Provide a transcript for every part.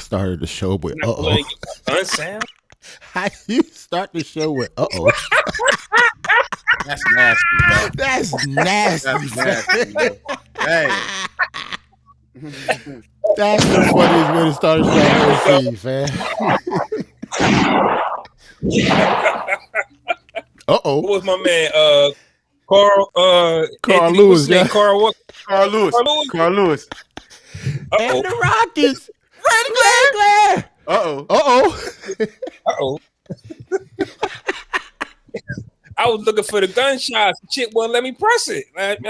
started the show with Not playing your gun sound. How you start the show with uh-oh? That's nasty, bro. That's nasty. That's nasty, bro. Hey. That's the funniest way to start a show I've ever seen, fam. Uh-oh. What was my man? Carl. Carl Anthony, Lewis, what's his name? yeah. Carl what? Carl Lewis. Carl Lewis. And Uh-oh. the Rockets. Red glare. Uh-oh. Uh-oh. Uh-oh. I was looking for the gunshots. Shit wouldn't let me press it. Let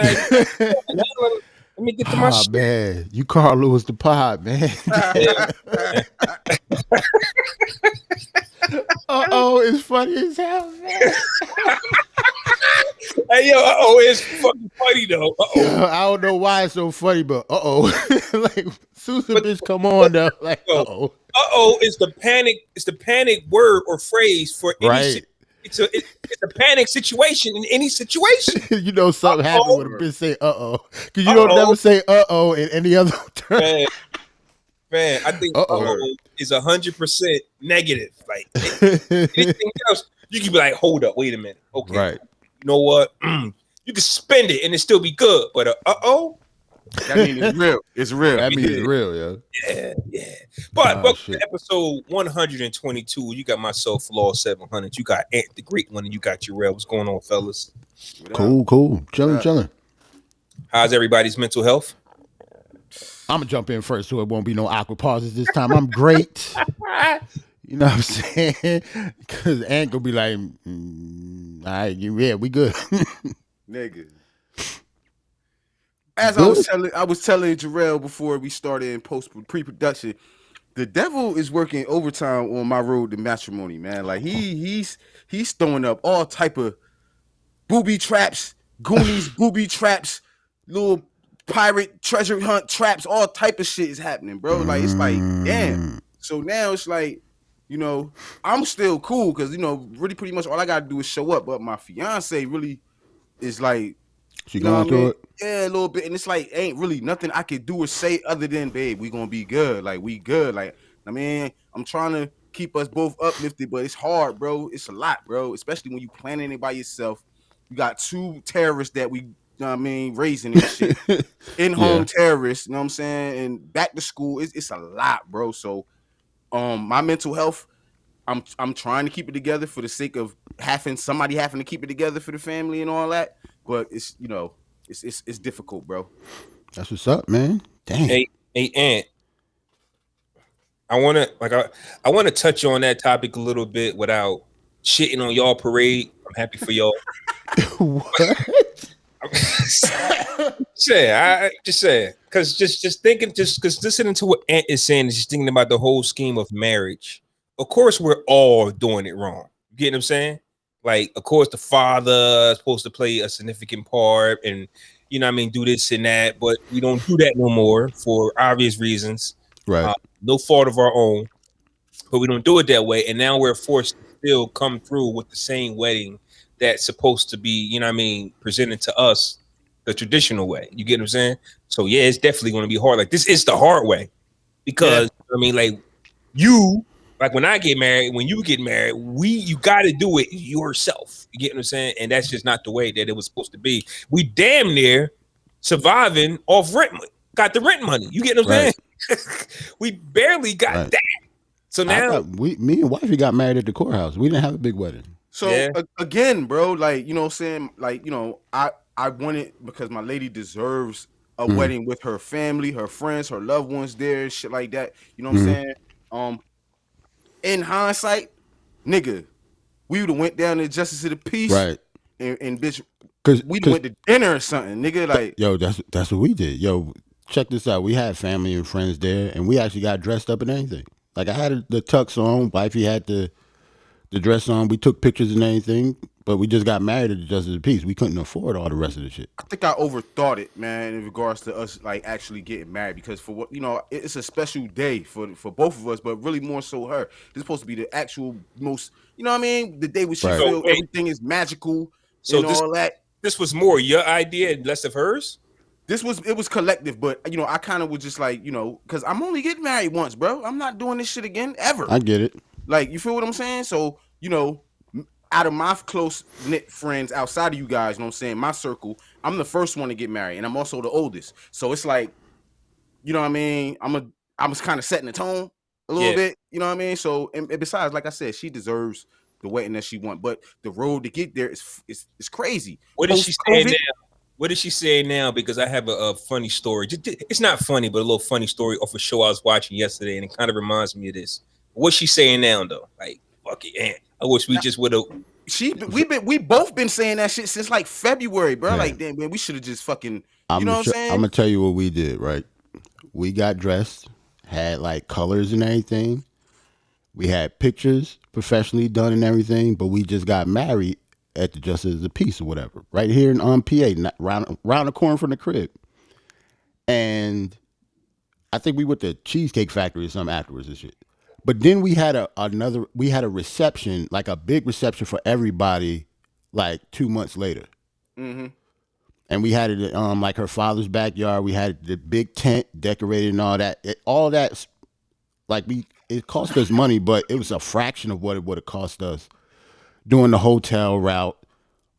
me get to my shit. Man. You Carl Lewis the pod, man. Uh-oh, it's funny as hell, man. Hey, yo, uh-oh, it's fucking funny, though. Uh-oh. I don't know why it's so funny, but uh-oh. Like, soon as the bitch come on, though, like, uh-oh. Uh-oh is the panic word or phrase for any Right. It's a panic situation in any situation. You know something happened when a bitch say uh-oh. Because you don't never say uh-oh in any other term. Man, I think uh-oh is 100% negative. Like anything else, you can be like, hold up, wait a minute. Okay. Right. You know what? You can spend it and it still be good. But uh-oh. That means it's real. It's real. That means it's real, Yeah. But welcome to episode 122. You got myself, Law 700. You got Ant the Great One, and you got Jarrell. What's going on, fellas? Cool. Chilling. How's everybody's mental health? I'm going to jump in first so it won't be no awkward pauses this time. I'm great. You know what I'm saying? Because Ant going to be like, all right, yeah, we good. Nigga. As I was telling Jarrell before we started in pre-production, the devil is working overtime on my road to matrimony, man. Like he's throwing up all type of booby traps, Goonies booby traps, little pirate treasure hunt traps, all type of shit is happening, bro. Like it's like, damn. So now it's like, you know, I'm still cool because really pretty much all I gotta do is show up. But my fiance really is like, she going through it? Yeah, a little bit. And it's like, ain't really nothing I could do or say other than, babe, we gonna be good. Like, we good. Like, I mean, I'm trying to keep us both uplifted, but it's hard, bro. It's a lot, bro. Especially when you planning it by yourself. You got two terrorists that we, raising and shit. In-home terrorists, you know what I'm saying? And back to school, it's a lot, bro. So, my mental health, I'm trying to keep it together for the sake of somebody having to keep it together for the family and all that. But it's it's difficult, bro. That's what's up, man. Dang. Hey, Ant. I wanna touch on that topic a little bit without shitting on y'all parade. I'm happy for y'all. What? I just say because just thinking, because listening to what Ant is saying is just thinking about the whole scheme of marriage. Of course, we're all doing it wrong. You get what I'm saying? Like, of course, the father is supposed to play a significant part and, do this and that, but we don't do that no more for obvious reasons. Right. No fault of our own, but we don't do it that way. And now we're forced to still come through with the same wedding that's supposed to be, presented to us the traditional way. You get what I'm saying? So, yeah, it's definitely going to be hard. Like, this is the hard way because, like when I get married, when you get married, you got to do it yourself. You get what I'm saying? And that's just not the way that it was supposed to be. We damn near surviving off rent, got the rent money. You get what I'm saying? We barely got that. So now me and wifey got married at the courthouse. We didn't have a big wedding. So again, bro, like, you know what I'm saying? Like, I want it because my lady deserves a wedding with her family, her friends, her loved ones there, shit like that. You know what I'm saying? In hindsight, nigga, we would have went down to Justice of the Peace, right? And bitch, we went to dinner or something, nigga. Like, yo, that's what we did. Yo, check this out. We had family and friends there, and we actually got dressed up and anything. Like, I had the tux on, wifey had the dress on. We took pictures and anything, but we just got married at the Justice of the Peace. We couldn't afford all the rest of the shit. I think I overthought it, man, in regards to us like actually getting married, because for what it's a special day for both of us, but really more so her. This is supposed to be the actual most, the day when she feel everything is magical. So all that. This was more your idea and less of hers. it was collective, but you know, I kind of was just like, you know, because I'm only getting married once, bro. I'm not doing this shit again ever. I get it. Like, you feel what I'm saying? So, you know, out of my close knit friends outside of you guys, you know what I'm saying, my circle, I'm the first one to get married, and I'm also the oldest. So it's like, you know what I mean? I was kind of setting the tone a little bit, you know what I mean? So, and besides, like I said, she deserves the wedding that she want, but the road to get there is crazy. What is she saying now? What is she saying now? Because I have a funny story. It's not funny, but a little funny story off a show I was watching yesterday, and it kind of reminds me of this. What's she saying now, though? Like, fuck it, man. I wish we just would have. We both been saying that shit since like February, bro. Yeah. Like, damn, man, we should have just fucking. You know what I'm saying? I'm gonna tell you what we did. Right, we got dressed, had like colors and everything. We had pictures professionally done and everything, but we just got married at the Justice of the Peace or whatever, right here in PA, round the corner from the crib. And I think we went to Cheesecake Factory or something afterwards and shit. But then we had a reception, like a big reception for everybody, like 2 months later. Mm-hmm. And we had it like her father's backyard. We had the big tent decorated and all that. All that, like it cost us money, but it was a fraction of what it would have cost us doing the hotel route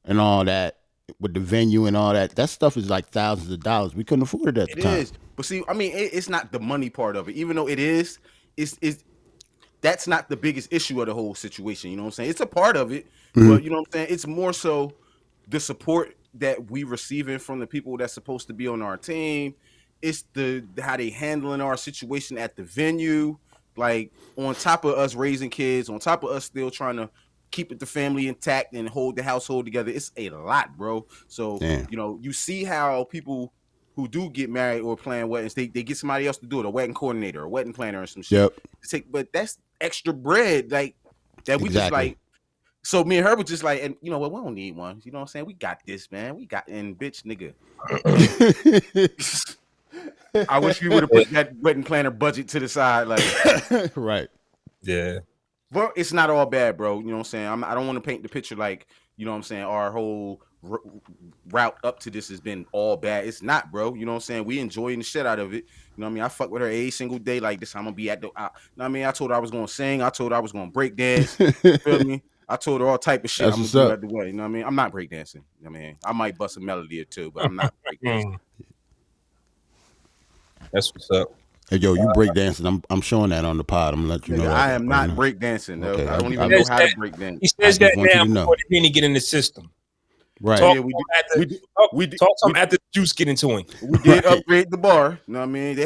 and all that with the venue and all that. That stuff is like thousands of dollars. We couldn't afford it at the time. It is. But see, I mean, it's not the money part of it. Even though it is, that's not the biggest issue of the whole situation. You know what I'm saying? It's a part of it, but you know what I'm saying? It's more so the support that we receiving from the people that's supposed to be on our team. It's how they handling our situation at the venue. Like, on top of us raising kids, on top of us still trying to keep the family intact and hold the household together. It's a lot, bro. So, you know, you see how people who do get married or plan weddings, they get somebody else to do it, a wedding coordinator, a wedding planner, or some shit. Yep. But that's extra bread, like, that we just like. So me and her were just like, and you know what, we don't need one. You know what I'm saying? We got this, man. We got, and bitch, nigga. I wish we would have put that wedding planner budget to the side, like. Right. Yeah. But it's not all bad, bro. You know what I'm saying? I don't want to paint the picture like, you know what I'm saying, our whole route up to this has been all bad. It's not, bro. You know what I'm saying? We enjoying the shit out of it. You know what I mean? I fuck with her every single day like this. I'm going to be at the, you know what I mean? I told her I was going to sing. I told her I was going to break dance. Feel me? I told her all type of shit. I'm going to do that the way. You know what I mean? I'm not break dancing. I mean, I might bust a melody or two, but I'm not break dancing. That's what's up. Hey, yo, you break dancing. I'm showing that on the pod. I'm gonna let you know. I am not break dancing. Okay. I don't even know how to break dance. He says that now before the penny get in the system. Right. Talk some after the juice get into him. We did upgrade the bar. You know what I mean?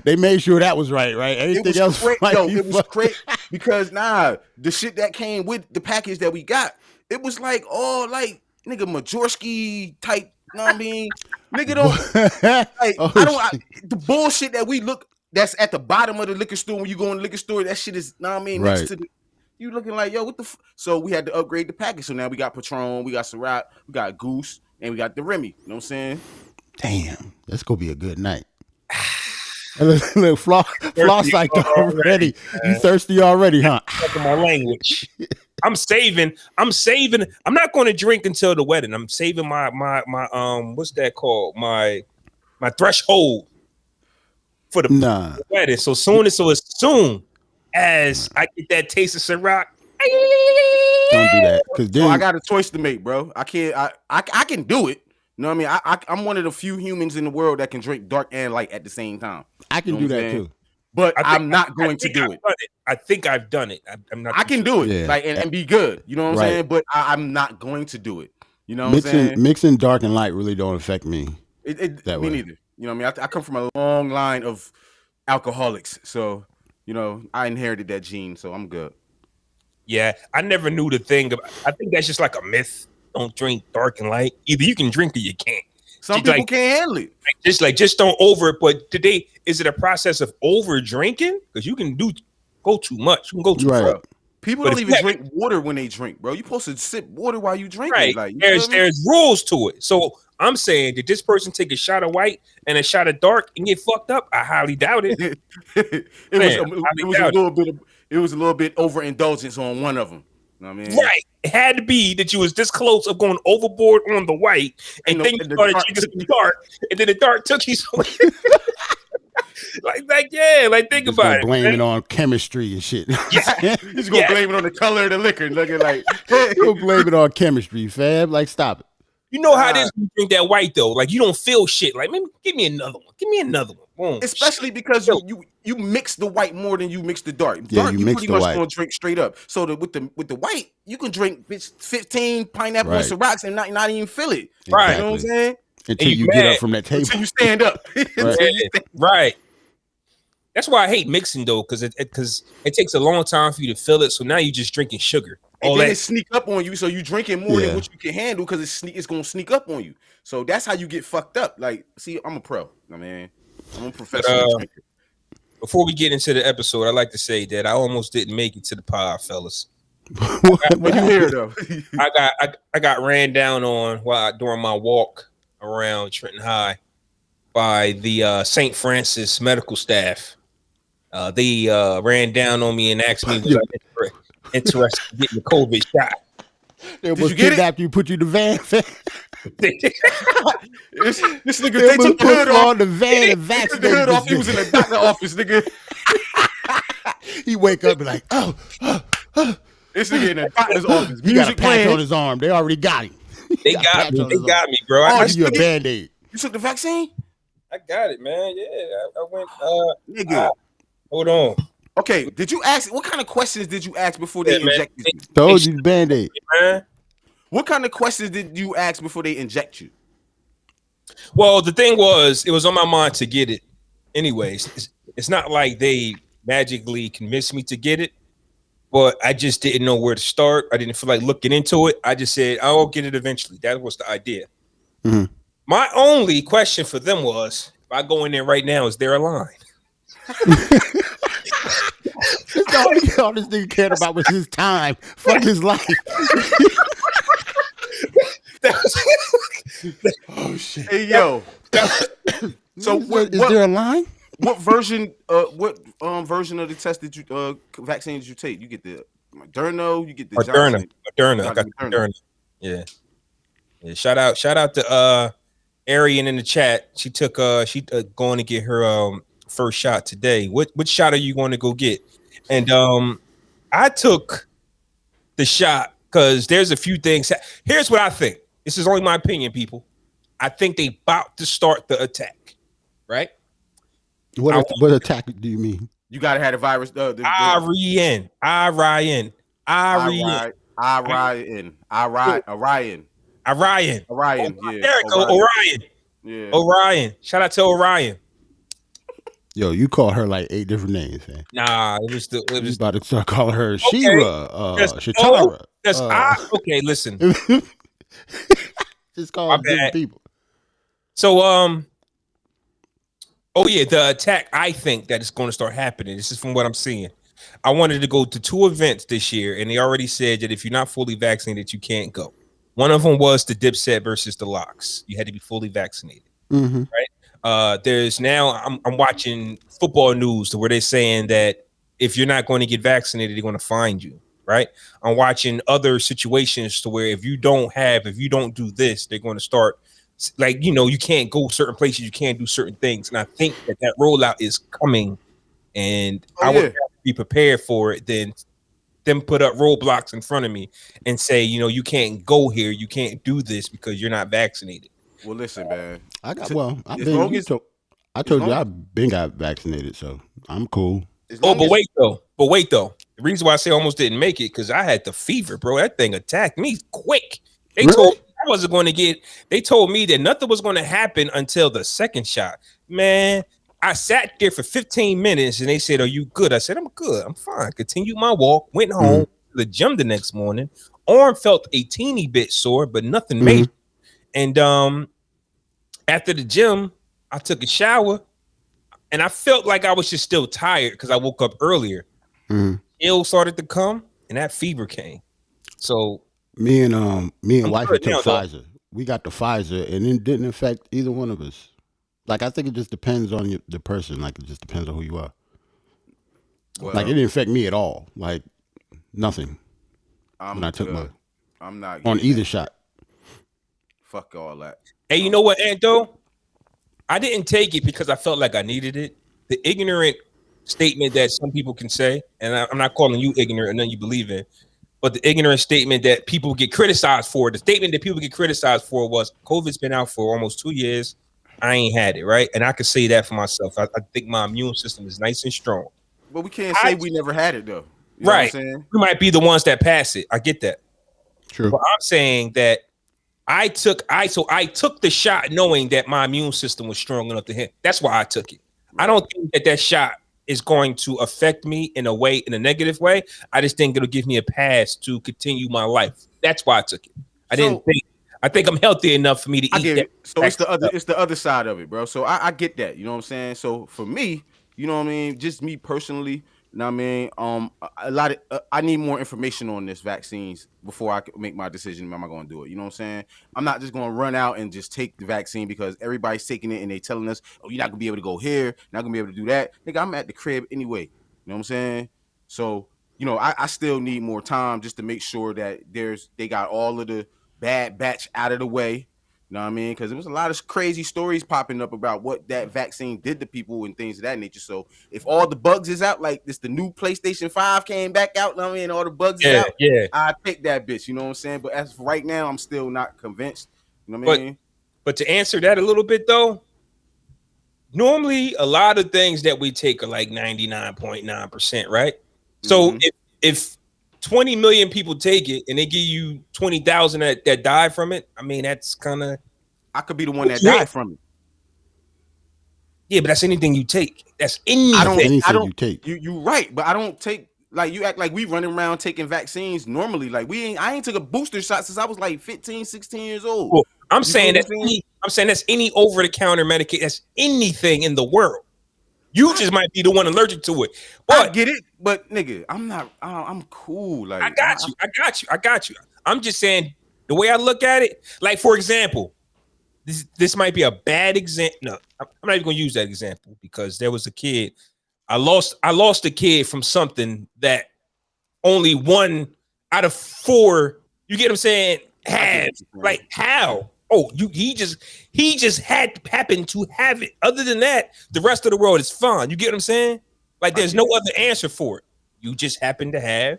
They made sure that was right? Everything else it was crazy because the shit that came with the package that we got, it was like all like nigga Majorski type. You know what I mean? Nigga don't the bullshit that we look that's at the bottom of the liquor store when you go in the liquor store, that shit is, know what I mean, next to the, you looking like, yo, what the so we had to upgrade the package. So now we got Patron, we got Ciroc, we got Goose, and we got the Remy. You know what I'm saying? Damn, that's gonna be a good night. Look, Floss like already. You thirsty already, huh? Talking my language. I'm saving. I'm not going to drink until the wedding. I'm saving my what's that called? My threshold for the wedding. So as soon as I get that taste of Ciroc, don't do that because then I got a choice to make, bro. I can do it. You know what I mean? I'm one of the few humans in the world that can drink dark and light at the same time. I can do that too. But I'm not going to do it. I think I've done it. I'm not. I can do it, like and be good. You know what I'm saying? But I'm not going to do it. You know what I'm saying? Mixing dark and light really don't affect me. Me neither. You know what I mean? I come from a long line of alcoholics, so you know I inherited that gene, so I'm good. Yeah, I never knew the thing. I think that's just like a myth. Don't drink dark and light. Either you can drink or you can't. Some people can't handle it. Just don't over it. But today, is it a process of over drinking? Because you can go too much. You can go too far. People don't even drink water when they drink, bro. You're supposed to sip water while you drink. Right. Like, there's rules to it. So I'm saying, did this person take a shot of white and a shot of dark and get fucked up? I highly doubt it. It was a little bit overindulgence on one of them. You know what I mean? Right. It had to be that you was this close of going overboard on the white, and then you started drinking the dark, and then the dark took you so like think just about gonna it. blame Man. it on chemistry and shit. Yeah. He's just gonna blame it on the color of the liquor. Looking like You'll blame it on chemistry, fam. Like, stop it. You know how it is when you drink that white though. Like you don't feel shit. Like, man, give me another one. Give me another one. Boom. especially because you mix the white more than you mix the dark. Yeah, Dark, you you mix pretty the much white. gonna drink straight up. So with the white, you can drink 15 pineapple Right. and Cirocs and not even feel it. Right. You know what I'm saying? Until you you mad. get up from that table. Until you stand up. Right. That's why I hate mixing though, because it takes a long time for you to feel it. So now you're just drinking sugar. And then it sneak up on you, so you drinking more Yeah. than what you can handle because it's gonna sneak up on you. So that's how you get fucked up. Like, see, I'm a pro, I mean, I'm a professional drinker. Before we get into the episode, I'd like to say that I almost didn't make it to the pod, fellas. What you hear though? I got ran down on during my walk around Trenton High by the St. Francis medical staff. They ran down on me and asked me was I interested in getting the COVID shot. They almost kidnapped you, put you in the van. This nigga, they took the hood off the van and the vaccinated. hood off. He was in the doctor office, nigga. He wake up and be like, oh. This nigga in the doctor's office. He got a patch on his arm. They already got him. They got me. They got me, bro. I'll I give you a Band-Aid. You took the vaccine? I got it, man. Yeah, I went. Nigga. Hold on. Okay, did you ask? What kind of questions did you ask before they injected you? Told you Band-Aid. Man. What kind of questions did you ask before they inject you? Well, the thing was, it was on my mind to get it. Anyways, it's not like they magically convinced me to get it, but I just didn't know where to start. I didn't feel like looking into it. I just said, I'll get it eventually. That was the idea. Mm-hmm. My only question for them was, if I go in there right now, is there a line? All this nigga cared about was his time. Fuck his life. Oh shit! Hey yo. So is there a line? What version? What version of the test did you vaccine did you take? You get the Moderna. You get the Johnson. Moderna. I got Moderna. Yeah. Shout out to Arian in the chat. She took going to get her first shot today. Which shot are you going to go get? And I took the shot because there's a few things. Here's what I think. This is only my opinion, people. I think they about to start the attack, right? What attack do you mean? You gotta have the virus. Orion. Orion. Yeah. There it go. Orion. Yeah. Orion. Shout out to Orion. Yo, you call her like 8 different names, man. Nah, it was you about to start calling her Shira, Shatara. Okay, listen. Just call different people. So, the attack, I think that is going to start happening. This is from what I'm seeing. I wanted to go to 2 events this year, and they already said that if you're not fully vaccinated, you can't go. One of them was the Dipset versus the Locks. You had to be fully vaccinated, right? There's now, I'm watching football news to where they're saying that if you're not going to get vaccinated, they're going to find you, right? I'm watching other situations to where if you don't do this, they're going to start, like, you can't go certain places, you can't do certain things. And I think that rollout is coming, and I would have to be prepared for it than them put up roadblocks in front of me and say, you can't go here, you can't do this because you're not vaccinated. Well, listen, man. I told you I've been got vaccinated, so I'm cool. But wait though. The reason why I say I almost didn't make it because I had the fever, bro. That thing attacked me quick. They told me I wasn't going to get. They told me that nothing was going to happen until the second shot. Man, I sat there for 15 minutes and they said, "Are you good?" I said, "I'm good. I'm fine." Continued my walk. Went home to the gym the next morning. Arm felt a teeny bit sore, but nothing major. And after the gym, I took a shower, and I felt like I was just still tired because I woke up earlier. Ill started to come, and that fever came. So me and wife took Pfizer. We got the Pfizer, and it didn't affect either one of us. Like, I think it just depends on the person. Like, it just depends on who you are. Well, like, it didn't affect me at all. Like, nothing. I'm when I took good. mine I'm not on getting either that. shot. Fuck all that. Hey, you know what, Anto? I didn't take it because I felt like I needed it. The ignorant statement that some people can say, and I'm not calling you ignorant or nothing you believe in, but the ignorant statement that people get criticized for, the statement that people get criticized for was COVID's been out for almost 2 years. I ain't had it, right? And I can say that for myself. I think my immune system is nice and strong. But we can't say we never had it though. You know what I'm Right. saying? We might be the ones that pass it. I get that. True. But I'm saying that I took the shot knowing that my immune system was strong enough to hit. That's why I took it. Right. I don't think that shot is going to affect me in a negative way. I just think it'll give me a pass to continue my life. That's why I took it. I think I'm healthy enough for me to eat I get that. it. So it's the other side of it, bro. So I get that. You know what I'm saying? So for me, you know what I mean, just me personally, you know what I mean? A lot of I need more information on this vaccines before I can make my decision. Am I going to do it? You know what I'm saying? I'm not just going to run out and just take the vaccine because everybody's taking it and they telling us, oh, you're not going to be able to go here, not going to be able to do that. Nigga, I'm at the crib anyway. You know what I'm saying? So, you know, I still need more time just to make sure that they got all of the bad batch out of the way. You know what I mean? Because there was a lot of crazy stories popping up about what that vaccine did to people and things of that nature. So if all the bugs is out, like this, the new PlayStation 5 came back out, you know what I mean? All the bugs is out. Yeah. I pick that bitch, you know what I'm saying? But as of right now, I'm still not convinced. You know what I mean? But to answer that a little bit though, normally a lot of things that we take are like 99.9%, right? So if 20 million people take it and they give you 20,000 that die from it, I mean, that's kind of. I could be the one that died from it. Yeah, but that's anything you take. That's anything. Anything you take. You right, but I don't take, like, you act like we running around taking vaccines normally. Like I ain't took a booster shot since I was like 15, 16 years old. Well, I'm saying that's any over-the-counter medication. That's anything in the world. You just might be the one allergic to it. But I get it, but nigga, I'm not. I'm cool. Like I got you. I'm just saying the way I look at it. Like, for example, this might be a bad example. No, I'm not even gonna use that example because there was a kid. I lost a kid from something that only 1 out of 4. You get what I'm saying? Had like how? Oh, he just happened to have it. Other than that, the rest of the world is fine. You get what I'm saying? Like there's no other answer for it. You just happen to have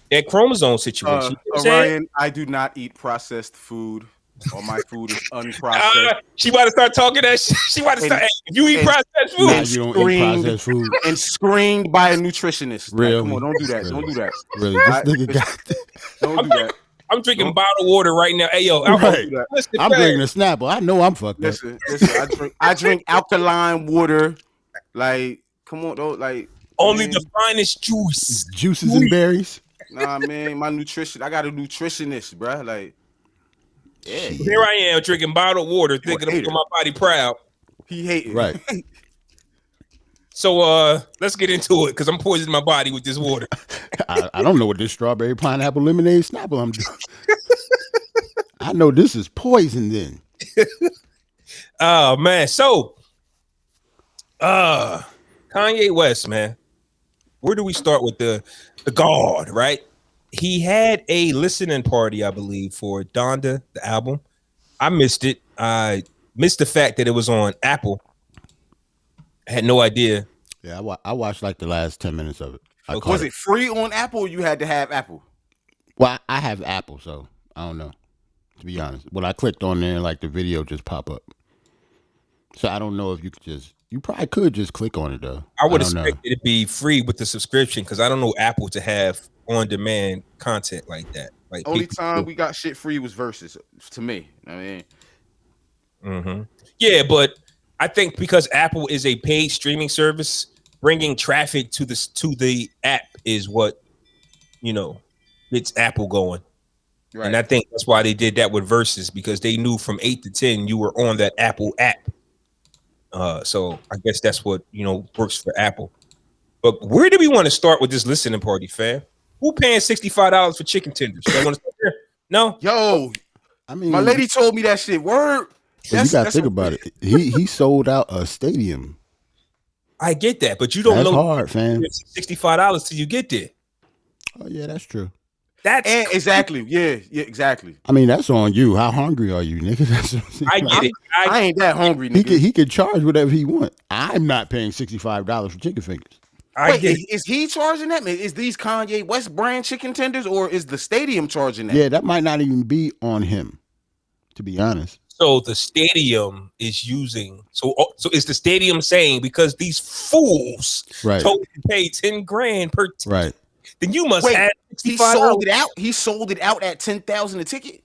that chromosome situation. Orion, I do not eat processed food. All my food is unprocessed. She about to start talking that shit. She about to start. Hey, if you eat processed food, nah, you don't eat processed food, and screened by a nutritionist. Really? Like, come on, don't do that. Really? Don't do that. Really, this nigga got. Don't do that. I'm drinking bottled water right now. Hey yo, right. I'm drinking a Snapple. I know I'm fucked up. Listen, I drink alkaline water. Like, come on, though. Like only the finest juices and berries. Nah, man, my nutrition. I got a nutritionist, bro. Like, yeah. Here I am drinking bottled water, thinking I'm doing my body proud. He hating. Right. So let's get into it because I'm poisoning my body with this water. I don't know what this strawberry pineapple lemonade Snapple I'm doing. I know this is poison then. Oh man. So Kanye West, man. Where do we start with the God, right? He had a listening party, I believe, for Donda, the album. I missed it. I missed the fact that it was on Apple. I had no idea. Yeah, I watched like the last 10 minutes of it. Was it free on Apple or you had to have Apple? Well, I have Apple, so I don't know, to be honest. When I clicked on there, like the video just pop up. So I don't know if you probably could just click on it though. I would expect it to be free with the subscription because I don't know Apple to have on-demand content like that. Like only time we got shit free was Versus to me. I mean, yeah, but I think because Apple is a paid streaming service, bringing traffic to the app is what gets Apple going. Right. And I think that's why they did that with Versus because they knew from 8 to 10 you were on that Apple app. So I guess that's what works for Apple. But where do we want to start with this listening party, fam? Who paying $65 for chicken tenders? You want to start there? No, yo, I mean, my lady told me that shit. Word. Well, you gotta think about it. He sold out a stadium. I get that, but you don't that's know hard, fam. $65 till you get there. Oh yeah, that's true. That's And exactly, yeah, exactly. I mean, that's on you. How hungry are you, nigga? That's what I'm saying. I get it. I ain't that hungry, He nigga. could charge whatever he want. I'm not paying $65 for chicken fingers. I Wait, get it. is he charging that? Is these Kanye West brand chicken tenders, or is the stadium charging that? Yeah, that might not even be on him, to be honest. So the stadium is using. So is the stadium saying because these fools Right. told you to pay 10 grand per ticket, Right. then you must Wait, have he $65. sold it out. He sold it out at 10,000 a ticket.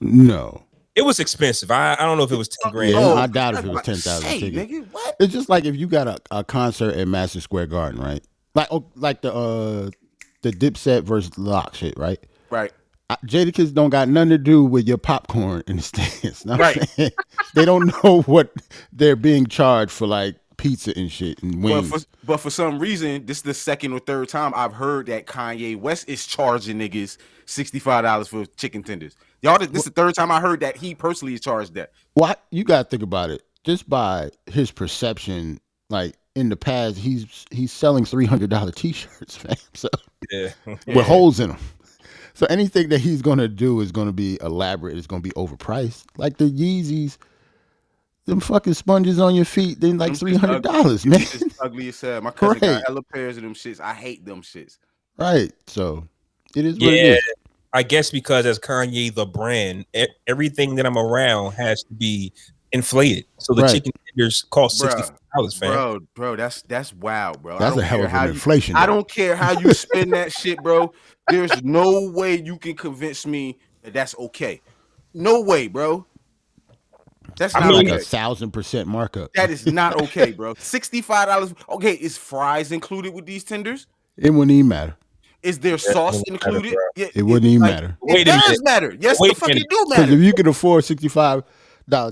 No. It was expensive. I don't know if it was 10 grand. Yeah, Oh, I doubt if I'm it was about to 10,000 say, tickets. nigga, what? It's just like if you got a concert at Madison Square Garden, right? Like the Dipset versus Lock shit, right? Right. Jadakiss don't got nothing to do with your popcorn in the stands. Know what I'm Right. saying? They don't know what they're being charged for, like pizza and shit and wings. But for some reason, this is the second or third time I've heard that Kanye West is charging niggas $65 for chicken tenders. Y'all, this is the third time I heard that he personally is charged that. What you got to think about it, just by his perception. Like in the past, he's selling $300 t-shirts, fam. So Yeah. with holes in them. So anything that he's gonna do is gonna be elaborate. It's gonna be overpriced. Like the Yeezys, them fucking sponges on your feet, they like $300, man. It's ugly as hell. My cousin Right. got hella pairs of them shits. I hate them shits. Right. So it is what it Yeah. is. I guess because as Kanye the brand, everything that I'm around has to be inflated. So the Right. chicken tenders cost Bruh. $65, fam. Bro, that's wild, bro. That's I don't a hell care of how an inflation. I though. don't care how you spend that shit, bro. There's no way you can convince me that that's okay. No way, bro. That's I not mean, like okay. 1,000% markup. That is not okay, bro. $65. Okay, is fries included with these tenders? It wouldn't even matter. Is there sauce wouldn't matter, included? bro. Yeah, It wouldn't even like, matter. Wait It a does minute. matter. Yes, Wait the a fuck it minute. do Because matter. if you can afford $65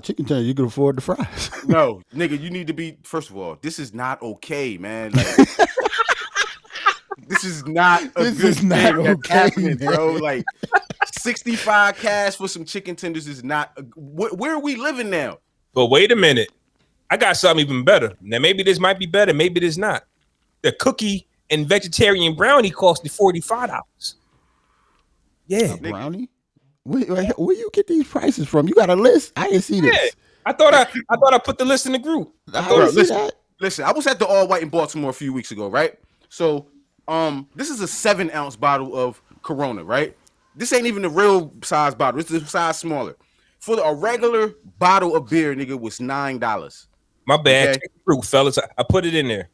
chicken tenders, you can afford the fries. No, nigga, you need to be. First of all, this is not okay, man. Like, this is not a This good is not thing that's okay, happening, bro. man. Like, 65 cash for some chicken tenders is not. Where are we living now? But wait a minute. I got something even better. Now, maybe this might be better. Maybe this not. The cookie and vegetarian brownie cost me $45. Yeah. Brownie? Where you get these prices from? You got a list? I didn't see this. Yeah. I thought I put the list in the group. I Bro, didn't see that. listen. I was at the All White in Baltimore a few weeks ago, right? So, this is a 7-ounce bottle of Corona, right? This ain't even the real size bottle. It's the size smaller. For a regular bottle of beer, nigga, was $9. My bad. Okay. Check the group, fellas. I put it in there.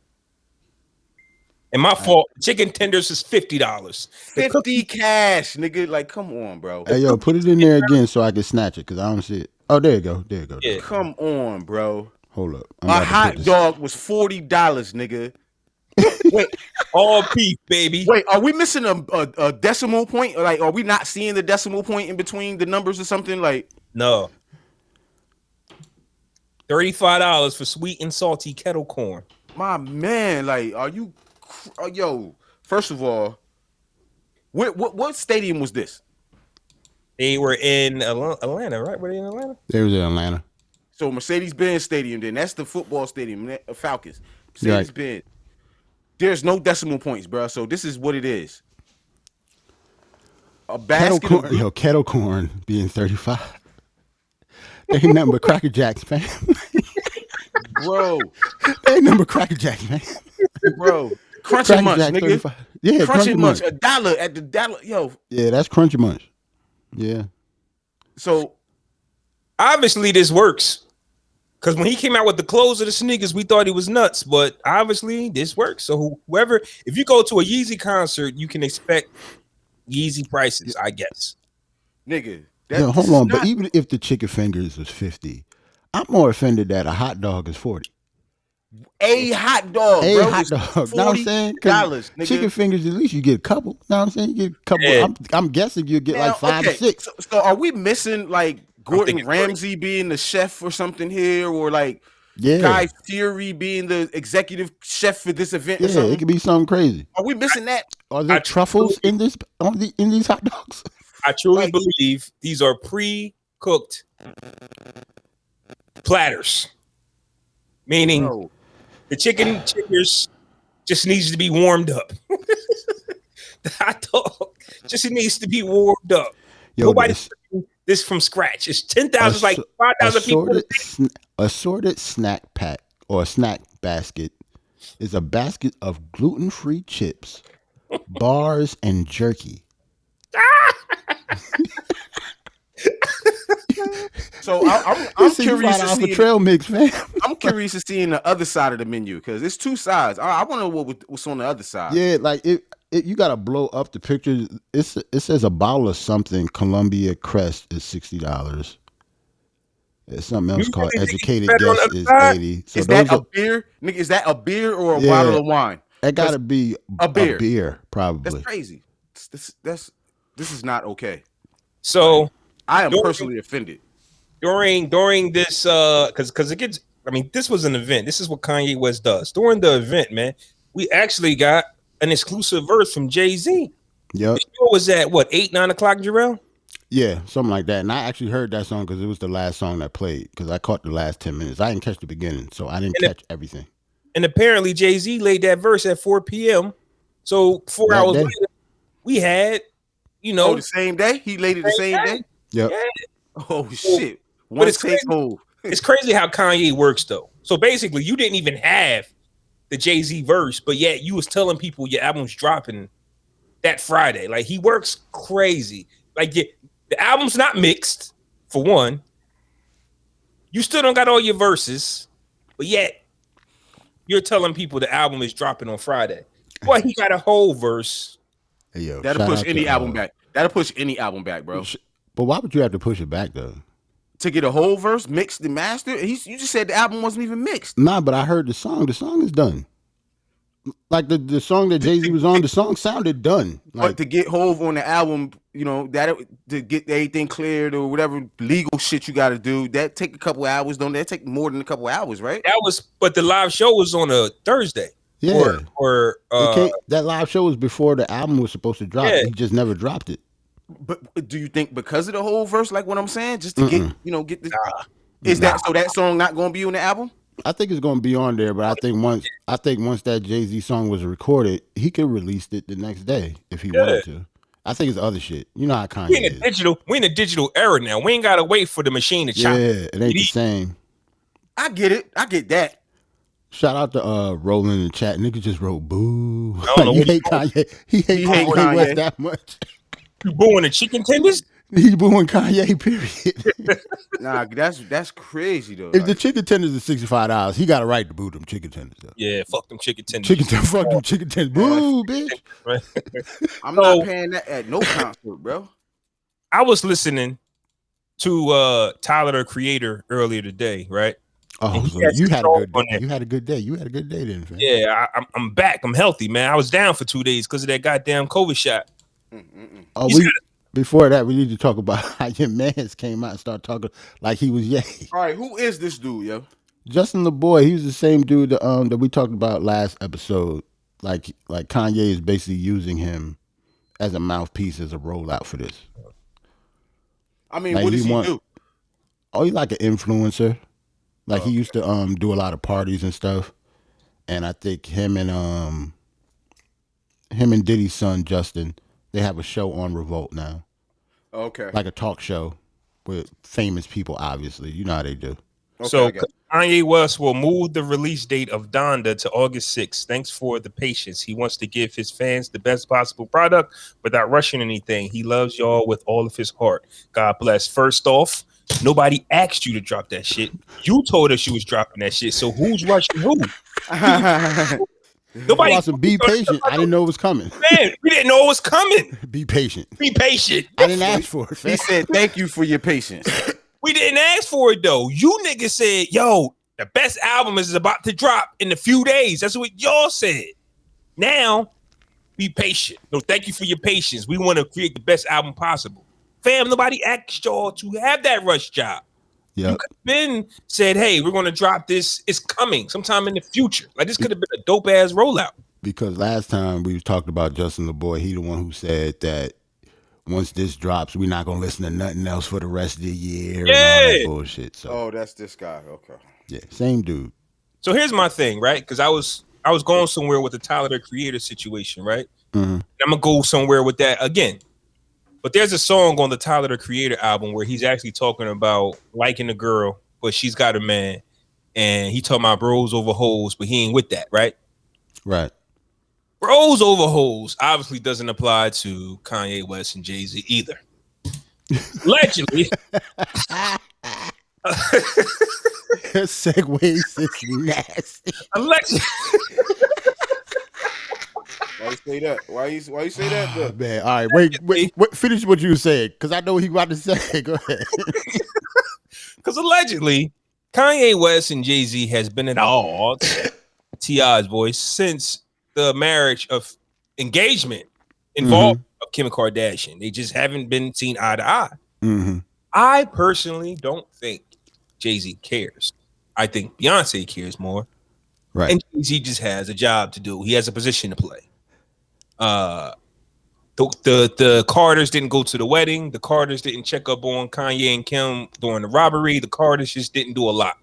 And my fault. Chicken tenders is $50. 50 cash, nigga. Like, come on, bro. Hey, yo, put it in there again so I can snatch it because I don't see it. Oh, there you go. There you go. Yeah. Come on, bro. Hold up. I'm A about to hot put this- dog was $40, nigga. All beef, baby. Wait, are we missing a decimal point? Like, are we not seeing the decimal point in between the numbers or something? Like, No. $35 for sweet and salty kettle corn. my man, like, are you, yo? First of all, what stadium was this? They were in Atlanta, right? Were they in Atlanta? They was in Atlanta. So Mercedes-Benz Stadium. Then that's the football stadium, Falcons. Mercedes-Benz. There's no decimal points, bro. So this is what it is. A basket of Kettle corn being 35. They ain't nothing but Cracker Jacks, man. bro, They ain't nothing but Cracker Jacks, man. bro. Crunchy Cracker Munch, Jack, nigga. 35. Yeah, Crunchy Munch, Munch. $1 at the dollar. Yo, Yeah, that's Crunchy Munch. Yeah. so Obviously, this works. Because when he came out with the clothes of the sneakers, we thought he was nuts. But obviously, this works. So whoever, if you go to a Yeezy concert, you can expect Yeezy prices, I guess. nigga. Yo, hold on, but even if the chicken fingers was 50, I'm more offended that a hot dog is 40. A hot dog, A bro, hot is dog. Know what I'm saying? 'Cause $40, nigga. chicken fingers, at least you get a couple. Know what I'm saying? You get a couple. Yeah. I'm guessing you get Now, like 5 okay, or 6. So are we missing like Gordon thinking Ramsay being the chef or something here, or like Yeah. Guy Fieri being the executive chef for this event or Yeah, something? it could be something crazy. Are we missing that? Are there truffles in this in these hot dogs? I truly Like- believe these are pre-cooked platters. Meaning Bro, the chicken chickers just needs to be warmed up. I thought just it needs to be warmed up. Yo, Nobody this this from scratch. It's 10,000, like 5,000 people. assorted snack pack or a snack basket is a basket of gluten-free chips, bars, and jerky. So I'm It's curious to $65 for see. trail mix, man. I'm curious to see in the other side of the menu because it's two sides. I want to know what's on the other side. Yeah, like it you gotta blow up the pictures. It says a bottle of something. Columbia Crest is $60. There's something You else called really think it's Educated better on the Guess other is side? 80. So Is that those a are beer, nigga? Is that a beer or a yeah. bottle of wine? That 'Cause gotta be a beer. beer, That's probably. crazy. This is not okay. So I am during personally offended. during this because it gets, I mean, this was an event. This is what Kanye West does. During the event, man, we actually got an exclusive verse from Jay-Z. Yep. The show was at what, 8, 9 o'clock, Jarrell? Yeah, something like that. And I actually heard that song because it was the last song that played. Because I caught the last 10 minutes. I didn't catch the beginning, so I didn't And, catch everything and apparently Jay-Z laid that verse at 4 p.m. So 4 that hours day. later, we had, Oh, the same day? He laid it the same day? Yep. Yeah. Oh shit. But One it's take crazy. hold. It's crazy how Kanye works though. So basically, you didn't even have the Jay-Z verse, but yet you was telling people your album's dropping that Friday. Like, he works crazy. Like, the album's not mixed, for one. You still don't got all your verses, but yet you're telling people the album is dropping on Friday. Boy, he got a whole verse. Hey, yo, That'll shout push out any to, album back. That'll push any album back, bro. But why would you have to push it back though? To get a whole verse mixed and mastered. You just said the album wasn't even mixed. Nah, but I heard the song. The song is done. Like the song that Jay-Z was on, the song sounded done. But Like, to get Hove on the album, you know, that to get everything cleared or whatever legal shit you got to do, that take a couple hours. Don't that take more than a couple hours, right? That was, but the live show was on a Thursday. yeah. Or That live show was before the album was supposed to drop. Yeah. He just never dropped it. But do you think because of the whole verse, like what I'm saying, just to get get the is Nah. that so that song not going to be on the album? I think it's going to be on there, but I think once that Jay-Z song was recorded, he could release it the next day if he wanted to. I think it's other shit. You know how we Kanye in a digital era now. We ain't gotta wait for the machine to chop. Yeah, it ain't the same. I get it. I get that. Shout out to Roland in the chat. Nigga just wrote boo. I don't know You what hate Kanye. He hate Kanye West that much. You booing the chicken tenders? He's booing Kanye, period. Nah, that's crazy though. If the chicken tenders is $65, he got a right to boo them chicken tenders though. Yeah, fuck them chicken tenders. Fuck them chicken tenders. Boo, bitch. Right? I'm not paying that at no concert, bro. I was listening to Tyler the Creator earlier today, right? Oh, so you had a good day. You had a good day. You had a good day then, fam. Yeah, I'm back. I'm healthy, man. I was down for 2 days because of that goddamn COVID shot. Oh, before that, we need to talk about how your mans came out and started talking like he was Ye. All right, who is this dude, yo? Justin the Boy, he was the same dude that we talked about last episode. Like Kanye is basically using him as a mouthpiece, as a rollout for this. I mean, Like, what does he do? Oh, he's like an influencer. Like he used to do a lot of parties and stuff. And I think him and Diddy's son Justin, they have a show on Revolt now. Okay. Like a talk show with famous people, obviously. You know how they do. Okay, So Kanye West will move the release date of Donda to August 6th. Thanks for the patience. He wants to give his fans the best possible product without rushing anything. He loves y'all with all of his heart. God bless. First off, nobody asked you to drop that shit. You told us you was dropping that shit. So who's rushing who? Nobody. Awesome. Be patient. I didn't know it was coming. Man, we didn't know it was coming. Be patient. Be patient. I didn't ask for it. He said, "Thank you for your patience." We didn't ask for it though. You niggas said, yo, the best album is about to drop in a few days. That's what y'all said. Now, be patient. No, thank you for your patience. We want to create the best album possible. Fam, nobody asked y'all to have that rush job. Yeah. You could have been said, hey, we're going to drop this. It's coming sometime in the future. Like, this could have been a dope ass rollout. Because last time we talked about Justin the Boy, he the one who said that once this drops, we're not gonna listen to nothing else for the rest of the year and all that bullshit. So Oh, that's this guy. Okay. yeah, same dude. So here's my thing, right? Because I was I was going somewhere with the Tyler the Creator situation, right? Mm-hmm. I'm gonna go somewhere with that again. But there's a song on the Tyler the Creator album where he's actually talking about liking a girl, but she's got a man, and he talking about bros over hoes, but he ain't with that, right? Right. Bros over hoes obviously doesn't apply to Kanye West and Jay-Z either. Allegedly. Segues is nasty. Allegedly. Why you say that? Why you say that? Oh, Though? man. All right. Wait. Finish what you said, because I know what he about to say. Go ahead. Because allegedly, Kanye West and Jay-Z has been at odds, T.I.'s voice, since the marriage of engagement involved of Kim Kardashian. They just haven't been seen eye to eye. Mm-hmm. I personally don't think Jay-Z cares. I think Beyonce cares more. Right. And Jay-Z just has a job to do. He has a position to play. The Carters didn't go to the wedding. The Carters didn't check up on Kanye and Kim during the robbery. The Carters just didn't do a lot.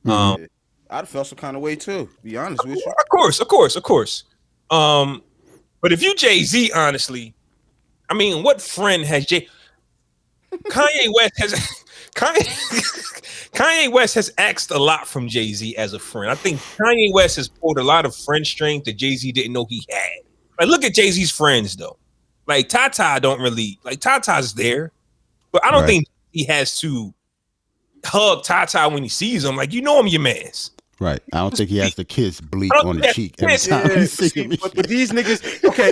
I'd have felt some kind of way too. Be honest with you. Of course. But if you Jay-Z, honestly, I mean, what friend has Kanye West has asked a lot from Jay-Z as a friend. I think Kanye West has pulled a lot of friend strength that Jay-Z didn't know he had. Like, look at Jay-Z's friends though. Like Tata don't really like Tata's there, but I don't think he has to hug Tata when he sees him. Like, you know, I'm your man's. Right. I don't think he has to kiss Bleak on the cheek every time he sees him. But these niggas, okay,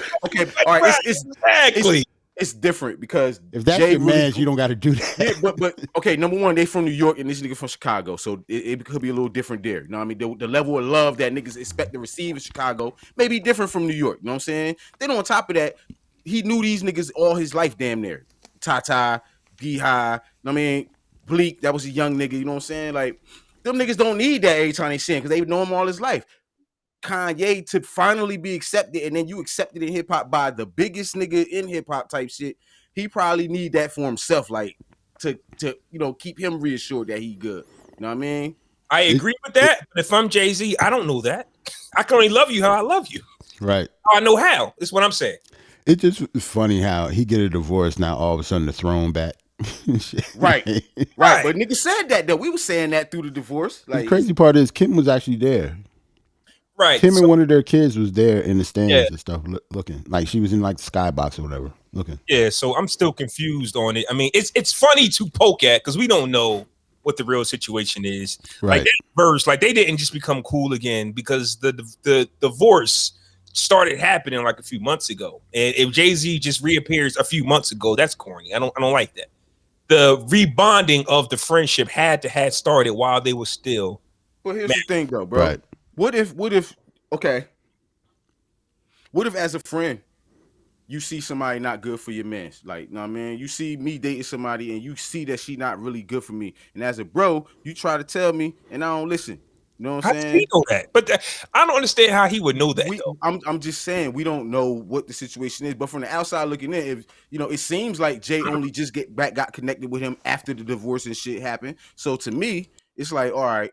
all right, Exactly. It's different because if that's Jay your man's, you don't got to do that. Yeah, but okay, number one, they from New York and this nigga from Chicago, so it could be a little different there. You know what I mean? The level of love that niggas expect to receive in Chicago may be different from New York. You know what I'm saying? Then on top of that, he knew these niggas all his life, damn near. Tata, D-High, you know what I mean? Bleak, that was a young nigga, you know what I'm saying? Like, them niggas don't need that every time they see him because they know him all his life. Kanye to finally be accepted, and then you accepted in hip-hop by the biggest nigga in hip-hop type shit, he probably need that for himself, like, to you know, keep him reassured that he good. You know what I mean? I agree with that, but if I'm Jay-Z, I don't know that. I can only love you how I love you. Right. I know how. That's what I'm saying. It's just funny how he get a divorce now, all of a sudden the throne back. Right. But nigga said that though. We were saying that through the divorce. Like, the crazy part is Kim was actually there. Right. Kim and one of their kids was there in the stands Yeah. and stuff, looking like she was in like the skybox or whatever, looking. Yeah, so I'm still confused on it. I mean, it's funny to poke at because we don't know what the real situation is. Right. Like that verse, like they didn't just become cool again because the divorce started happening like a few months ago. And if Jay-Z just reappears a few months ago, that's corny. I don't like that. The rebonding of the friendship had started while they were still. But here's the thing though, bro. Right. What if as a friend you see somebody not good for your man? Like, you know what I mean? You see me dating somebody and you see that she not really good for me. And as a bro, you try to tell me and I don't listen. You know what I'm saying? How does he know that? But I don't understand how he would know that. I'm just saying we don't know what the situation is. But from the outside looking in, if you know, it seems like Jay only just got connected with him after the divorce and shit happened. So to me, it's like, all right,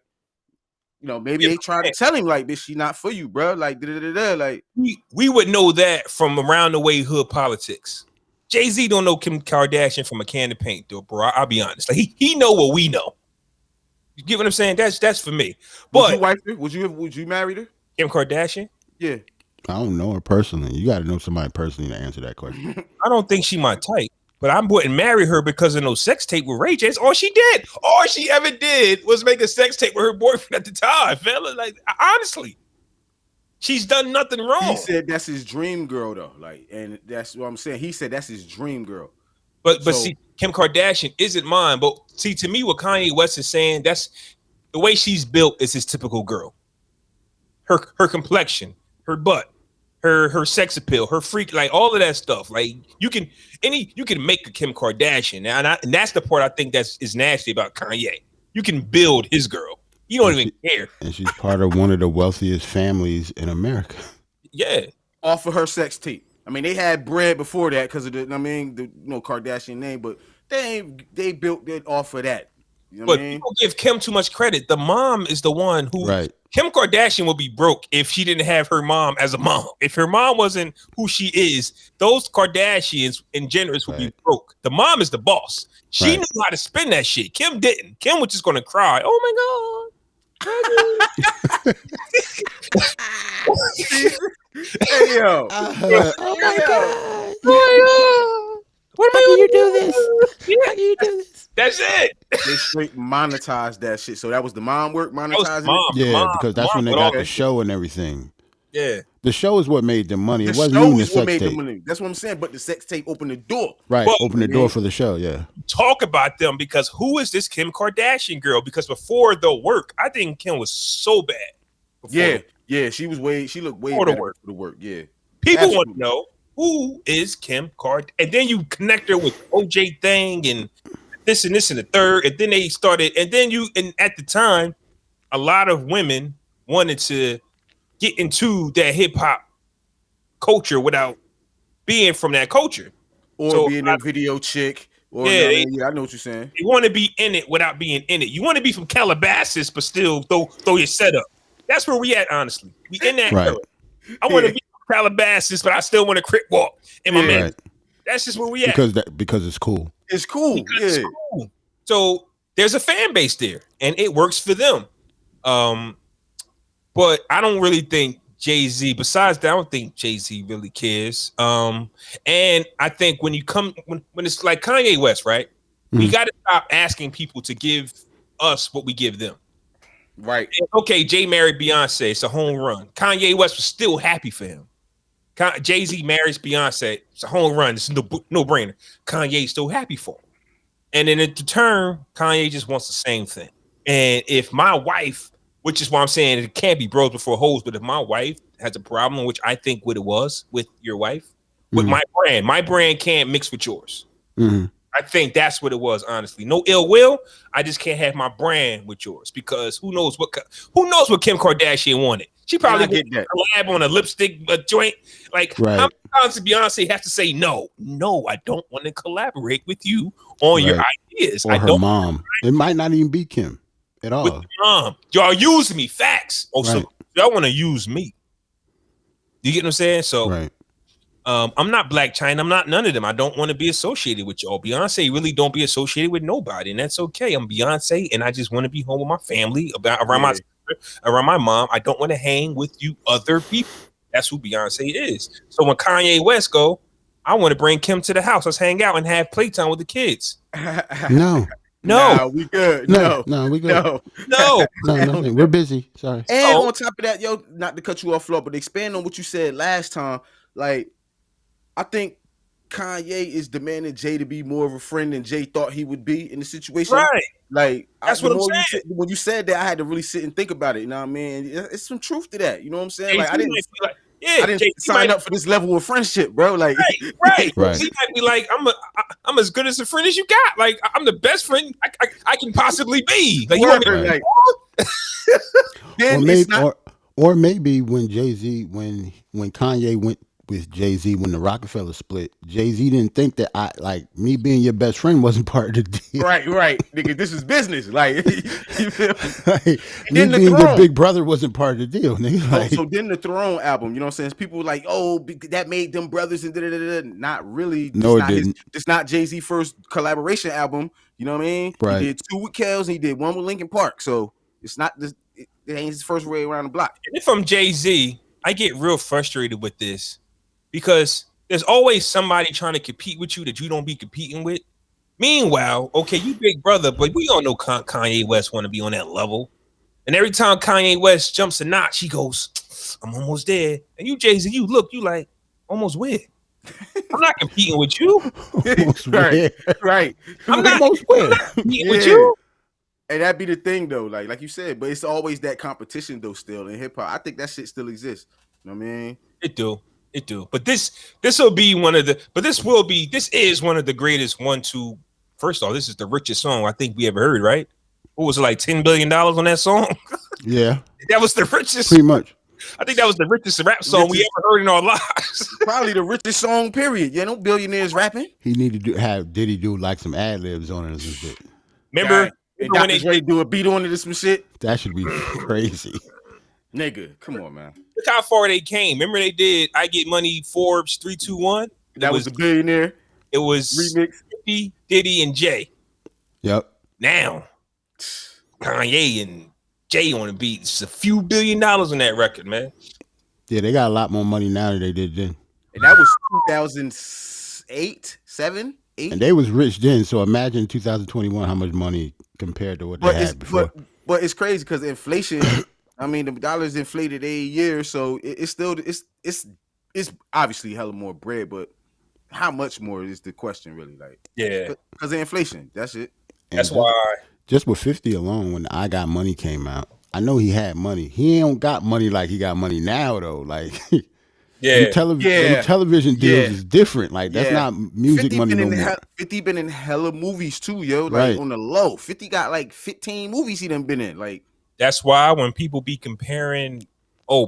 you know, maybe they try to tell him like this, she not for you, bro. Like, like we would know that from around the way hood politics. Jay-Z don't know Kim Kardashian from a can of paint, though, bro. I'll be honest. Like he know what we know. You get what I'm saying? That's for me. But would you wife her? Would you marry her? Kim Kardashian? Yeah. I don't know her personally. You got to know somebody personally to answer that question. I don't think she my type, but I wouldn't marry her because of no sex tape with Ray J. All she did, all she ever did was make a sex tape with her boyfriend at the time, fella. Like, honestly, she's done nothing wrong. He said that's his dream girl, though. Like, and that's what I'm saying. He said that's his dream girl. But see, Kim Kardashian isn't mine. But see, to me, what Kanye West is saying, that's the way she's built is his typical girl. Her complexion, her butt, her sex appeal, her freak, like all of that stuff. Like you can make a Kim Kardashian, and that's the part I think is nasty about Kanye. You can build his girl. You don't even care. And she's part of one of the wealthiest families in America. Yeah. Off of her sex tape. I mean, they had bread before that because of the Kardashian name, but they built it off of that. You know what But I mean? people give Kim too much credit. The mom is the one who Right. Kim Kardashian would be broke if she didn't have her mom as a mom. If her mom wasn't who she is, those Kardashians and Jenners would be Right. broke. The mom is the boss. She Right. knew how to spend that shit. Kim didn't. Kim was just gonna cry. Oh my god. Hey yo, Oh my god! What How am I can you gonna do this? Yeah, How can you do this? that's it. they straight monetized that shit. So that was the mom work That was the monetizing it. mom. Yeah, because The that's mom when they put got all the that- show and everything. Yeah. The show is what made them money. The It wasn't show even the is what sex made the tape. money. That's what I'm saying. But the sex tape opened the door. Right. Well, Open the door for the show. Yeah. Talk about them because who is this Kim Kardashian girl? Because before the work, I think Kim was so bad. Yeah, she looked way For the better work. for the work. Yeah. People want Absolutely. to know who is Kim Kardashian, and then you connect her with OJ thing and this and the third, and then they started, and at the time, a lot of women wanted to get into that hip hop culture without being from that culture. Or So, being a video chick. Or Yeah, I know what you're saying. You want to be in it without being in it. You want to be from Calabasas, but still throw your setup. That's where we at, honestly. We in that Right. era. I want to be from Calabasas, but I still want to crip walk in my man. Right. That's just where we at. Because it's cool. It's cool. Because Yeah. it's cool. So there's a fan base there, and it works for them. But I don't really think Jay-Z, besides that, I don't think Jay-Z really cares. And I think when it's like Kanye West, right? We got to stop asking people to give us what we give them. Right. And, okay, Jay married Beyonce. It's a home run. Kanye West was still happy for him. Jay-Z marries Beyonce. It's a home run. It's no brainer. Kanye's still happy for him. And then in return, Kanye just wants the same thing. And if my wife, which is why I'm saying it can't be bros before hoes, but if my wife has a problem, which I think what it was with your wife, with my brand can't mix with yours. Mm-hmm. I think that's what it was, honestly. No ill will. I just can't have my brand with yours because who knows what Kim Kardashian wanted. She probably get that. collab on a lipstick joint. Like how many times did Beyonce have to say no, I don't want to collaborate with you on your ideas. Or her mom. It might not even be Kim at all. With your mom. Y'all use me. Facts. Oh, so y'all want to use me. You get what I'm saying? So I'm not Black China. I'm not none of them. I don't want to be associated with y'all. Beyonce really don't be associated with nobody, and that's okay. I'm Beyonce, and I just want to be home with my family, around my sister, around my mom. I don't want to hang with you other people. That's who Beyonce is. So when Kanye West go, I want to bring Kim to the house. Let's hang out and have playtime with the kids. No. Nah, we good. No, we good. No. Nothing. We're busy. Sorry. And on top of that, yo, not to cut you off, Flo, but expand on what you said last time. Like, I think Kanye is demanding Jay to be more of a friend than Jay thought he would be in the situation. Right. Like, that's what I'm saying. When you said that, I had to really sit and think about it. You know what I mean? It's some truth to that. You know what I'm saying? Like, I didn't sign up for this level of friendship, bro. Like, right. He might be like, I'm as good as a friend as you got. Like, I'm the best friend I can possibly be. Like, you want me then or maybe when Jay-Z, when Kanye went with Jay-Z when the Rockefeller split, Jay-Z didn't think that me being your best friend wasn't part of the deal. Right, nigga, this is business. Like, you feel me being your big brother wasn't part of the deal, nigga. Like, so then the Throne album, you know what I'm saying? People were like, oh, that made them brothers and Not really. No, it didn't. It's not Jay-Z first collaboration album. You know what I mean? Right. He did 2 with Kels and he did 1 with Linkin Park. So it's not this. It ain't his first way around the block. And if I'm Jay-Z, I get real frustrated with this. Because there's always somebody trying to compete with you that you don't be competing with. Meanwhile, okay, you big brother, but we all know Kanye West want to be on that level. And every time Kanye West jumps a notch, he goes, I'm almost there. And you, Jay-Z, you like, almost where? I'm not competing with you. Right. I'm not competing with you. And that'd be the thing, though. Like you said, but it's always that competition, though, still in hip-hop. I think that shit still exists. You know what I mean? It do. But this will be this is one of the greatest 1-2. First off, this is the richest song I think we ever heard, right? What was it, like $10 billion on that song? Yeah. That was the richest. Pretty much. I think that was the richest rap song we ever heard in our lives. Probably the richest song, period. Yeah, no billionaires rapping. He needed to did he do like some ad libs on it or some shit? Remember And when Dr. Dre do a beat on it or some shit. That should be crazy. Nigga, come on, man. look how far they came. Remember they did I Get Money Forbes 321. That was the billionaire. It was remix. 50, Diddy, and Jay. Yep. Now Kanye and Jay on the beat. It's a few $1 billion on that record, man. Yeah, they got a lot more money now than they did then. And that was 2008, 7, 8. And they was rich then. So imagine 2021 how much money compared to what they had before. But it's crazy because inflation. I mean, the dollar's inflated a year, so it's still it's obviously hella more bread, but how much more is the question really? Like, Yeah, because of inflation. That's it. And that's why. Just with 50 alone, when I Got Money came out, I know he had money. He ain't got money like he got money now though. Like, Yeah, them television deals is different. Like that's not music 50 money been no in more. 50 been in hella movies too, yo. Like Right. on the low. 50 got like 15 movies he done been in. Like, that's why when people be comparing,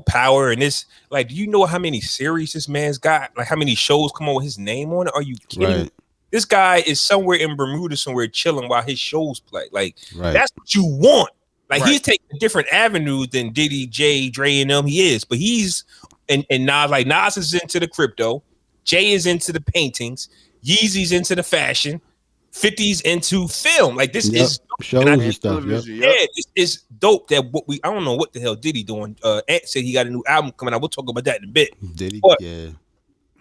Power and this, like, do you know how many series this man's got? Like, how many shows come on with his name on it? Are you kidding? Right. This guy is somewhere in Bermuda, somewhere chilling while his shows play. Like, Right. that's what you want. Like, Right. he's taking a different avenue than Diddy, Jay, Dre, and them. He is, but he's and Nas. Like, Nas is into the crypto, Jay is into the paintings, Yeezy's into the fashion, 50's into film. Like, this is shows and stuff. Yep. this is dope. That I don't know what the hell Diddy doing. Ant said he got a new album coming out. We'll talk about that in a bit. Diddy, But yeah.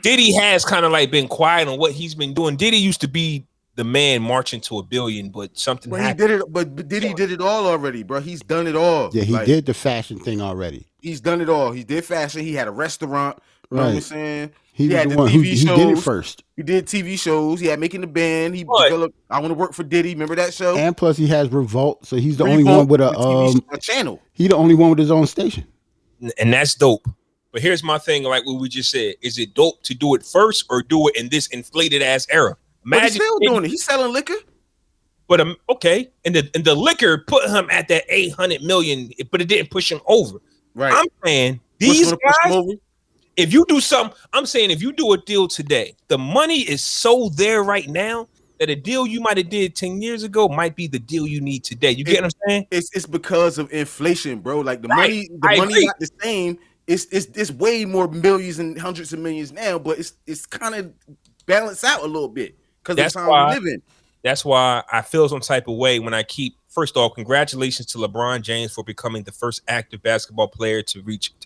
Diddy has kind of like been quiet on what he's been doing. Diddy used to be the man marching to $1 billion, but something But happened. he did it. But Diddy did it all already, bro. He's done it all. Yeah, he Like, did the fashion thing already. He's done it all. He did fashion. He had a restaurant. You know what I'm Right. saying? He was had the the one who TV he did it shows. first. He did TV shows. He had Making the Band. He What? developed I Want to Work for Diddy. Remember that show? And plus he has Revolt, so he's the only Revolt, one with the TV show, a channel. he the only one with his own station. And that's dope. But here's my thing, like what we just said. Is it dope to do it first or do it in this inflated ass era? But he's still doing it. He's selling liquor. But okay, and the liquor put him at that 800 million, but it didn't push him over. Right. I'm saying What's these gonna push him guys, over? if you do something, I'm saying if you do a deal today, the money is so there right now that a deal you might have did 10 years ago might be the deal you need today. You get what I'm saying? It's because of inflation, bro. Like the Right. money agree. not the same. It's way more millions and hundreds of millions now, but it's kind of balanced out a little bit because of That's the time why- we live in. That's why I feel some type of way when I keep. First off, congratulations to LeBron James for becoming the first active basketball player to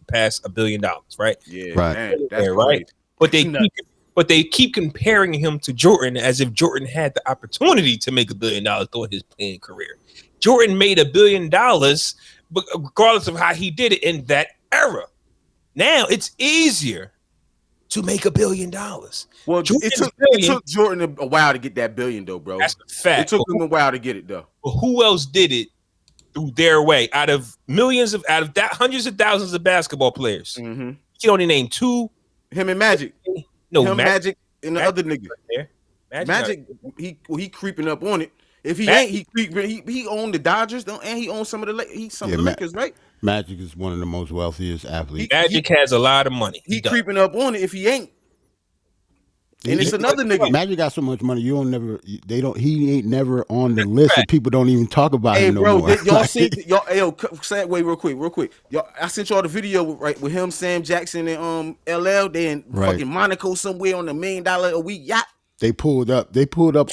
pass $1 billion. Right? Yeah, Right. man, that's Yeah, right. crazy. But they keep comparing him to Jordan as if Jordan had the opportunity to make $1 billion during his playing career. Jordan made $1 billion, but regardless of how he did it in that era. Now it's easier to make $1 billion. Well, Jordan's it billion- took Jordan a while to get that billion, though, bro. That's a It fact. took him a while to get it, though. But who else did it through their way? Out of hundreds of thousands of basketball players, Mm-hmm. you can only name two. Him and Magic. No, Him, Magic, and the Magic other nigga. there. Magic, he creeping up on it. If he Magic- ain't, he creeping. He owned the Dodgers, and he owns some of the of the Ma- Lakers, right? Magic is one of the most wealthiest athletes. Magic has a lot of money. He does. creeping up on it if he ain't. And it's another nigga. Magic got so much money, he ain't never on the list and people don't even talk about Hey, him no bro, more. y'all Like, see y'all? Hey, yo, segue real quick. Y'all, I sent y'all the video with him, Sam Jackson, and LL. They in Right. fucking Monaco somewhere on a $1 million a week yacht. They pulled up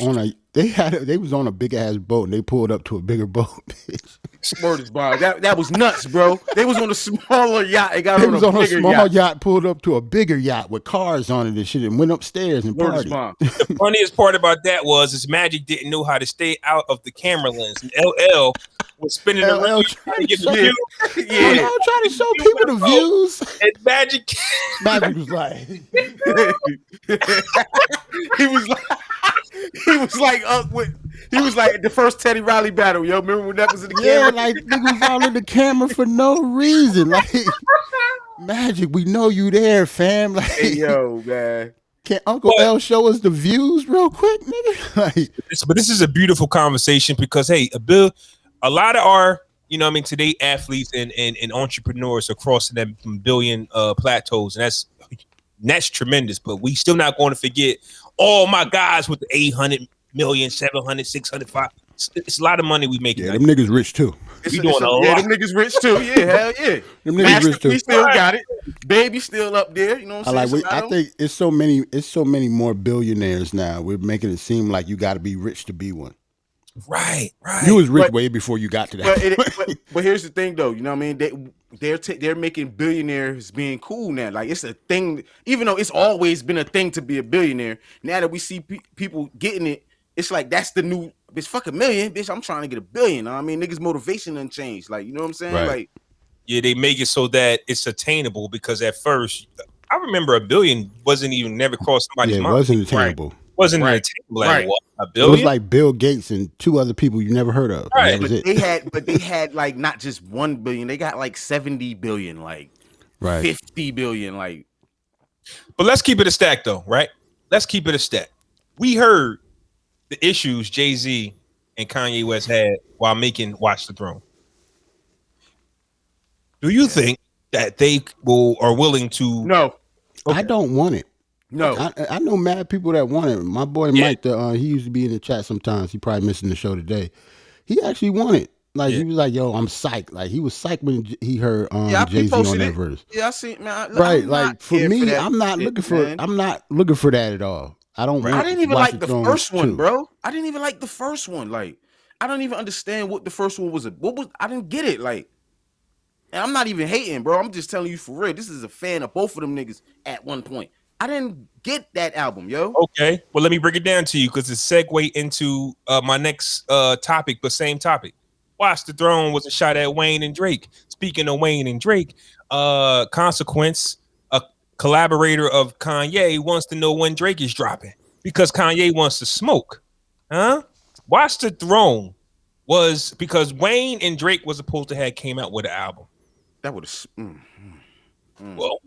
on they was on a big ass boat and they pulled up to a bigger boat, bitch. Smurters bar. That was nuts, bro. They was on a smaller yacht. They got They on was a on a bigger small yacht. yacht, pulled up to a bigger yacht with cars on it and shit, and went upstairs and Smurters partied. bar. The funniest part about that was Magic didn't know how to stay out of the camera lens. And LL was spinning LL around trying to to get show, the view. Yeah. LL trying to show people the views. And Magic, Magic was like, he was like the first Teddy Riley battle, yo. Remember when that was in the yeah, camera? like niggas all in the camera for no reason. Like, Magic, we know you there, fam. Like, Hey, yo, man. can Uncle But- L show us the views real quick, nigga? Like, but this is a beautiful conversation because hey, a lot of our, today athletes and entrepreneurs are crossing them billion plateaus, and that's tremendous. But we still not going to forget all my guys with the 800 million, 700, 600, 500. it's a lot of money we making. Yeah, them niggas rich too. We doing a yeah, lot. them niggas rich too. Yeah, hell yeah. Them niggas Master rich too. P still got it. Baby still up there. You know what I'm saying? I think it's so many more billionaires now. We're making it seem like you got to be rich to be one. Right. You was rich way before you got to that. But here's the thing, though. You know what I mean? They're making billionaires being cool now. Like it's a thing, even though it's always been a thing to be a billionaire. Now that we see people getting it, it's like that's the new bitch. Fuck $1 million, bitch. I'm trying to get $1 billion. I mean, niggas' motivation done changed. Like you know what I'm saying? Right. Like yeah, they make it so that it's attainable because at first, I remember $1 billion wasn't even never crossed somebody's mind. It wasn't attainable. Wasn't attainable at what? $1 billion? It was like Bill Gates and 2 other people you never heard of. Right. That was it. they had like not just 1 billion. They got like 70 billion, like 50 billion, like. But let's keep it a stack, though, right? Let's keep it a stack. We heard the issues Jay-Z and Kanye West had while making Watch the Throne. Do you think that they are willing to? No, I don't want it. No, I know mad people that want it. My boy Mike, he used to be in the chat sometimes. He probably missing the show today. He actually wanted. Like he was like, "Yo, I'm psyched." Like he was psyched when he heard Jay-Z on that verse. Yeah, I see, man. Right, like for me, I'm not looking for. I'm not looking for that at all. I don't. I didn't even like the first one, bro. I didn't even like the first one. Like I don't even understand what the first one was. I didn't get it. Like, and I'm not even hating, bro. I'm just telling you for real. This is a fan of both of them niggas at one point. I didn't get that album, yo. Okay, well, let me break it down to you because it's segue into my next topic, but same topic. Watch the Throne was a shot at Wayne and Drake. Speaking of Wayne and Drake, Consequence, a collaborator of Kanye, wants to know when Drake is dropping because Kanye wants to smoke. Huh? Watch the Throne was because Wayne and Drake was supposed to have came out with an album. That would have. Well,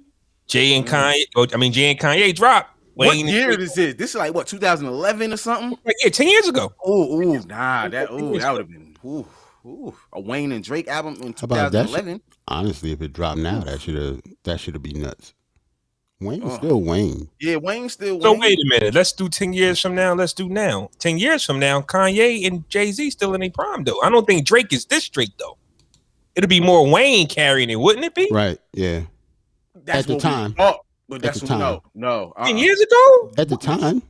Jay and Kanye dropped. Wayne, what year is this? This is like what 2011 or something? Like, yeah, 10 years ago. That would have been a Wayne and Drake album in 2011. Honestly, if it dropped now, that should be nuts. Wayne is still Wayne. Yeah, Wayne's still Wayne. So wait a minute. Let's do 10 years from now. Let's do now. 10 years from now, Kanye and Jay-Z still in their prime though. I don't think Drake is this Drake though. It'll be more Wayne carrying it, wouldn't it be? Right. Yeah. That's at the time. But that's what, no. 10 years ago? At the time.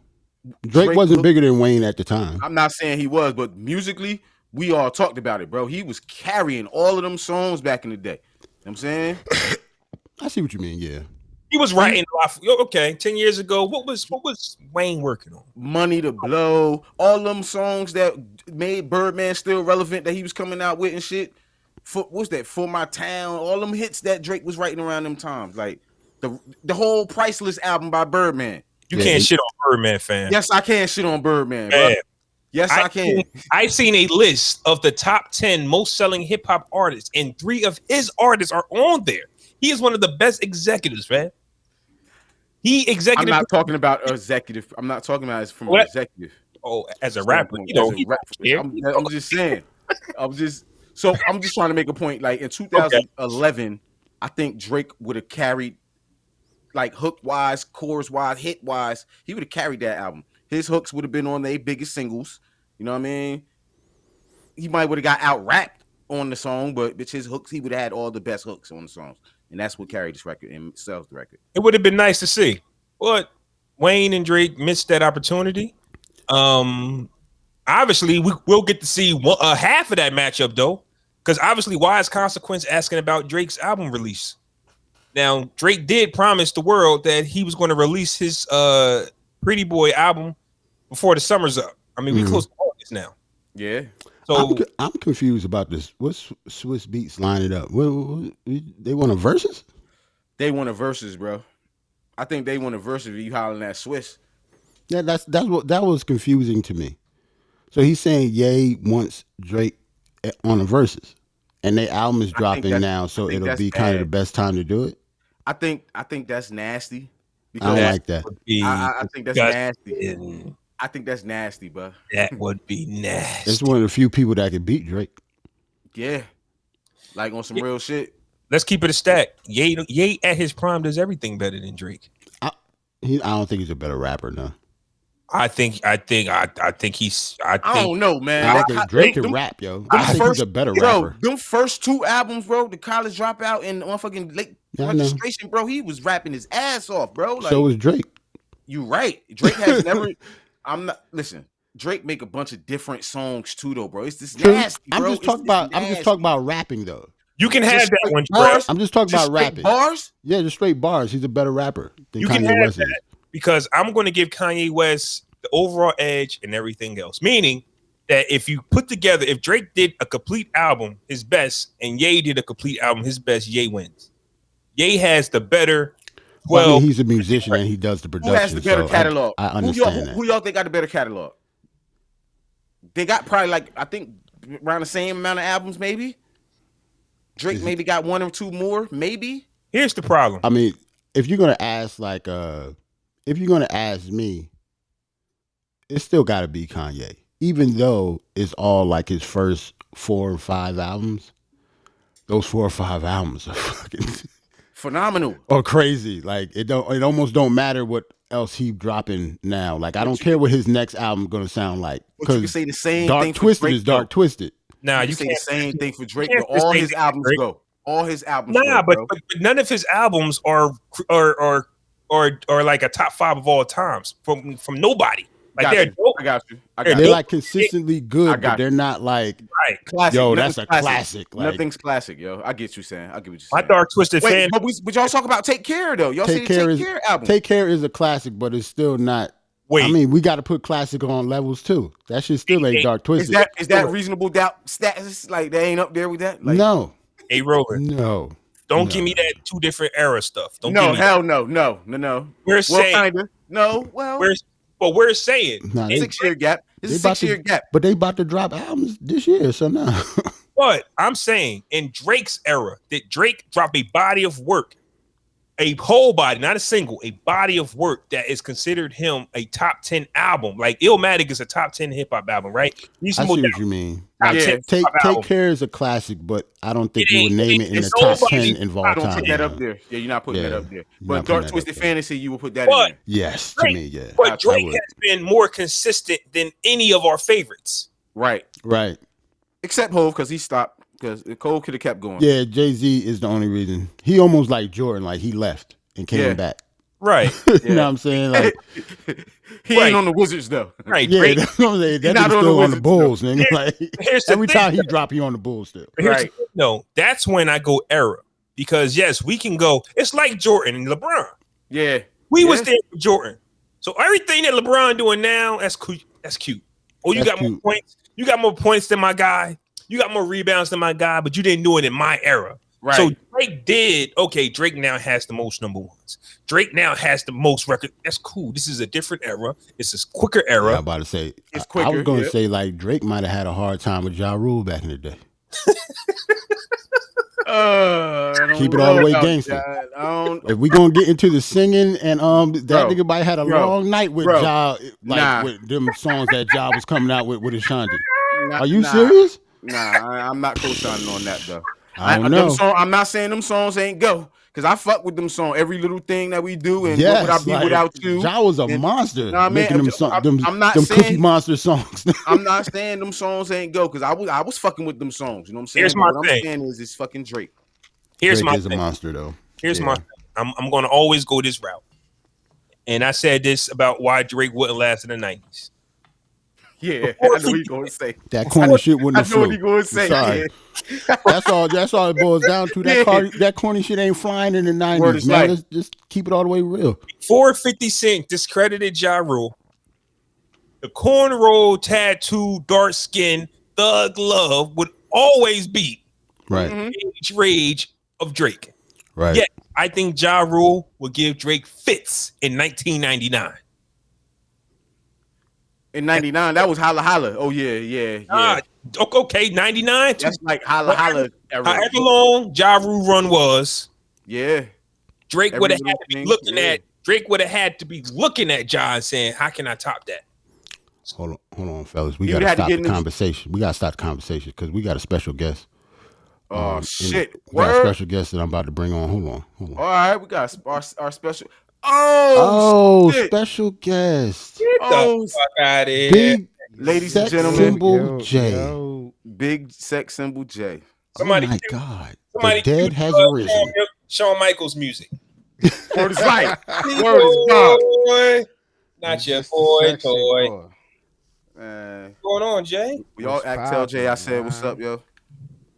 Drake wasn't bigger than Wayne at the time. I'm not saying he was, but musically, we all talked about it, bro. He was carrying all of them songs back in the day. You know what I'm saying? I see what you mean, yeah. He was writing off. Okay, 10 years ago, what was Wayne working on? Money to Blow, all them songs that made Birdman still relevant that he was coming out with and shit. What's that? For My Town, all them hits that Drake was writing around them times. Like the whole Priceless album by Birdman. You can't shit on Birdman, fam. Yes, I can shit on Birdman, bro. Yes, I can. I've seen a list of the top 10 most selling hip hop artists, and 3 of his artists are on there. He is one of the best executives, man. I'm not talking about executive. I'm not talking about as from an executive. Oh, as a rapper, I'm just saying. I'm just trying to make a point. Like in 2011, I think Drake would have carried, like hook wise, chorus wise, hit wise, he would have carried that album. His hooks would have been on their biggest singles. You know what I mean? He might would have got out rapped on the song, but his hooks, he would have had all the best hooks on the songs. And that's what carried this record and sells the record. It would have been nice to see. But Wayne and Drake missed that opportunity. Obviously, we'll get to see half of that matchup, though. Because obviously, why is Consequence asking about Drake's album release? Now, Drake did promise the world that he was going to release his Pretty Boy album before the summer's up. I mean, we close to August now. Yeah. So I'm confused about this. What's Swiss Beats lining up? They want a versus? They want a versus, bro. I think they want a versus. You hollering at Swiss? Yeah, that was confusing to me. So he's saying Ye wants Drake on a versus, and their album is dropping now, so it'll be kind of the best time to do it. I think that's nasty. I don't like that. I think that's nasty. I think that's nasty, bro. That would be nasty. It's one of the few people that can beat Drake. Yeah, like on some real shit. Let's keep it a stack. Ye at his prime does everything better than Drake. I don't think he's a better rapper, no. I think he's. I don't know, man. Nah, That because co- Drake them- can rap, yo. them I think he's first- a better bro, rapper. them first 2 albums, bro, the College Dropout and motherfucking Late Yeah, I know. Registration, bro, he was rapping his ass off, bro. Like, So is Drake. you right. Drake has never. Listen. Drake make a bunch of different songs too, though, bro. It's just True. nasty, bro. I'm just talking about rapping though. You can have Just that straight one, bars? I'm just talking Just about straight rapping. bars. Yeah, just straight bars. He's a better rapper than You can Kanye have West that. is. Because I'm going to give Kanye West the overall edge and everything else. Meaning that if you put together, if Drake did a complete album, his best, and Ye did a complete album, his best, Ye wins. Ye has the better. Well, I mean, he's a musician and he does the production. Who has the better catalog? I understand that. Who y'all think got the better catalog? They got probably like, I think around the same amount of albums, maybe. Drake maybe got 1 or 2 more, maybe. Here's the problem. I mean, if you're gonna ask if you're gonna ask me, it's still gotta be Kanye. Even though it's all like his first 4 or 5 albums, those 4 or 5 albums are fucking phenomenal or crazy. Like it almost don't matter what else he dropping now. Like I don't care what his next album gonna sound like. But you can say the same Dark thing for Twisted Drake, is Dark Twisted. Nah, you you say can't the same thing for Drake. can't But all say his that, albums Drake. go. All his albums Nah, go, but none of his albums are like a top 5 of all times from nobody. Like they're dope. I got you. They're like consistently good, but they're not like right. Classic. Yo, Nothing's that's a classic. Like, Nothing's classic, yo. I get you saying. I get what you're My saying. Dark Twisted fan. But y'all talk about Take Care though. Y'all say the Take Care album. Take Care is a classic, but it's still not. Wait. I mean, we got to put classic on levels too. That shit still ain't Dark Twisted. Is that reasonable doubt status? Like they ain't up there with that? Like, no. Hey, Roland. No. Don't give me that 2 different era stuff. Don't no, give me hell that. no. We're saying kinda. No, well, we're saying Nah, 6-year gap. It's a 6-year gap. But they about to drop albums this year, so now. But I'm saying in Drake's era, did Drake drop a body of work, a whole body, not a single, a body of work that is considered him a top 10 album? Like Illmatic is a top 10 hip hop album, right? I see what you mean. Top Like, 10 Take album. Care is a classic, but I don't think It you would ain't- name it in it's the top nobody- 10 of all I don't time. put that now. up there. Yeah, you're not putting Yeah, that up there. you're But not putting Dark that up Twisted there. Fantasy, you will put that But- in Yes, to Drake- me, yeah. But I Drake would. has been more consistent than any of our favorites. there. Right. Except Hove, because he stopped. Because Cole could have kept going. Yeah, Jay-Z is the only reason. He almost like Jordan, like he left and came back. Right. You know what I'm saying? Like, He ain't on the Wizards though. Right. yeah, Drake, that's what I'm saying. That not nigga on the still on the Wizards, Bulls, nigga. Like, here's the every thing, time he drop, he on the Bulls still. Here's Right. the thing, no, that's when I go era. Because yes, we can go. It's like Jordan and LeBron. Yeah. We Yeah. was there for Jordan. So everything that LeBron doing now, that's cute. That's cute. Oh, you That's got more cute. points. You got more points than my guy. You got more rebounds than my guy, but you didn't do it in my era. Right. So Drake did. Okay, Drake now has the most number ones. Drake now has the most record. That's cool. This is a different era. It's a quicker era. Yeah, I'm about to say. It's I was quicker, going to yeah. say like Drake might have had a hard time with Ja Rule back in the day. I don't Keep it all the know way about gangster. that. I don't. If we gonna get into the singing and that Bro, nigga might had a bro, long night with bro. Ja, like Nah. with them songs that Ja was coming out with Ashanti. Nah, Are you nah. serious? I'm not co-signing on that though. I don't them know. I'm not saying them songs ain't go because I fuck with them songs. Every little thing that we do and Yes, what would I be like, without you? Ja was a And- monster Nah, man, making them I'm not them saying- Cookie Monster songs. I'm not saying them songs ain't go because I was fucking with them songs. You know what I'm saying? Here's But my what thing. I'm saying is it's fucking Drake. Here's Drake my is a thing. monster though. Here's Yeah. my thing. I'm going to always go this route. And I said this about why Drake wouldn't last in the 90s. Yeah, I know what you gonna say. That corny shit wouldn't I have know what flew. you gonna say. Sorry. Yeah. That's all it boils down to. That corny shit ain't flying in the Word 90s, is man. life. Let's just keep it all the way real. Before 50 Cent discredited Ja Rule, the cornrow, tattoo, dark skin, thug love would always be Right. Mhm. age rage of Drake. Right. Yeah, I think Ja Rule would give Drake fits in 1999. In '99, that was Holla Holla. Oh yeah. Okay, 99. That's like Holla Holla era. However long Ja Rule run was, Yeah. Drake Every would have little had to be thing, looking yeah. at Drake would have had to be looking at Ja and saying, "How can I top that?" Hold on, fellas. We You gotta had to stop get the in this- conversation. We gotta stop the conversation because we got a special guest. Oh and shit. We got a Word. special guest that I'm about to bring on. Hold on. All right, we got our special. Oh, shit. Special guest. Oh, fuck out of here. Big Ladies and sex gentlemen. symbol J. big sex symbol J. Somebody oh my cue- God. Somebody The dead cue, has arisen. Shawn Michaels music. Word is right. Hey, Word is God. boy. Not your boy, toy. Man, What's going on, Jay? we all act tell Jay I said what's up, yo.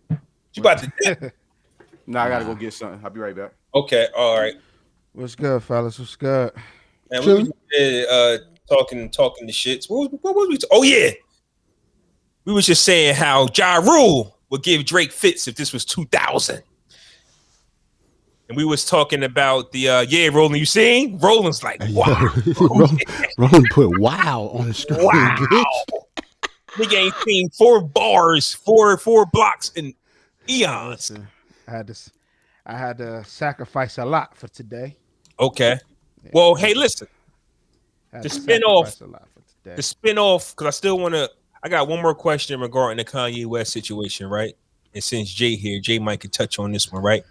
You about to dip? Nah, I gotta go get something. I'll be right back. Okay, all right. What's good, fellas? What's good? And we Chilling. was talking the shits. What was we? Oh yeah, we was just saying how Ja Rule would give Drake fits if this was 2000. And we was talking about the Roland. You seen? Roland's like, wow, Roland put wow on the screen, wow. bitch. Nigga ain't seen 4 bars, four blocks in eons. Listen, I had to sacrifice a lot for today. Okay. Yeah, Well, hey, listen. had The to spin-off- sacrifice a lot for today. The spinoff, because I still want to. I got one more question regarding the Kanye West situation, right? And since Jay here, Jay might could touch on this one, right?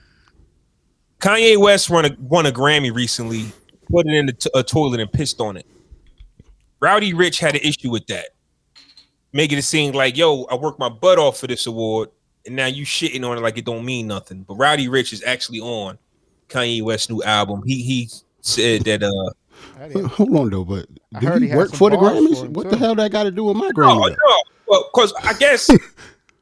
Kanye West won a Grammy recently, put it in a toilet and pissed on it. Rowdy Rich had an issue with that, making it seem like, yo, I worked my butt off for this award, and now you shitting on it like it don't mean nothing. But Rowdy Rich is actually on Kanye West's new album. He said that Hold on though, but I did heard he he had work some for the bars Grammys? for him, What too. the hell that got to do with my Grammy? though? no, well, because I guess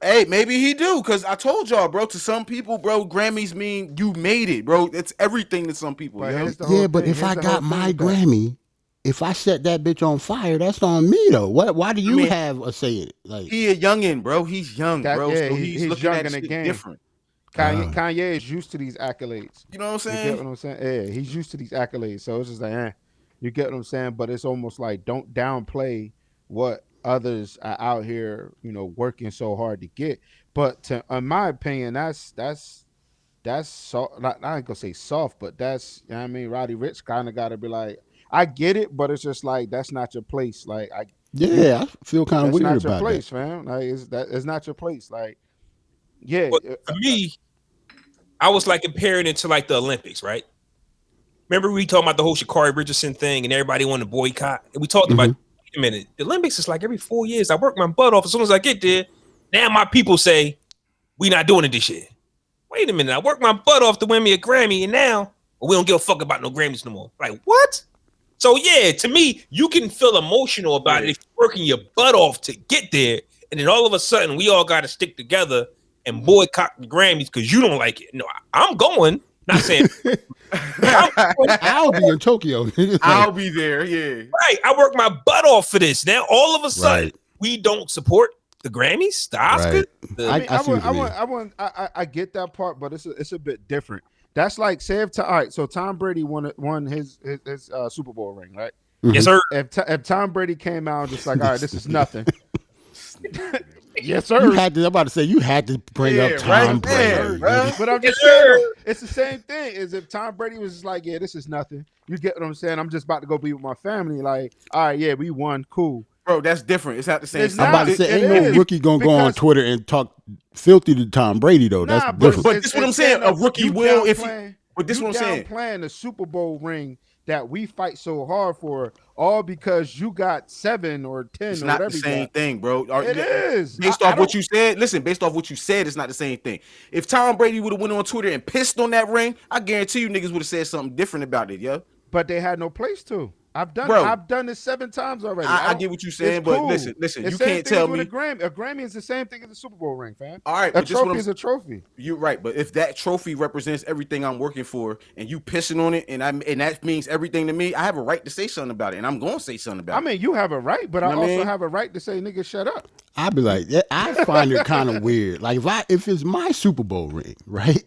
Hey, maybe he do, because I told y'all, bro, to some people, bro, Grammys mean you made it, bro. It's everything to some people, But yo. here's the whole Yeah, but thing. if Here's I the got whole my thing with that. Grammy, if I set that bitch on fire, that's on me though. Why do you mean, have a say in it? Like, He a youngin', bro. He's young, That- bro. yeah, so he's looking young at in the shit game. different. Kanye is used to these accolades. You know what I'm You get saying? what I'm saying? Yeah, he's used to these accolades. So it's just like, you get what I'm saying? But it's almost like don't downplay what others are out here, working so hard to get. But in my opinion, that's soft. I ain't gonna say soft, but that's, you know what I mean, Roddy Rich kind of got to be like, I get it, but it's just like that's not your place. Like yeah, I feel kind of that's weird not your about place, that. fam. Like it's not your place. Like, yeah, But for me, I was like comparing it to like the Olympics, right? Remember we talking about the whole Sha'Carri Richardson thing and everybody wanted to boycott? And we talked about, wait a minute, the Olympics is like every 4 years. I work my butt off. As soon as I get there, now my people say, we not doing it this year. Wait a minute, I worked my butt off to win me a Grammy, and now we don't give a fuck about no Grammys no more. Like, what? So yeah, to me, you can feel emotional about it if you're working your butt off to get there, and then all of a sudden we all got to stick together and boycott the Grammys because you don't like it. No, I'm going. Not saying I'll be in Tokyo. I'll be there, yeah. right. I worked my butt off for this. Now all of a sudden we don't support the Grammys, the Oscars. Right. I mean, I get that part, but it's a bit different. That's like, say all right, so Tom Brady won his Super Bowl ring, right? Yes, sir. If Tom Brady came out just like, all right, this is nothing. Yes, sir. I'm about to say you had to bring up Tom Brady. But I'm just saying, it's the same thing as if Tom Brady was just like, yeah, this is nothing. You get what I'm saying? I'm just about to go be with my family. Like, all right, yeah, we won, cool. Bro, that's different. It's not the same. I'm about to say, ain't no rookie gonna go on Twitter and talk filthy to Tom Brady though. That's different. But this is what I'm saying. A rookie will if. But this is what I'm saying. Playing the Super Bowl ring that we fight so hard for, all because you got 7 or 10 it's or not whatever. the same thing, bro. It is. Based off what you said, listen, based off what you said, it's not the same thing. If Tom Brady would have went on Twitter and pissed on that ring, I guarantee you niggas would have said something different about it, yo. But they had no place to. I've done this 7 times already. I get what you're saying, but cool. listen, you same can't tell me. A Grammy is the same thing as a Super Bowl ring, fam. All right, a but trophy is a trophy. You're right, but if that trophy represents everything I'm working for, and you pissing on it, and that means everything to me, I have a right to say something about it, and I'm going to say something about it. I mean, you have a right, but I also have a right to say, nigga, shut up. I'd be like, I find it kind of weird. Like if it's my Super Bowl ring, right?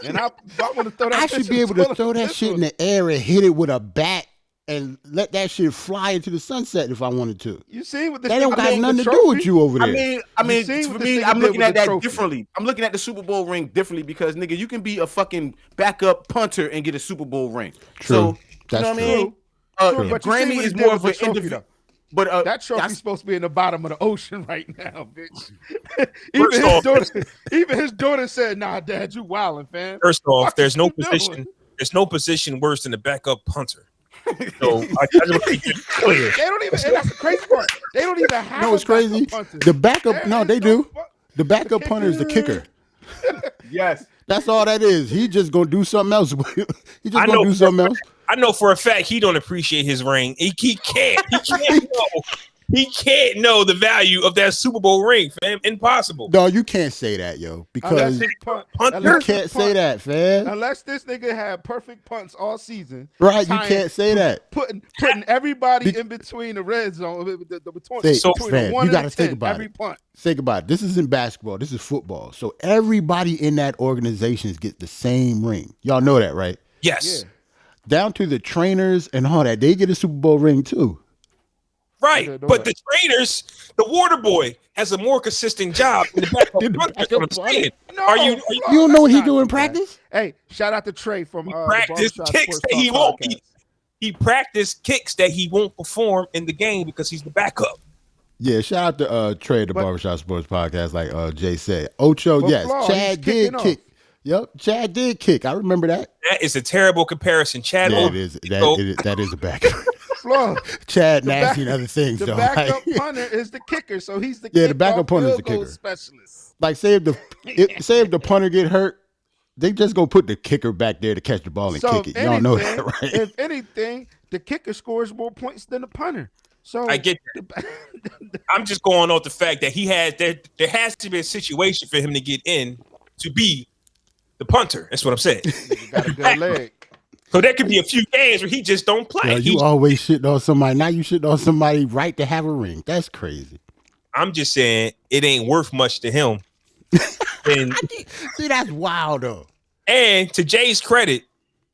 And I want to throw that. I should be able to throw that shit in the air and hit it with a bat and let that shit fly into the sunset if I wanted to. You see what that don't got nothing to do with you over there. I mean, for me, I'm looking at that differently. I'm looking at the Super Bowl ring differently because, nigga, you can be a fucking backup punter and get a Super Bowl ring. True. So, that's you know what I mean? But Grammy is more of an individual. But that trophy's supposed to be in the bottom of the ocean right now, bitch. even his daughter said, "Nah, Dad, you wildin', fam." First off, there's no position worse than a backup punter. So I just want to make this clear. They don't even, and that's the crazy part. They don't even have No, it's a backup crazy. punter. The backup, There no, is they do. fu- The backup punter is the kicker. Yes. That's all that is. He just gonna do something else. He just I gonna know do for something else. I know for a fact he don't appreciate his ring. He can't. He can't know. He can't know the value of that Super Bowl ring, fam. Impossible. No, you can't say that, yo, Unless because his punt, Punter? you unless his can't say punt- that, fam. Unless this nigga had perfect punts all season, Right? You tying- can't say that. putting everybody in between the red zone, between So, the fam, 1 you and gotta the think 10, about every it. punt. Think about it. This isn't basketball. This is football. So everybody in that organization get the same ring. Y'all know that, right? Yes. Yeah. Down to the trainers and all that. They get a Super Bowl ring too. Right. Okay, But the trainers, the water boy has a more consistent job than the backup Than the punter. That's backup what I'm saying. No, Are you You don't know what he let's do not in that. practice? Hey, shout out to Trey from the practice Barbershop kicks Sports that he Talk won't podcast. he practiced kicks that he won't perform in the game because he's the backup. Yeah, shout out to Trey, the But- Barbershop Sports Podcast, like Jay said. Ocho, But yes. Flaw, Chad he's did kicking kick. Yep, Chad did kick. I remember that. That is a terrible comparison. Chad Yeah, O- it is. so- That is a backup. Flaw, Chad the nasty back- and other things, the though. backup Like, punter is the kicker, so he's the Yeah, the kickoff backup punter is field the goal kicker. specialist. like say if the punter get hurt, they just gonna put the kicker back there to catch the ball and So kick it. Y'all know that, anything- right? If anything, the kicker scores more points than the punter. So I get that. I'm just going off the fact that he had there has to be a situation for him to get in to be the punter. That's what I'm saying. got a good leg. So there could be a few games where he just don't play. Yo, you always shitting on somebody. Now you shitting on somebody right to have a ring. That's crazy. I'm just saying it ain't worth much to him. and See, that's wild though. and to Jay's credit,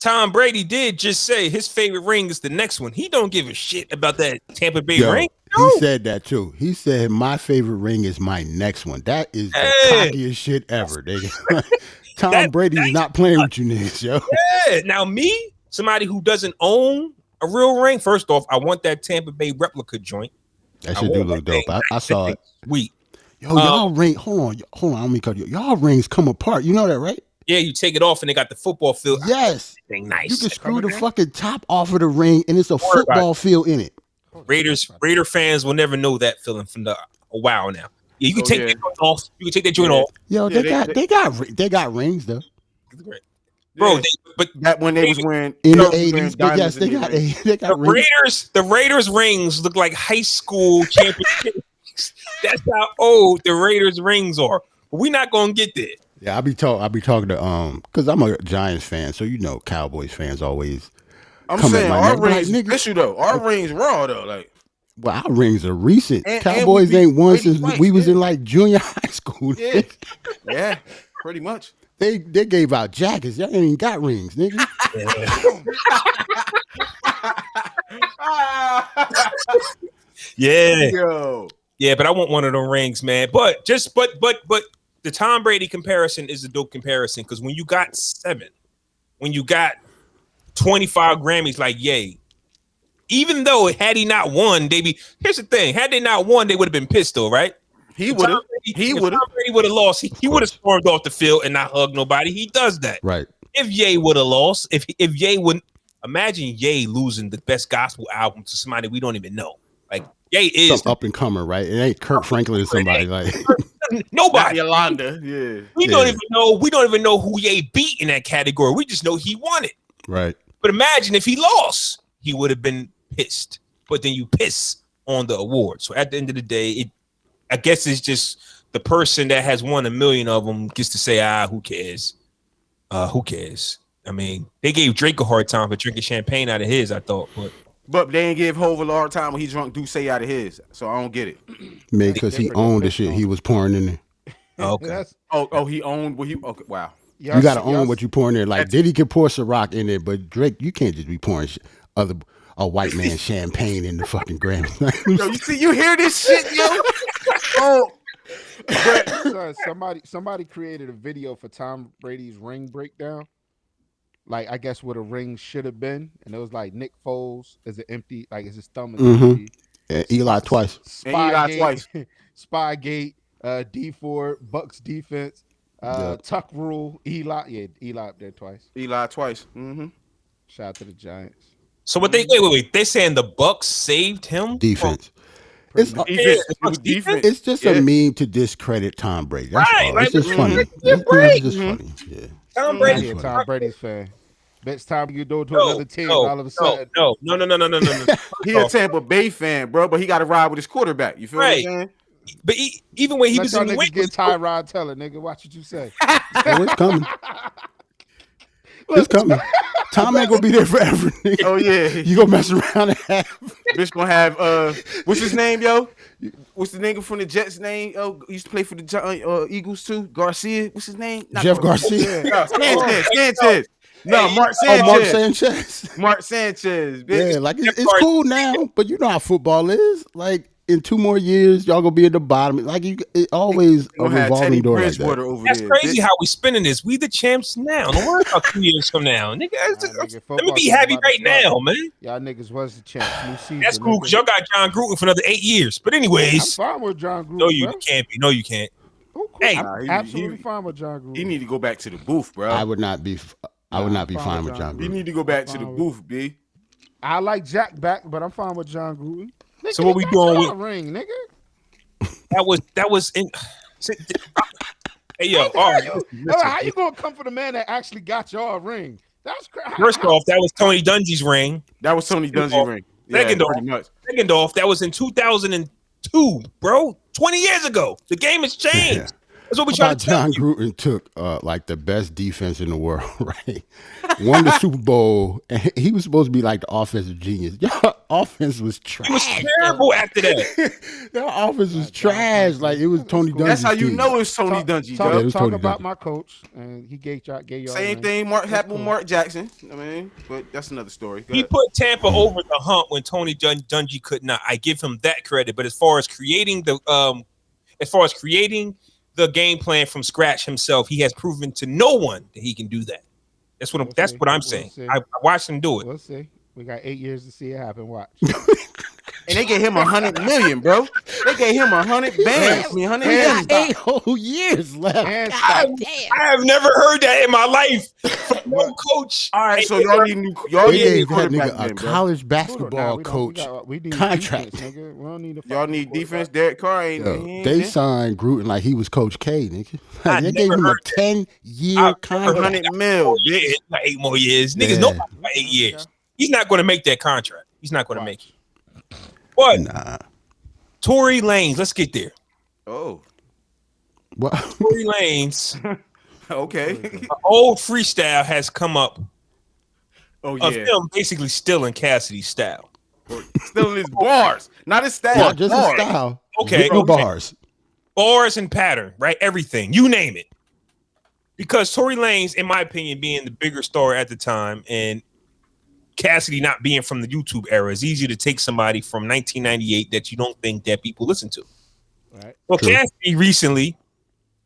Tom Brady did just say his favorite ring is the next one. He don't give a shit about that Tampa Bay Yo, ring. he said that too. He said my favorite ring is my next one. That is the Hey. cockiest shit ever, nigga. Tom Brady's not playing with you niggas, yo. Yeah. Now me, somebody who doesn't own a real ring. First off, I want that Tampa Bay replica joint. That I shit do want look that dope. thing. I saw it. Sweet. Yo, y'all ring. Hold on. Let me cut you. Y'all rings come apart. You know that, right? Yeah, you take it off and they got the football field. Yes. Thing nice. You can screw Come the again? fucking top off of the ring, and it's a Don't worry about football field in it. Raider fans will never know that feeling from a while now. Yeah, you can Oh, take yeah. that joint off. You can take that joint Yeah. off. Yo, Yeah, they got rings though. Bro, Yeah. but That when they was wearing In the they was wearing 80s, but yes, diamonds they in their got rings. the rings. Raiders rings look like high school championship. That's how old the Raiders rings are. But we're not gonna get there. Yeah, I'll be talking to because I'm a Giants fan, so you know Cowboys fans always. I'm Come at saying my our neck, like, rings nigga. issue though. Our rings raw though. Like Well, our rings are recent. And Cowboys we beat ain't won Brady since twice, we was yeah. in like junior high school. yeah, yeah, pretty much. They gave out jackets. Y'all ain't even got rings, nigga. Yeah. Yo, Yeah, but I want one of them rings, man. But the Tom Brady comparison is a dope comparison because when you got 7, when you got 25 Grammys, like yay. Even though had he not won, here's the thing: had they not won, they would have been pissed though, right? he would have. He would have. Tom Brady would have lost. He would have stormed off the field and not hugged nobody. He does that. Right. If Ye would have lost, if Ye wouldn't imagine Ye losing the best gospel album to somebody we don't even know. Like Ye is Some up and comer, right? It ain't Kurt Franklin or somebody like. nobody. Yolanda. Yeah. We don't even know. We don't even know who Ye beat in that category. We just know he won it. Right. But imagine if he lost, he would have been pissed. But then you piss on the award. So at the end of the day, I guess it's just the person that has won a million of them gets to say, who cares? Who cares? I mean, they gave Drake a hard time for drinking champagne out of his, I thought. But they ain't give Hov a hard time when he drunk Duce out of his. So I don't get it. Man, because he different owned the than shit Pittsburgh. he was pouring in there. Okay. That's, Oh, he owned what he. Okay, wow. You gotta own what you pour in there. Like That's- Diddy can pour Ciroc in there, but Drake, you can't just be pouring a white man champagne in the fucking Grammy. Yo, you hear this shit, yo? Oh, Son, somebody created a video for Tom Brady's ring breakdown. Like I guess what a ring should have been, and it was like Nick Foles is an empty, like his thumb is Mhm. empty. And Eli twice. And Eli twice. Spygate, D Ford, Bucks defense, Tuck rule, Eli up there twice. Eli twice. Mm-hmm. Shout out to the Giants. So what they wait. They're saying the Bucks saved him. Defense. Pretty It's much. Defense. the It was Bucks defense? defense. it's just a meme to discredit Tom Brady. That's Right, all. like, It's just funny. give a break. It's just funny. Yeah. Tom I Brady. hear funny. Tom Brady's fan. Next time you go to No, another team, no, all of a sudden, no. He a Tampa Bay fan, bro, but he got to ride with his quarterback. You feel what I'm Right. saying? But even when he let was y'all in the niggas wing, get Tyrod Taylor, nigga. Watch what you say. Oh, it's coming. It's coming. Tom ain't gonna be there forever. Nigga. Oh yeah, You gonna mess around and have bitch gonna have what's his name, yo? What's the nigga from the Jets name? Oh, he used to play for the Eagles too. Garcia. What's his name? Not Jeff Garcia. No, Sanchez. No, Mark Oh, Sanchez. Mark Sanchez. Mark Sanchez. Bitch. Yeah, like it's cool now, but you know how football is. Like in 2 more years, y'all gonna be at the bottom. Like it always a Gonna have revolving Teddy door like Bridgewater that. over that's there. crazy bitch. how we spinning this. We the champs now. Don't worry about 2 years from now, nigga. Nigga, Let me football be is happy about to right start. now, man. Y'all niggas was the champs. New season. That's cool because y'all got John Gruden for another 8 years. But I'm anyways, fine with John Gruden. no, you bro. can't be. No, you can't. Cool. Hey. I'm Nah, he- absolutely he- fine with John Gruden. He need to go back to the booth, bro. I would not be. I would Nah, not be I'm fine with John He Gruden. need to go back to the fine with- booth, B. I like Jack back, but I'm fine with John Gruden. Nigga, So what we he got doing y'all with- a ring, nigga? That was in. Hey yo, all right. How you gonna come for the man that actually got y'all a ring? That's crazy. First off, that was Tony Dungy's ring. That was Tony Dungy ring. Yeah, Second off- pretty much. Second off, that was in 2002, bro. 20 years ago. The game has changed. Yeah. That's what we How trying about to tell John you. Gruden took like the best defense in the world, right? Won the Super Bowl, and he was supposed to be like the offensive genius. Y'all offense was trash. He was terrible after that. Their offense was trash. Like it was Tony Dungy's That's how you team. know it's Tony Dungy, Yeah, it dog. was Talk Tony about Dungy. my coach, and he gave y'all a Same ring. thing happened with cool. Mark Jackson. I mean, but that's another story. Go He ahead. put Tampa over the hump when Tony Dungy could not. I give him that credit. But as far as creating the game plan from scratch himself, he has proven to no one that he can do that. That's what We'll see. I'm We'll saying. see. I watched him do it. We'll see. We got 8 years to see it happen. Watch. And they gave him 100 million, bro. They gave him 100 bands. I mean, 100 He million. got 8 whole years left. And I have never heard that in my life from no coach. All right, so y'all need They need gave that quarterback nigga a then, bro. college Nah, basketball we don't- coach. we need contract. defense, nigga. We don't need a Y'all fucking need defense. quarterback. Derek Carr ain't. Yo, he ain't they there. signed Gruden like he was Coach K, nigga. I Like, they never gave him a heard that. 10-year I've never contract. heard 100 mil, Yeah, bitch. like 8 more years. Niggas Yeah. know about 8 years. He's not going to make that contract. He's not going to make it. But Nah. Tory Lanez, let's get there. Oh, What? Tory Lanez, okay. an old freestyle has come up Oh of yeah. him basically stealing Cassidy's style. Still in his bars, not his style. Not just his bars. style. Okay, With the okay. bars. Bars and pattern, right? Everything, you name it. Because Tory Lanez, in my opinion, being the bigger star at the time, and Cassidy not being from the YouTube era, it's easier to take somebody from 1998 that you don't think that people listen to. Right. Well, True. Cassidy recently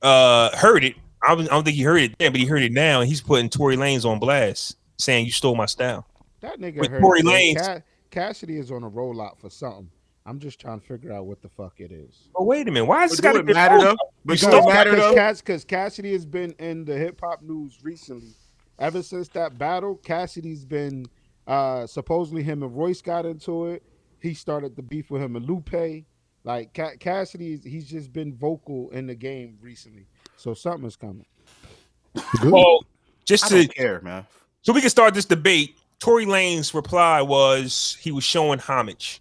heard it. I don't think he heard it then, but he heard it now, and he's putting Tory Lanez on blast, saying you stole my style. That nigga With heard Tory it, man. Lanez. Cassidy is on a rollout for something. I'm just trying to figure out what the fuck it is. But wait a minute, why is this But got do to it be matter though? But do it matter though? Because Cassidy has been in the hip hop news recently. Ever since that battle, Cassidy's been supposedly him and Royce got into it. He started the beef with him and Lupe. Like Cassidy, he's just been vocal in the game recently. So something is coming. Good. Well, just I to don't care, man. so we can start this debate. Tory Lanez's reply was he was showing homage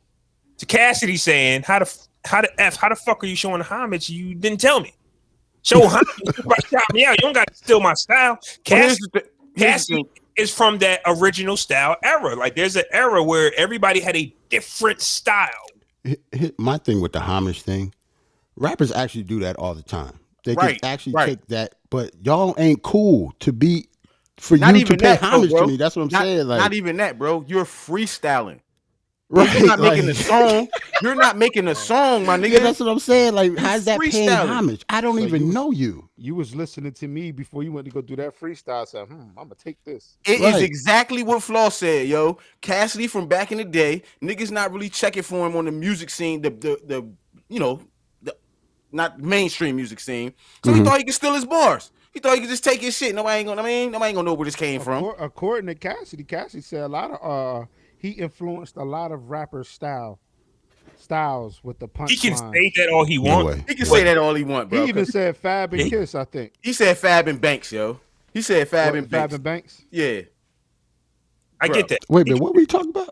to Cassidy, saying, "How the fuck are you showing homage? You didn't tell me. Show homage. Shout me out. You don't got to steal my style." Here's Cassidy, the thi- here's the Cassidy thing. is from that original style era. Like there's an era where everybody had a different style. My thing with the homage thing, rappers actually do that all the time. They Right, can actually right. take that, but y'all ain't cool to be for Not you to even pay that, though, homage bro. to me. That's what I'm saying. Like, not even that, bro. You're freestyling. right, You're not like- making a song. You're not making a song, my nigga. Yeah, that's what I'm saying. Like, how's that paying freestyling. homage? I don't So even you- know you. You was listening to me before you went to go do that freestyle. So I'm gonna take this. It is Right. exactly what Flaw said, yo. Cassidy from back in the day, niggas not really checking for him on the music scene, the you know, the not mainstream music scene. So he thought he could steal his bars. He thought he could just take his shit. Nobody ain't gonna know where this came from. According to Cassidy, Cassidy said a lot of he influenced a lot of rappers' styles with the He can punchlines. say that all he No wants. way. He can But say that all he want, He bro. even said Fab and Yeah, Kiss, I think. He said Fab and Banks, yo. He said Fab and What, Fab Banks. and Banks? Yeah, I bro. get that. Wait a minute, what were we talking about?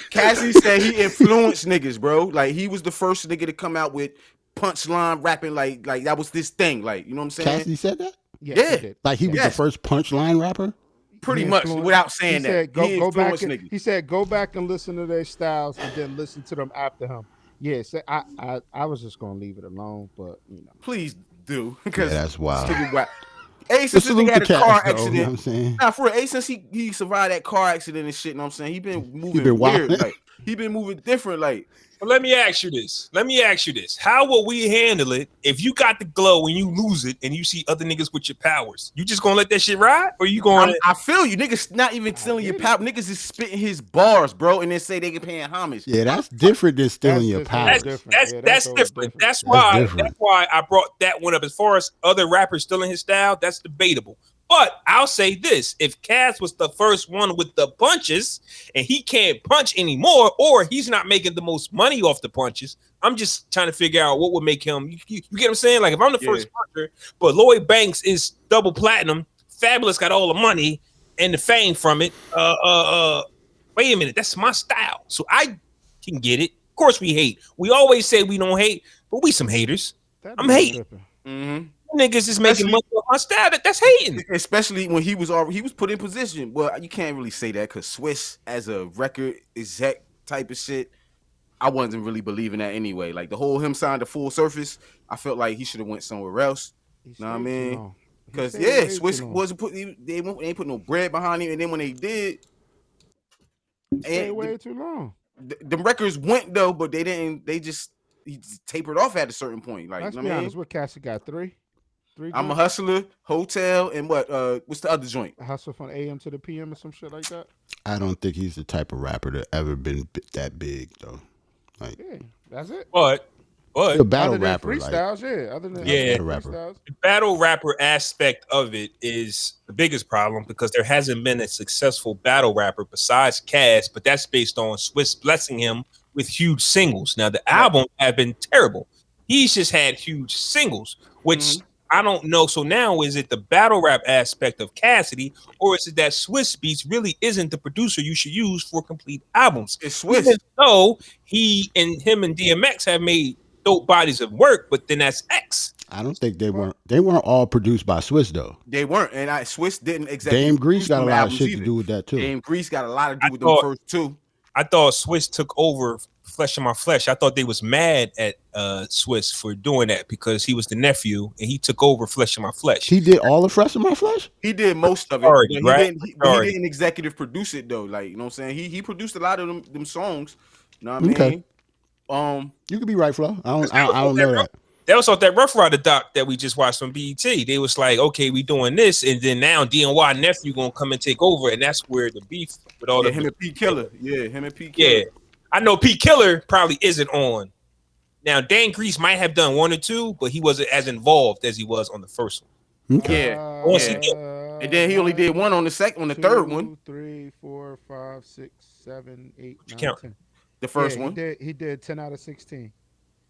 Cassidy said he influenced niggas, bro. Like he was the first nigga to come out with punchline rapping, like that was this thing. Like, you know what I'm saying? Cassidy said that? Yes, Yeah. he did. Like he was the Yes. first punchline rapper? Pretty He much, influenced- without He saying that. said, He go back. influenced niggas. He said, go back and listen to their styles and then listen to them after him. Yeah, so I was just gonna leave it alone, but you know. Please do, Yeah, because that's wild. Hey, since this salute nigga had a to car Cass, though, you know what I'm accident. saying? Nah, for real. Hey, since he survived that car accident and shit, you know what I'm saying? He been moving been weird. wildin'. Like he been moving different. Like But let me ask you this. How will we handle it if you got the glow and you lose it and you see other niggas with your powers? You just gonna let that shit ride? Or you going I feel you, niggas not even stealing your power. Niggas is spitting his bars, bro, and then say they can paying homage. Yeah, that's different than stealing your just power. different. That's Yeah, that's totally different. different. That's different. why I brought that one up. As far as other rappers stealing his style, that's debatable. But I'll say this: if Cass was the first one with the punches and he can't punch anymore, or he's not making the most money off the punches, I'm just trying to figure out what would make him. You get what I'm saying? Like if I'm the first puncher, but Lloyd Banks is double platinum, Fabulous got all the money and the fame from it. Wait a minute, that's my style, so I can get it. Of course, we hate. We always say we don't hate, but we some haters. That I'm nigga hating. tripping. Mm-hmm. Niggas is making money off my style. That's hating. Especially when he was put in position. Well, you can't really say that because Swiss as a record exec type of shit, I wasn't really believing that anyway. Like the whole him sign to Full Surface, I felt like he should have went somewhere else. He Know what I stayed too mean? long. He Because stayed way too Swiss long. wasn't put they ain't put no bread behind him, and then when they did, He stayed and way too long. the records went though, but they didn't. They just he just tapered off at a certain point. Like Let's you know be what I mean? honest. What Cassie got? Three I'm a joints? hustler, hotel, and what's the other joint? Hustle from AM to the PM or some shit like that. I don't think he's the type of rapper to ever been that big though. Like Yeah, that's it. But a battle Other than rapper, like freestyles, yeah. Other than Yeah. Battle rapper. freestyles. the battle rapper aspect of it is the biggest problem because there hasn't been a successful battle rapper besides Cass, but that's based on Swiss blessing him with huge singles. Now the album have been terrible. He's just had huge singles, which I don't know. So now is it the battle rap aspect of Cassidy, or is it that Swiss Beats really isn't the producer you should use for complete albums? It's Swiss. Even though him and DMX have made dope bodies of work, but then that's X. I don't think they weren't all produced by Swiss though. They weren't, and Swiss didn't exactly. Dame Grease produce got a them lot of albums shit either. to do with that too. Dame Grease got a lot to do I with thought- them first two. I thought Swiss took over Flesh of My Flesh. I thought they was mad at Swiss for doing that because he was the nephew and he took over Flesh of My Flesh. He did all the Fresh of My Flesh? He did most of it, Majority, but right? he Majority. didn't executive produce it though. Like you know what I'm saying? He produced a lot of them songs. You know what I Okay. mean? You could be right, Flo. I don't know that. That was off that Rough Rider doc that we just watched on BET. They was like, okay, we doing this, and then now DNY nephew gonna come and take over, and that's where the beef with all Yeah, the him and P Killer. Yeah, him and P Yeah, Killer. I know P Killer probably isn't on. Now Dan Grease might have done one or two, but he wasn't as involved as he was on the first one. Okay. Yeah, Once yeah. he And then he only did one on the third one. 2, 3, 4, 5, 6, 7, 8, 9, count? 10. The first Yeah, one He did 10 out of 16.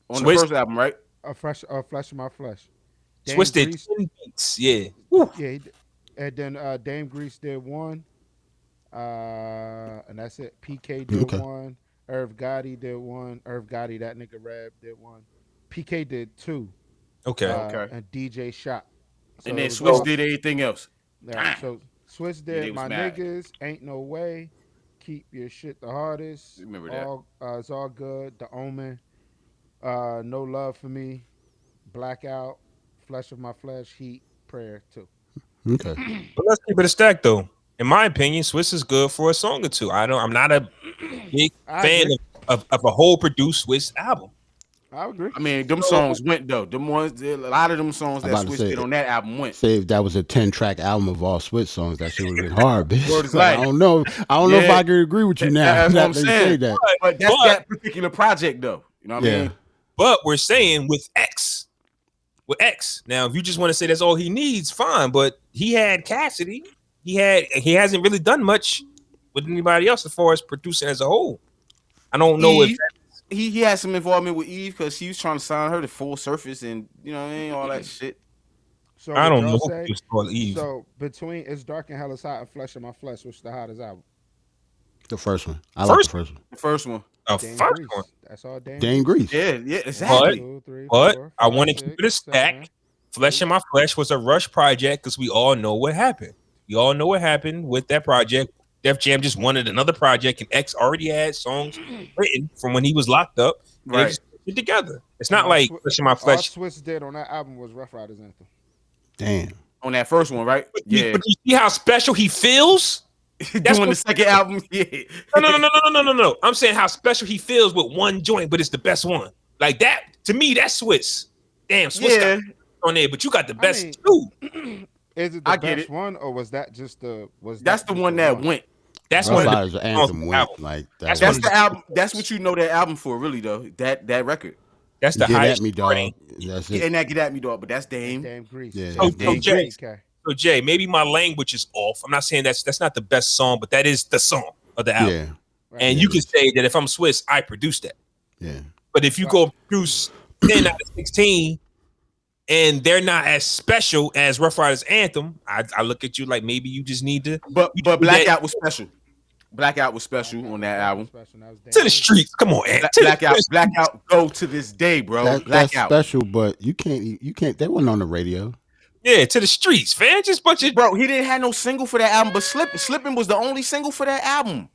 on Swiss- the first album, right? Flesh of My Flesh. Dame Swiss did Grease- 10 beats. Yeah. Yeah, and then Dame Grease did one, and that's it. PK did Okay. one. Irv Gotti did one. Irv Gotti, that nigga Rab, did one. PK did two. Okay. Okay. And DJ shot. So And it then was Swiss all- did everything else. Yeah, so Swiss Yeah, they did was My mad. Niggas, Ain't No Way, Keep Your Shit the Hardest. Remember that. It's All Good, The Omen, No Love for Me, Blackout, Flesh of My Flesh, Heat, Prayer too. Okay. But let's keep it a stack though. In my opinion, Swiss is good for a song or two. I'm not a big I fan agree. of a whole produced Swiss album. I agree. I mean, them songs went though. Them ones, a lot of them songs I'm that about to Swiss say did on that album went. Say if that was a 10-track album of all Swiss songs, that shit would have been hard, bitch. Word is Like, life. I don't know if Yeah. I can agree with you now. That's what I'm that you saying. say that. But that's But- that particular project though. You know what I Yeah. mean? But we're saying with X. With X. Now, if you just want to say that's all he needs, fine. But he had Cassidy. He hasn't really done much with anybody else as far as producing as a whole. I don't know if he had some involvement with Eve because he was trying to sign her to Full Surface and you know what I mean, all that shit. So I would don't y'all know say? who was called Eve. So between It's Dark and Hell is Hot and Flesh of My Flesh, what's the hottest album? The first one. I like the first one. The first one. Dame First Grease. one. That's all Dame. Dame Grease. Yeah, exactly. 1, 2, 3, But 4, I 5, want to 6, keep it a stack. 7. Flesh in My Flesh was a rush project because we all know what happened. We all know what happened with that project. Def Jam just wanted another project, and X already had songs written from when he was locked up. And they just put it together. It's not like Flesh in My All Flesh. Swiss did on that album was Rough Riders Anthem. Damn. On that first one, right? But you see how special he feels? Doing the second album, yeah. No. I'm saying how special he feels with one joint, but it's the best one. Like that, to me, that's Swiss. Damn, Swiss got on there, but you got the best too. Is it the best one, or was that just the? That's the one that went. That's Rough one of Riders the Anthem went like that. That's the album. That's what you know that album for, really though. That record. That's the Get highest at me, dog. That's it. And that Get At Me, dog. But that's Dame. Dame Grease. Yeah, So, Dame Jay, Okay. Jay, maybe my language is off. I'm not saying that's not the best song, but that is the song of the album. Yeah. Right. And you can say that if I'm Swiss, I produced that. Yeah. But if you go produce 10 out of 16 and they're not as special as Rough Riders Anthem, I look at you like maybe you just need to. But Blackout was special. Blackout was special on that album. To the streets, come on, Ant. Blackout, go to this day, bro. That's Blackout, special, but you can't. They weren't on the radio. Yeah, to the streets, fam. Just bunch of bro. He didn't have no single for that album, but Slippin' was the only single for that album.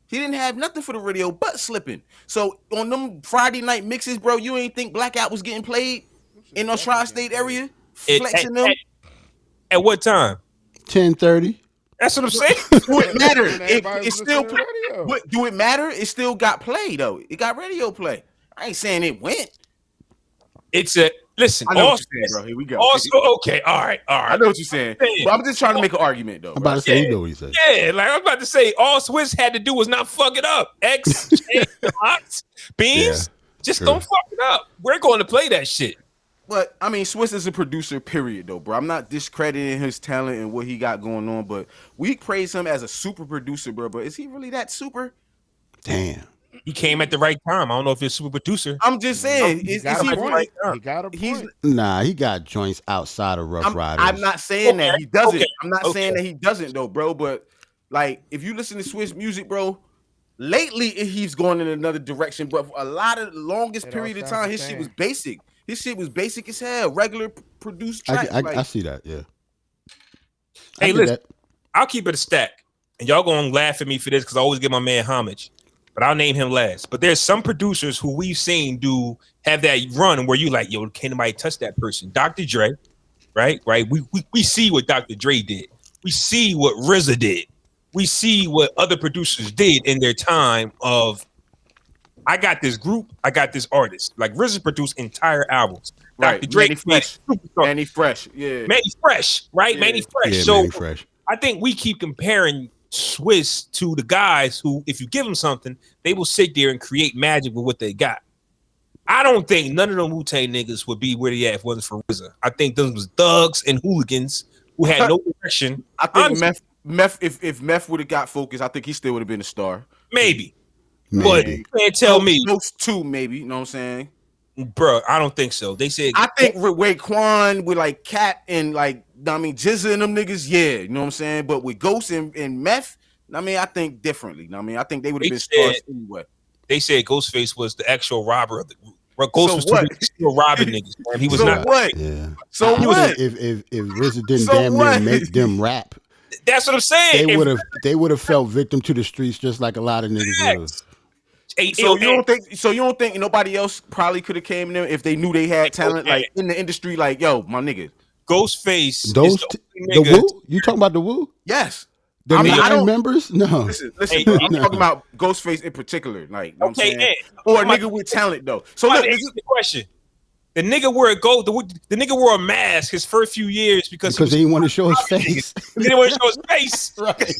He didn't have nothing for the radio but Slippin'. So on them Friday night mixes, bro, you ain't think Blackout was getting played in the tri-state area, flexing them. At what time? 10:30. That's what I'm saying. Do it matter? It still do it matter? It still got play though. It got radio play. I ain't saying it went. It's a listen. I know what you're saying, bro. Here we go. Also, okay, all right. I know what you're saying, but I'm just trying to make an argument though. I'm about to say, you know what he said. Yeah, like I was about to say, all Swiss had to do was not fuck it up. X, Shotz, Beans, just don't fuck it up. We're going to play that shit. But I mean, Swiss is a producer, period, though, bro. I'm not discrediting his talent and what he got going on, but we praise him as a super producer, bro. But is he really that super? Damn. He came at the right time. I don't know if he's a super producer. I'm just saying, he got a point. Nah, he got joints outside of Rough Riders. I'm not saying that he doesn't. I'm not saying that he doesn't, though, bro. But like, if you listen to Swiss music, bro, lately he's going in another direction. But for a lot of the longest period of time, his shit was basic. His shit was basic as hell. Regular produced tracks. I see that, yeah. Hey, listen, I'll keep it a stack. And y'all gonna laugh at me for this because I always give my man homage. But I'll name him last. But there's some producers who we've seen have that run where you like, yo, can't nobody touch that person. Dr. Dre, right? We see what Dr. Dre did. We see what RZA did. We see what other producers did in their time of, I got this group, I got this artist. Like RZA produced entire albums. Right. Dr. Dre, Manny Fresh, yeah. Manny Fresh, right? Yeah. Manny Fresh. Yeah, so Manny Fresh. I think we keep comparing Swiss to the guys who, if you give them something, they will sit there and create magic with what they got. I don't think none of them Wu-Tang niggas would be where they at if it wasn't for RZA. I think those was thugs and hooligans who had no direction. I think Meth, if Meth would have got focused, I think he still would have been a star. Maybe. But you can't tell me. Those two, maybe. You know what I'm saying? Bro, I don't think so. They said I think with Raekwon, with like Cat and like, I mean, Jizza and them niggas, yeah, you know what I'm saying? But with Ghost and Meth, I mean, I think differently. I mean, I think they would have been stars anyway. They said Ghostface was the actual robber of the group. Ghost was still robbing niggas, man. He was not. What? Yeah. So what? If RZA didn't damn near make them rap, that's what I'm saying. They would have felt victim to the streets just like a lot of niggas would. So you don't think nobody else probably could have came in there if they knew they had talent like in the industry, like, yo, my nigga. Ghostface. The Wu? You talking about the Wu? Yes. The 9 members? No. Listen, I'm talking about Ghostface in particular. Like, know what I'm saying? Or a nigga with talent though. So look, this is the question. The nigga wore the nigga wore a mask his first few years because he didn't want to show his face. He didn't want to show his face. Right.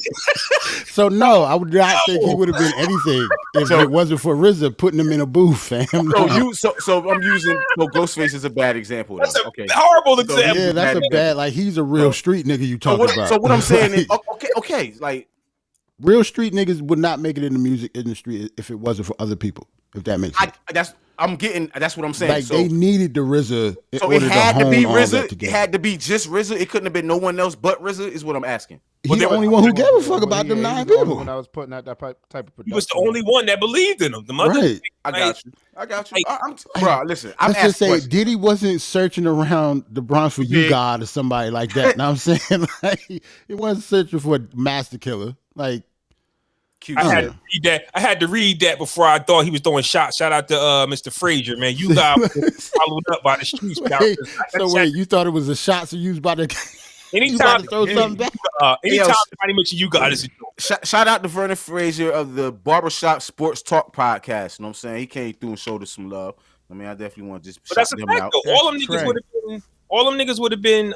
So no, I would not think he would have been anything if it wasn't for RZA putting him in a booth, fam. So I'm using Ghostface as a bad example. That's a horrible example. Yeah, that's a bad. Like, he's a real street nigga you talking about. So what I'm saying is, okay, like, Real street niggas would not make it in the music industry if it wasn't for other people. If that makes sense. That's what I'm saying. Like they needed the RZA in So it order to had to be hone all that RZA. It together. had to be just RZA. It couldn't have been no one else but RZA. Is what I'm asking. He's the only one who gave a fuck about them 9 people. When I was putting out that type of production, He was the only one that believed in him. The mother, Right. I got you. Like, Bro, listen. I'm Let's just asking say questions. Diddy wasn't searching around the Bronx for You Yeah. God or somebody like that. Know what I'm saying? Like, he wasn't searching for a master killer. Like, Q I had said. to read that. I had to read that before I thought he was throwing shots. Shout out to Mr. Frazier, man. You got followed up by the streets. wait, so wait, you thought it was a shot so you was about to anytime throw something back? anytime Yo, somebody mention you got is a joke. Shout out to Vernon Frazier of the Barbershop Sports Talk podcast. You know what I'm saying? He came through and showed us some love. I mean, I definitely want to just But that's a shout them fact out. though. All them niggas would have been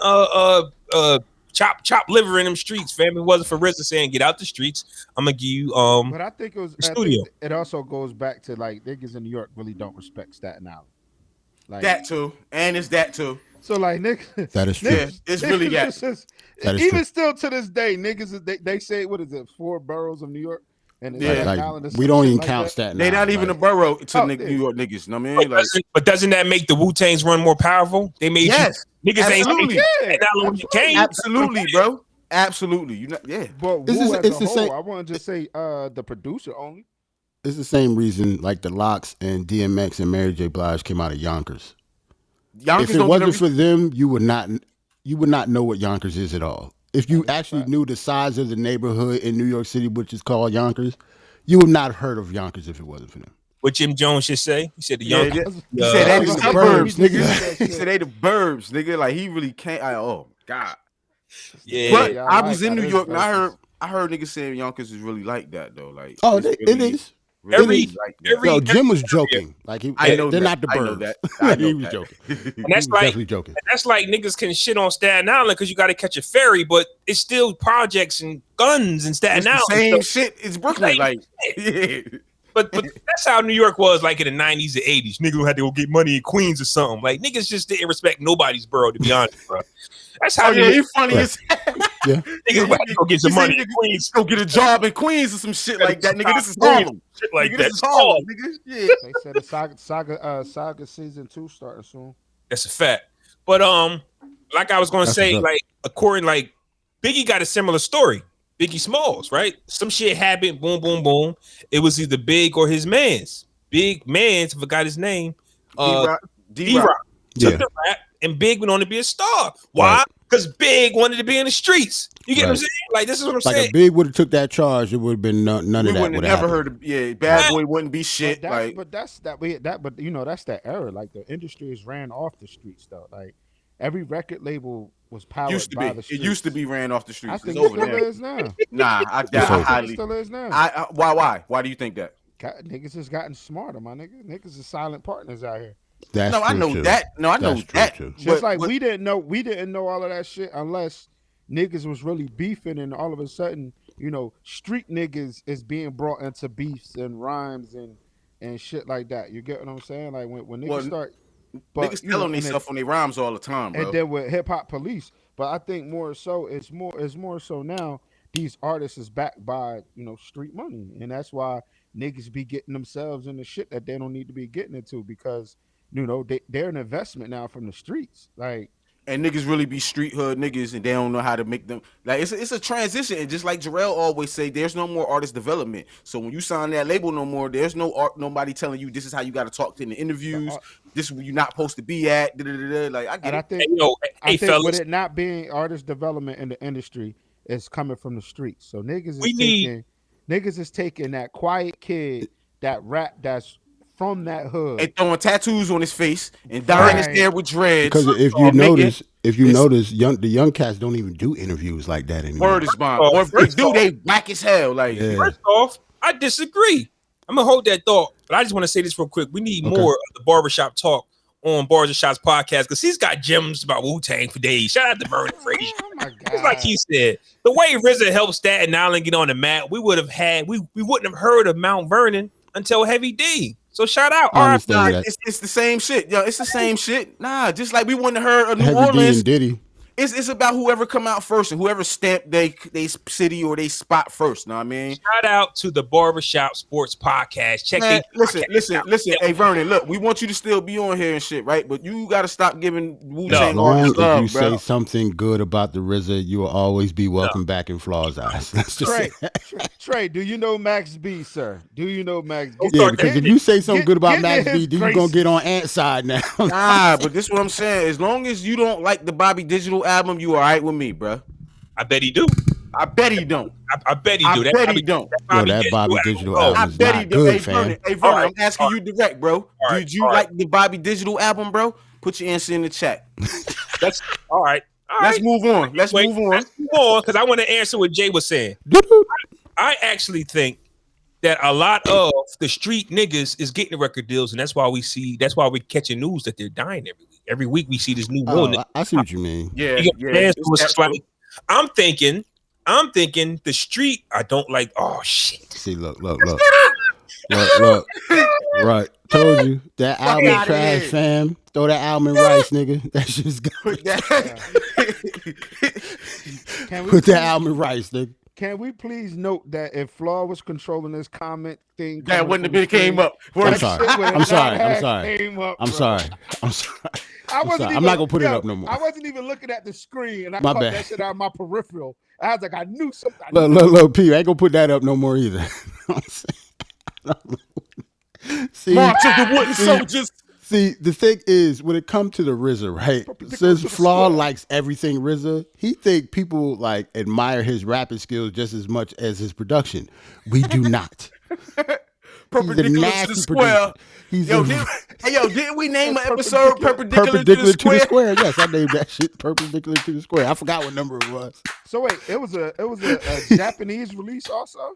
chop liver in them streets, fam. It wasn't for RZA saying get out the streets. I'm gonna give you But I think it was. I studio. think it also goes back to like niggas in New York really don't respect Staten Island. Like That too, and it's that too. So like niggas, That is true. Yeah, it's really that. That is even true. still to this day, niggas they say what is it, 4 boroughs of New York, and it's Yeah. Staten Like, Island or we some don't shit even like count that. Staten They Island. not even a like, borough to Oh, New yeah. York niggas. You know what I mean? Like, But doesn't that make the Wu-Tangs run more powerful? They made yes, you niggas absolutely. ain't Staten Island when you came. absolutely, bro. Absolutely. You know, yeah. But It's Wu just- as it's a the whole, same- I want to just say the producer only. It's the same reason like the Locks and DMX and Mary J. Blige came out of Yonkers. Yonkers If it don't wasn't get for them, you would not know what Yonkers is at all. If you actually fact. knew the size of the neighborhood in New York City, which is called Yonkers, you would not have heard of Yonkers if it wasn't for them. What Jim Jones should say. He said the Yeah, young. he said they I the was like, suburbs, burbs, nigga. nigga. He said they the burbs, nigga. Like he really can't. Oh God. Yeah. But Yeah, I I was like in that. New It's York and versus. I heard niggas saying Yonkers is really like that though. Like Oh, it's it really- is. really Every- like that. every- Yo, Jim was joking. Like I know they're that. not the I know burbs. that. I know he was that. joking. And He that's was like definitely joking. that's like niggas can shit on Staten Island because you got to catch a ferry, but it's still projects and guns in Staten It's the Island. same So- shit. It's Brooklyn. Same Like shit. yeah. But that's how New York was like in the 90s and 80s. Niggas had to go get money in Queens or something. Like niggas just didn't respect nobody's borough, to be honest, bro. That's how Oh yeah, New you York, funny Right. as hell. Yeah. niggas had to go get some You say money in niggas Queens. Go get a job in Queens or some shit like that, nigga. This is Queens, Harlem. Shit like Nigga, that. this is Harlem, nigga. Yeah. They said the saga season 2 starting soon. That's a fact. But like I was gonna That's say, what's up. like according like Biggie got a similar story. Biggie Smalls, right? Some shit happened, boom, boom, boom. It was either Big or his man's. Big man's, forgot his name. D-Rock. D-Rock took Yeah. the rap, and Big went on to be a star. Why? Right. Because Big wanted to be in the streets. You get what I'm Right. saying? Like this is what I'm Like saying. if Big would have took that charge, it would have been none We of that wouldn't have would never have heard of Bad Boy wouldn't be shit. But you know that's that era. Like the industry is ran off the streets though. Like every record label was powered used to by be. the It streets. used to be ran off the I streets. think It's it over still now. is now. Nah, I It's doubt. over. I I think it highly. still is now. Why do you think that? Niggas has gotten smarter, my nigga. Niggas is silent partners out here. That's No, I true, know too. that. No, I know That's true, that. too. Just But- like but- we didn't know all of that shit unless niggas was really beefing, and all of a sudden, you know, street niggas is being brought into beefs and rhymes and shit like that. You get what I'm saying? Like when niggas Well, start, niggas you tell know, on and themselves on their rhymes all the time, bro. and then with hip hop police. But I think more so it's more so now these artists is backed by, you know, street money, and that's why niggas be getting themselves in the shit that they don't need to be getting into because, you know, they're an investment now from the streets. Like And niggas really be street hood niggas, and they don't know how to make them. Like it's a transition, and just like Jarrell always say, there's no more artist development. So when you sign that label, no more. There's nobody telling you this is how you got to talk in the interviews. This is where you're not supposed to be at. Like I get and I it. think Hey, yo, I hey think fellas, with it not being artist development in the industry, it's coming from the streets. So niggas is taking that quiet kid, that rap that's from that hood. And throwing tattoos on his face and dyeing his Right. hair with dreads. Because if you and making- notice, it's- the young cats don't even do interviews like that anymore. word is bond. off, Or if they first do, off- they whack as hell. Like Yeah. first off, I disagree. I'm gonna hold that thought, but I just want to say this real quick. We need Okay. more of the barbershop talk on Barz and Shotz podcast because he's got gems about Wu-Tang for days. Shout out to Vernon Frazier. Oh my It's god! like he said, the way RZA helped Staten Island get on the map, we wouldn't have heard of Mount Vernon until Heavy D. So shout out. I All right, understand that. it's the same shit. Yo, it's the same shit. Nah, just like we wouldn't have heard of New Heavy D Orleans. and Diddy. It's about whoever come out first and whoever stamp they city or they spot first. Know what I mean? Shout out to the Barbershop Sports Podcast. Check Man, it. listen. Hey Vernon, look, we want you to still be on here and shit, right? But you got to stop giving Wu As Tang long artists as you love, say bro. something good about the RZA, you will always be welcome back in Flaw's eyes. Let's just say Trey, Trey, do you know Max B, sir? Do you know Max? Don't yeah, start because that if you say something get- good about get Max in B, his then you're gonna get graces. on Ant's side now. Nah, but this is what I'm saying. As long as you don't like the Bobby Digital album, you all right with me, bro. I bet he do. I bet he don't. I bet he I do. bet he don't. Yo, that Bobby Digital Oh, album I is bet he not don't. good, Hey fam. Vernon, All I'm right, asking all you direct, bro. right, Did you all right. like the Bobby Digital album, bro? Put your answer in the chat. That's all right. All Let's right. move on. Let's Wait, move on. Let's move on because I want to answer what Jay was saying. Doo-doo. I actually think that a lot of the street niggas is getting the record deals, and that's why we're catching news that they're dying every week. Every week we see this new real Oh, nigga. I see what you mean. Yeah, You get what I'm saying? So it's that's just like true. I'm thinking the street. I don't like. Oh shit! See, look. Right. Told you. That album outta trash, here. fam. Throw that album in rice, nigga. That shit's good. Put that- Can we Put that please- album in rice, nigga. Can we please note that if Flaw was controlling this comment thing, that coming wouldn't have from the been came screen, up. I'm that sorry. shit would have I'm not sorry. I'm have sorry. came up, I'm bro. sorry. I'm sorry. I wasn't sorry. even, I'm not gonna put it yo, up no more. I wasn't even looking at the screen, and I My caught bad. that shit out of my peripheral. I was like, I knew something. I knew Look, P. I ain't gonna put that up no more either. See, March of the Wooden Soldiers. See, the thing is, when it comes to the RZA, right? Since Flaw likes everything RZA, he think people like admire his rapping skills just as much as his production. We do not. Perpendicular to the square. He's Yo, a didn't we name an episode perpendicular perpendicular to the square? Yes, I named that shit perpendicular to the square. I forgot what number it was. So wait, it was a Japanese release also.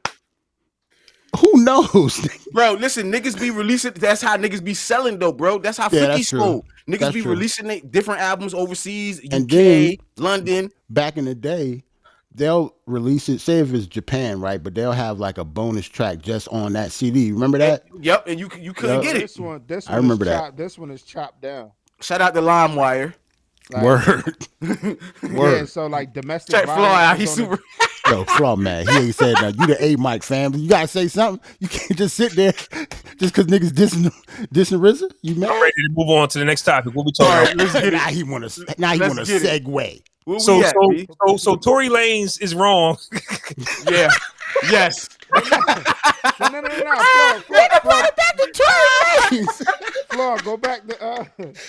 Who knows? Bro, listen, niggas be releasing. That's how niggas be selling, though, bro. That's how Yeah, 50 that's true. sold. Niggas That's be true. releasing different albums overseas, UK, And then- London. Back in the day, they'll release it. Say if it's Japan, right? But they'll have like a bonus track just on that CD. Remember that? Yep, and you couldn't Yep. get it. This one I remember is that. chopped, This one is chopped down. Shout out to LimeWire. Like, Word. Yeah, Word. so like domestic Check Flaw violence out. is He's on the- super. Yo, Flaw mad. He ain't said nothing. You the A mic fam. You gotta say something. You can't just sit there just cause niggas dissing RZA. You mad? I'm ready to move on to the next topic. What we All talking right, about? let's get now it. he wanna Let's get it. segue. Where So we at, B? so Tory Lanez is wrong. Yeah. Yes. No. Flaw, go back to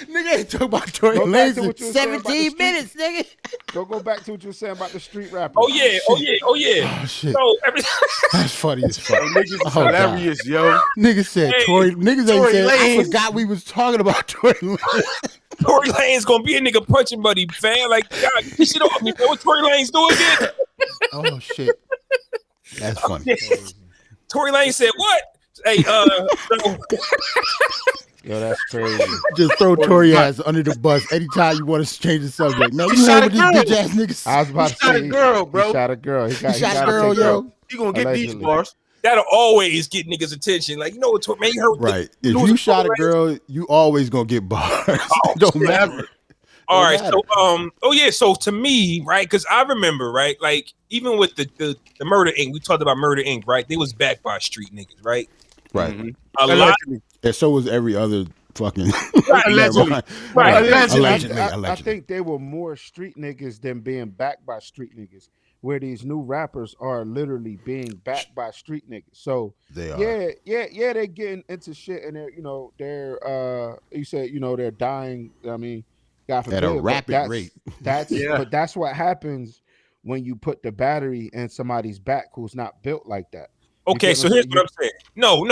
Nigga ain't talking about Tory Go back Lanez to in what you were saying about the 17 street. minutes, nigga. go back to what you were saying about the street rappers. Oh yeah. Oh shit. So every That's funny as fuck. Niggas is Oh, God. hilarious, yo. Niggas said Hey, Tory. Niggas ain't Tory said. I Lanez. forgot we was talking about Tory Lanez. Tory Lanez gonna be a nigga punching buddy, fan. Like, God, get this shit off me, man. What Tory Lanez do again? Oh shit. That's funny. Tory Lanez said what? Hey, so, Yo, that's crazy. Just throw Tory ass under the bus anytime you want to change the subject. Man, He you shot heard a what girl. this bitch ass nigga said. I was about to shot a say girl, bro. He shot a girl. He shot a gotta girl, take yo. that. You gonna get these Allegedly. bars. that'll always get niggas' attention. Like, you know what, Tory, man, you heard Right. If losing you shot a Tory Lanez? girl, you always gonna get bars. It don't matter. Forever. All right, matter. so to me, right, because I remember, right, like even with the Murder Inc., we talked about Murder Inc., right? They was backed by street niggas, right? Right. Mhm. A lot, Allegedly. And so was every other fucking. Allegedly. Yeah, Right. Allegedly. I Allegedly. think they were more street niggas than being backed by street niggas. Where these new rappers are literally being backed by street niggas. So They are. yeah, they're getting into shit and they're you said they're dying. I mean, God forbid, At a but rapid that's- rate. That's Yeah. but that's what happens when you put the battery in somebody's back who's not built like that. okay, get so what here's I'm what I'm saying. No.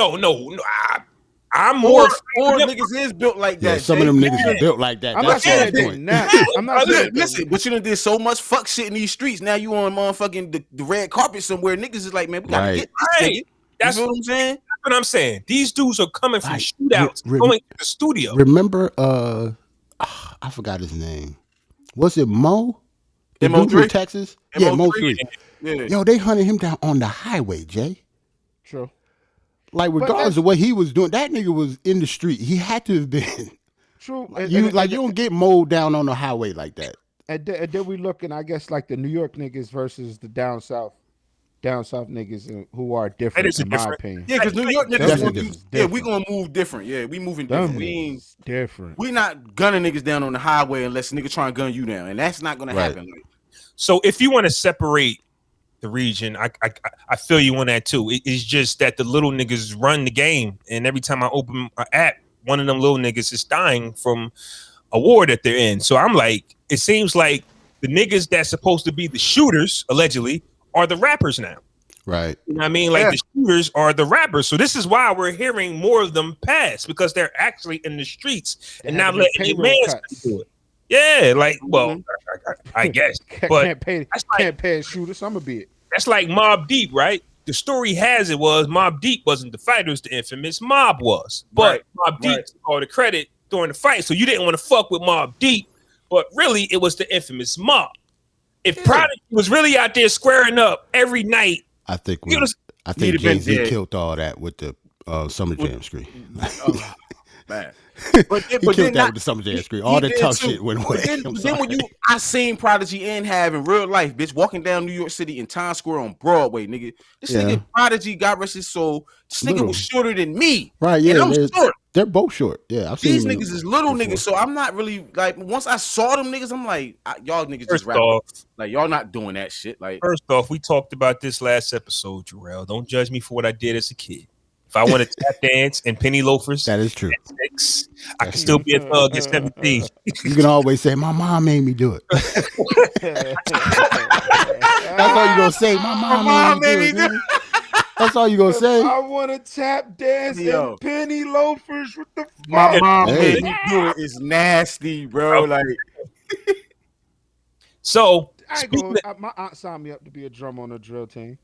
I'm more. Or niggas is built like Yeah, that. some Jay. of them niggas are built like that. I'm not That's saying the that they point. not. I'm not saying that they- Listen, but you done did so much fuck shit in these streets. Now you on motherfucking the red carpet somewhere. Niggas is like, man, we gotta Right. get this Right. nigga. You That's feel what I'm saying? what I'm saying. These dudes are coming from Right. shootouts, going to the studio. Remember, I forgot his name. Was it Mo? The Mo3? dude from Texas? Yeah, Mo3. Mo3. Yeah. Yo, they hunted him down on the highway, Jay. True. Like, regardless of what he was doing, that nigga was in the street. He had to have been. True. You don't get mowed down on the highway like that. And then we looking, I guess, like the New York niggas versus the down south niggas who are That different, is in my different. opinion. Yeah, because New York niggas Definitely gonna different. yeah, we gonna move different. Yeah, we moving different. Them We ain't niggas different. we not gunning niggas down on the highway unless nigga try and gun you down, and that's not gonna Right. happen. Like, So if you want to separate the region, I feel you on that too. It's just that the little niggas run the game, and every time I open an app, one of them little niggas is dying from a war that they're in. So I'm like, it seems like the niggas that's supposed to be the shooters allegedly are the rappers now. Right. You know what I mean? Like Yeah. the shooters are the rappers. So this is why we're hearing more of them pass, because they're actually in the streets They and had not to make letting their payroll mans cuts. do it. Yeah, like, well, Mhm. I guess. But Can't pay a shooter. Some of it. that's like Mobb Deep, right? The story has it was Mobb Deep wasn't the fighter, it was the infamous Mob was. But Right, Mobb Deep right. took all the credit during the fight. So you didn't want to fuck with Mobb Deep, but really it was the infamous Mob. If Yeah. Prodigy was really out there squaring up every night, I think you know, I think He'd have been Jay-Z dead. killed all that with the Summer Jam screen. oh, man. But He then killed that not- with the Summer Jam screen. he All the did tough too. shit went But away. then, I'm but then when sorry. I seen Prodigy and have in real life, bitch, walking down New York City in Times Square on Broadway, nigga. This Yeah. nigga Prodigy, God rest his soul. This nigga Little. was shorter than me. Right, And yeah, I'm short. they're both short. Yeah, I've seen These them niggas is little before. niggas, so I'm not really like. Once I saw them niggas, I'm like, y'all niggas just first rap. off, Like y'all not doing that shit. Like we talked about this last episode, Jarrell. Don't judge me for what I did as a kid. If I want to tap dance and penny loafers That is true. at 6, I can still be a thug at 17. You can always say, "My mom made me do it." That's all you gonna say. My mom made me do it. nigga. That's all you gonna say. I want to tap dance Yo. and penny loafers. What the fuck? my mom Hey. made me do it is nasty, bro. Like So I ain't speaking gonna, my aunt signed me up to be a drummer on a drill team.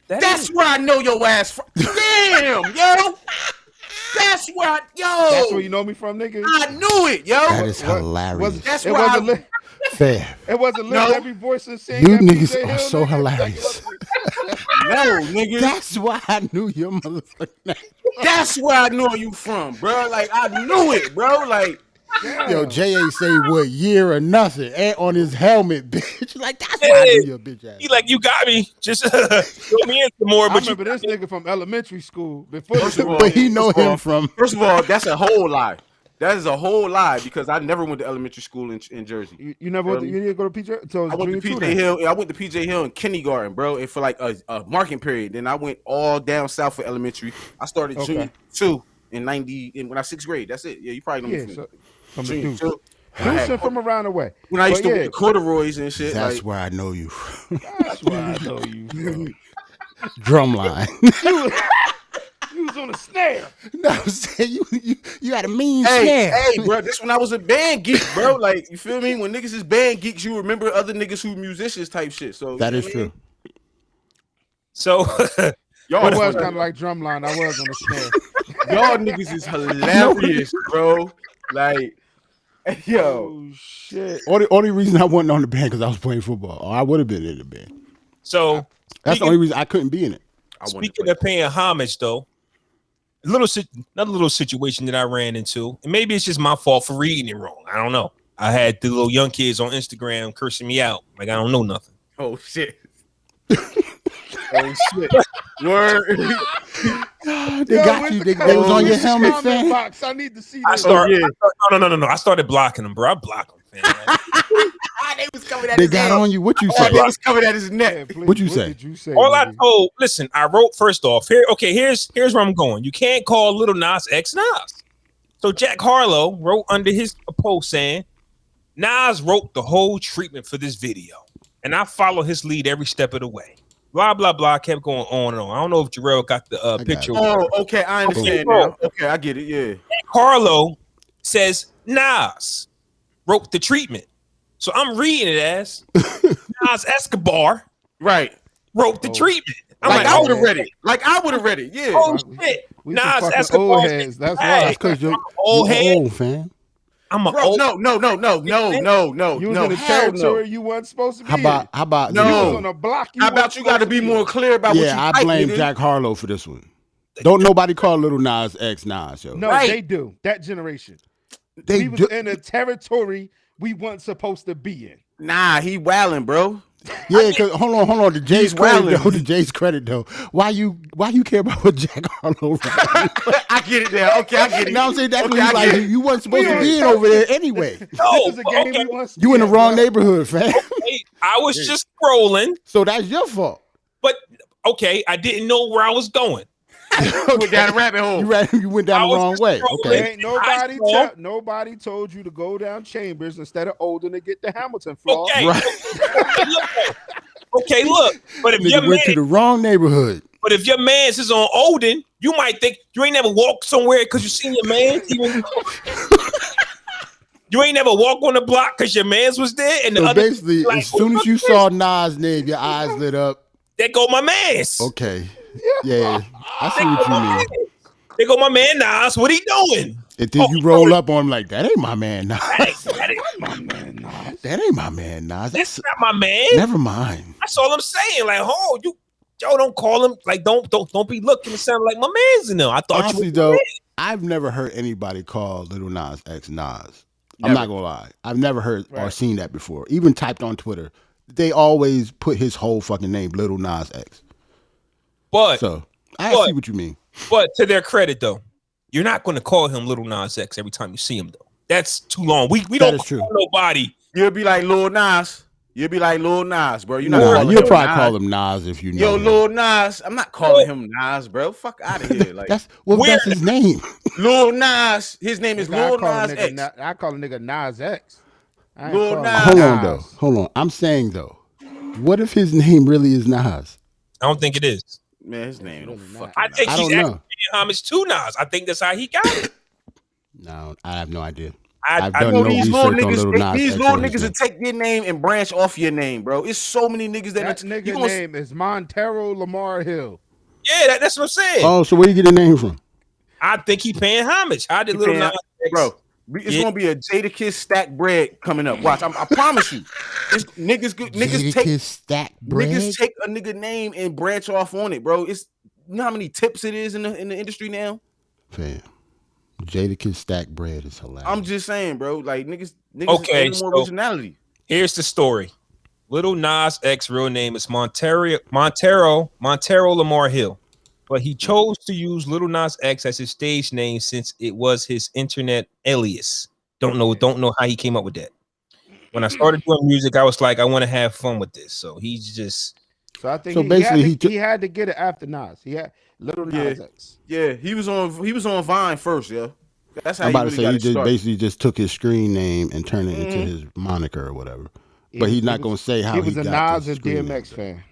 that's where I know your ass from. Damn, yo. That's where That's where you know me from, nigga. I knew it, yo. That is What- hilarious. That's It why wasn't lit. Fair. It wasn't lit. No. Every voice and saying You that niggas PJ are Hill, so nigga. hilarious. no, nigga. That's why I knew your motherfucking name. That's where I know you from, bro. Like I knew it, bro. Like Yeah. Yo, Jay ain't say what year or nothing. And on his helmet, bitch. Like, that's why I knew your bitch ass. he like, you got me. Just throw me in some more. I But you, remember this nigga from elementary school before. First of all- But he know First of all- him from. first of all, that's a whole lie. That is a whole lie because I never went to elementary school in Jersey. you never went to, you didn't go to PJ. So I went to PJ Hill. I went to PJ Hill in kindergarten, bro, and for like a marking period. Then I went all down south for elementary. I started Okay. junior 2 in 90 when I was 6th grade. That's it. Yeah, you probably know Yeah, me so, from the junior Deuce. 2. I had- Deuce from around the way. when I used But to yeah, wear the corduroys and shit. That's Like, where I know you from. that's where I know you from. Drumline. You was on a snare. No, I'm saying you had a mean hey, snare. hey, bro, this when I was a band geek, bro. Like, you feel me? When niggas is band geeks, you remember other niggas who musicians type shit. So That you is know true. so Y'all, It was funny. kind of like drumline. I was on a snare. Y'all niggas is hilarious, bro. Like, yo, Oh shit. Only reason I wasn't on the band because I was playing football. Or I would have been in the band. so That's the only reason I couldn't be in it. I wanted to speaking play. of paying homage, though, another little situation that I ran into, and maybe it's just my fault for reading it wrong. I don't know. I had the little young kids on Instagram cursing me out like I don't know nothing. Oh shit. Oh shit. Word. They got you. They was on your helmet, fam. Box. I need to see I this. started. No. I started blocking them, bro. I block them, fam. They was coming at They his got head. on you. What you Oh, say? they was coming at his Yeah, neck. please, What'd you what say? did you say? All I nigga? told, listen, I wrote first off here. Okay, here's where I'm going. You can't call Little Nas X Nas. So Jack Harlow wrote under his post saying, Nas wrote the whole treatment for this video, and I follow his lead every step of the way. Blah blah blah. Kept going on and on. I don't know if Jarrell got the got picture. it. Oh, okay, I understand now. Okay, I get it. Yeah. Harlow says Nas wrote the treatment. So I'm reading it as Nas Escobar Right. wrote the treatment. I'm Like, like, I oh, would have read it. Like I would have read it. Yeah. oh shit. We some Nas fucking Escobar. old heads. That's Hey, why. That's because you're old head. old, fam. I'm a Bro, old. no. You was in a hell territory you wasn't supposed to be. How about No. You this was one? on a block. How about you got to be more clear about what you Yeah, I like, blame nigga? Jack Harlow for this one. Don't nobody call Little Nas X Nas, yo. No, Right. they do. That generation. They We was do. in a territory we weren't supposed to be in. Nah, he wilding, bro. Yeah, cause hold on. To Jay's He's credit wildin'. though. To Jay's credit though. Why you care about what Jack Harlow wrote? I get it now. Okay, I get it. You know what I'm saying? That's Okay, what he's I like. get it. You wasn't supposed to We be in ain't over there anyway. No, This is a game okay. we want. You in the wrong neighborhood, fam. Hey, I was just scrolling, So that's your fault. but okay, I didn't know where I was going. Went down a rabbit hole. You went down I the was wrong just way. scrolling. Okay. Ain't nobody I saw- nobody told you to go down Chambers instead of Olden to get the Hamilton flaw. Okay, Right. okay, look. But if your Nigga went to the wrong neighborhood. man's is on Olden, you might think you ain't never walked somewhere because you seen your man. You ain't never walked on the block because your man's was there, and the So other basically, like, as soon as you saw Nas' name, your eyes lit up. there go my man's. Okay. Yeah. I see what you mean. There go my man Nas. What he doing? And then you roll up on him like, that ain't my man, Nas. That ain't My man, nah. That ain't my man, Nas. that's That's not my man. never mind. That's all I'm saying. Like, oh, Joe, don't call him. Like, don't be looking to sound like my man's in there. I thought Honestly, you. though, I've never heard anybody call Little Nas X Nas. I'm not gonna lie. I've never heard or seen that before. Even typed on Twitter, they always put his whole fucking name, Little Nas X. But So I see what you mean. But to their credit, though, you're not going to call him Little Nas X every time you see him, though. That's too long. We That don't is call true. nobody. You'll be like Lil Nas. You'll be like Lil Nas, bro. You're not Nah, calling you'll him probably Nas. call him Nas if you know. Yo, him. Lil Nas. I'm not calling him Nas, bro. Fuck out of here. Like That's Where- his name. Lil Nas. His name is Lil Nas X. I call a nigga Nas X. I ain't Lil calling Nas. him Hold on Nas. though. Hold on. I'm saying though, what if his name really is Nas? I don't think it is. Man, his name don't Really fucking. I think I he's don't actually know. paying homage to Nas. I think that's how he got it. No, I have no idea. I I've I done know no these research little on niggas, Little Nas these X little or his niggas will name. take your name and branch off your name, bro. It's so many niggas That you nigga gonna- name is Montero Lamar Hill. Yeah, that's what I'm saying. Oh, so where you get the name from? I think he paying homage. How did He Little paying- Nas X? bro. It's Yeah. gonna be a Jadakiss stacked bread coming up. Watch, I promise you. It's, niggas stack bread. niggas take a nigga name and branch off on it, bro. It's you know how many tips it is in the industry now. Fam, Jadakiss stack bread is hilarious. I'm just saying, bro. Like niggas Okay, ain't no more so- originality. Here's the story. Little Nas X real name is Montero Lamar Hill, but he chose to use Little Nas X as his stage name since it was his internet alias. Don't know how he came up with that. When I started doing music, I was like, I want to have fun with this. So he's just So I think So he basically had to get it after Nas. He had Little Nas X. Yeah, he was on Vine first, yo. That's how I'm he about really to say got he it just started. basically just took his screen name and turned it into his moniker or whatever. But he's not gonna say how He was a got Nas the and screen DMX name. fan.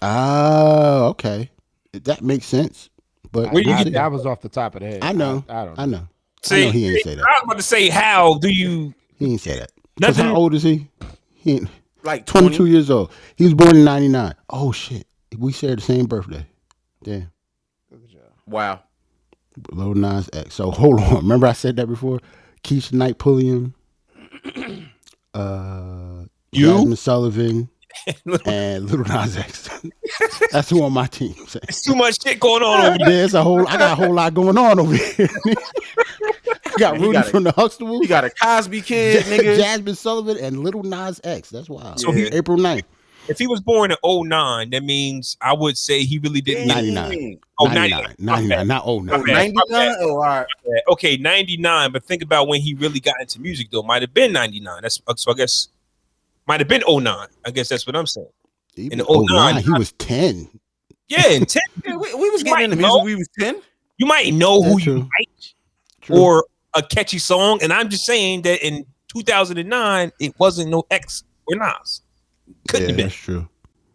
Oh, okay. That makes sense. But Where you get That was off the top of the head. I know. I don't know. I know. see. I know he ain't say that. I was about to say, how do you? He ain't say that. 'Cause Nothing. how old is he? He ain't, Like 22 years old. He was born in 99. Oh shit. We share the same birthday. Damn. Wow. Lil Nas X. So hold on. Remember I said that before? Keisha Knight Pulliam, You? Jasmine Sullivan, and Lil Nas X. That's who on my team. It's too much shit going on over there. There's I got a whole lot going on over here. I got Man, he Rudy got it. from the Huxtables, You got a Cosby kid, nigga. Jasmine Sullivan, and Lil Nas X. That's wild. So he- April 9th, If he was born in 09, that means I would say he really didn't. Damn. 99. Oh, 99. 99. Not Oh, 09. 99? Oh, all right. Okay, 99. But think about when he really got into music, though. Might have been 99. That's so. I guess might have been 09. I guess that's what I'm saying. Even In the 09, 09, he was 10. Yeah, in 10, Yeah, we was You getting might into know. music when we was 10. you might know who That's you true. like True. or a catchy song, and I'm just saying that in 2009, it wasn't no X or Nas. Couldn't yeah, have been. that's true.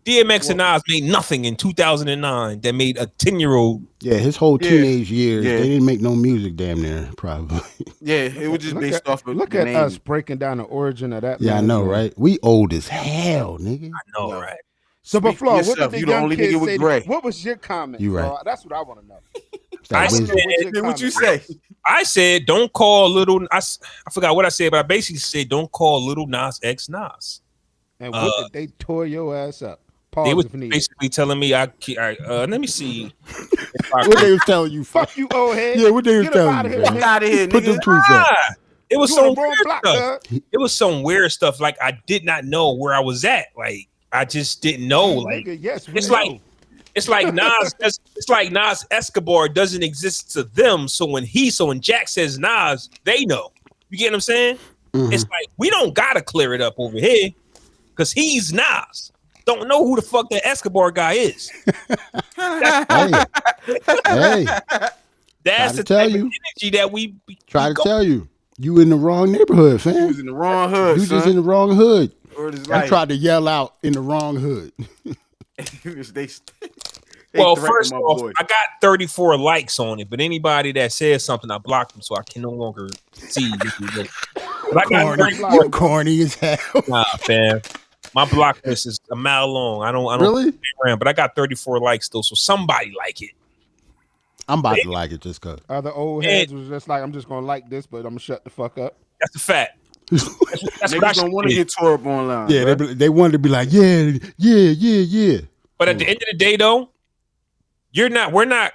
DMX and Nas made nothing in 2009 that made a 10-year-old. Yeah, his whole Yeah. teenage years, Yeah. they didn't make no music damn near, probably. Yeah, it was just based off of Look the at name. us breaking down the origin of that. Yeah, I man's know, name. right? We old as hell, nigga. No, No. right? So, but Speak for Flaw, what did yourself. the You the young only kids nigga with say? gray. What was your comment? You right. Flaw? That's what I want to know. That I women- said- Hey, what you say? I said, don't call Little. I forgot what I said, but I basically said, don't call Little Nas X Nas. And what did they tore your ass up? Pause They was if needed. basically telling me, let me see. What they was telling you? Fuck you, old head. Yeah, what they was Get up telling outta you? here, man? Fuck out of here, Put them nigga. tweets up. it was You some on the wrong weird block, stuff. cuz. It was some weird stuff. Like I did not know where I was at. Like I just didn't know. Like Nigga, yes, we it's know. like it's like Nas Escobar doesn't exist to them. So when Jack says Nas, they know. You get what I'm saying? It's like we don't gotta clear it up over here because he's Nas. Don't know who the fuck that Escobar guy is. Hey, That's to the tell type you. of energy that we try to go. tell you, you in the wrong neighborhood, You fam. was in the wrong hood, You son. just in the wrong hood. Word is I life. tried to yell out in the wrong hood. they Well, threatened first my off, boy. I got 34 likes on it, but anybody that says something, I blocked them, so I can no longer see. But I got Corny. 34. You corny as hell. Nah, fam. My block list is a mile long. I don't Really? around, but I got 34 likes still, so somebody like it. I'm about to like it just cause. Other old heads was just like, I'm just gonna like this, but I'm gonna shut the fuck up. That's a fact. That's what I Niggas don't want to did. get tore up online. Yeah, bruh. they wanted to be like, yeah. But at the end of the day, though, the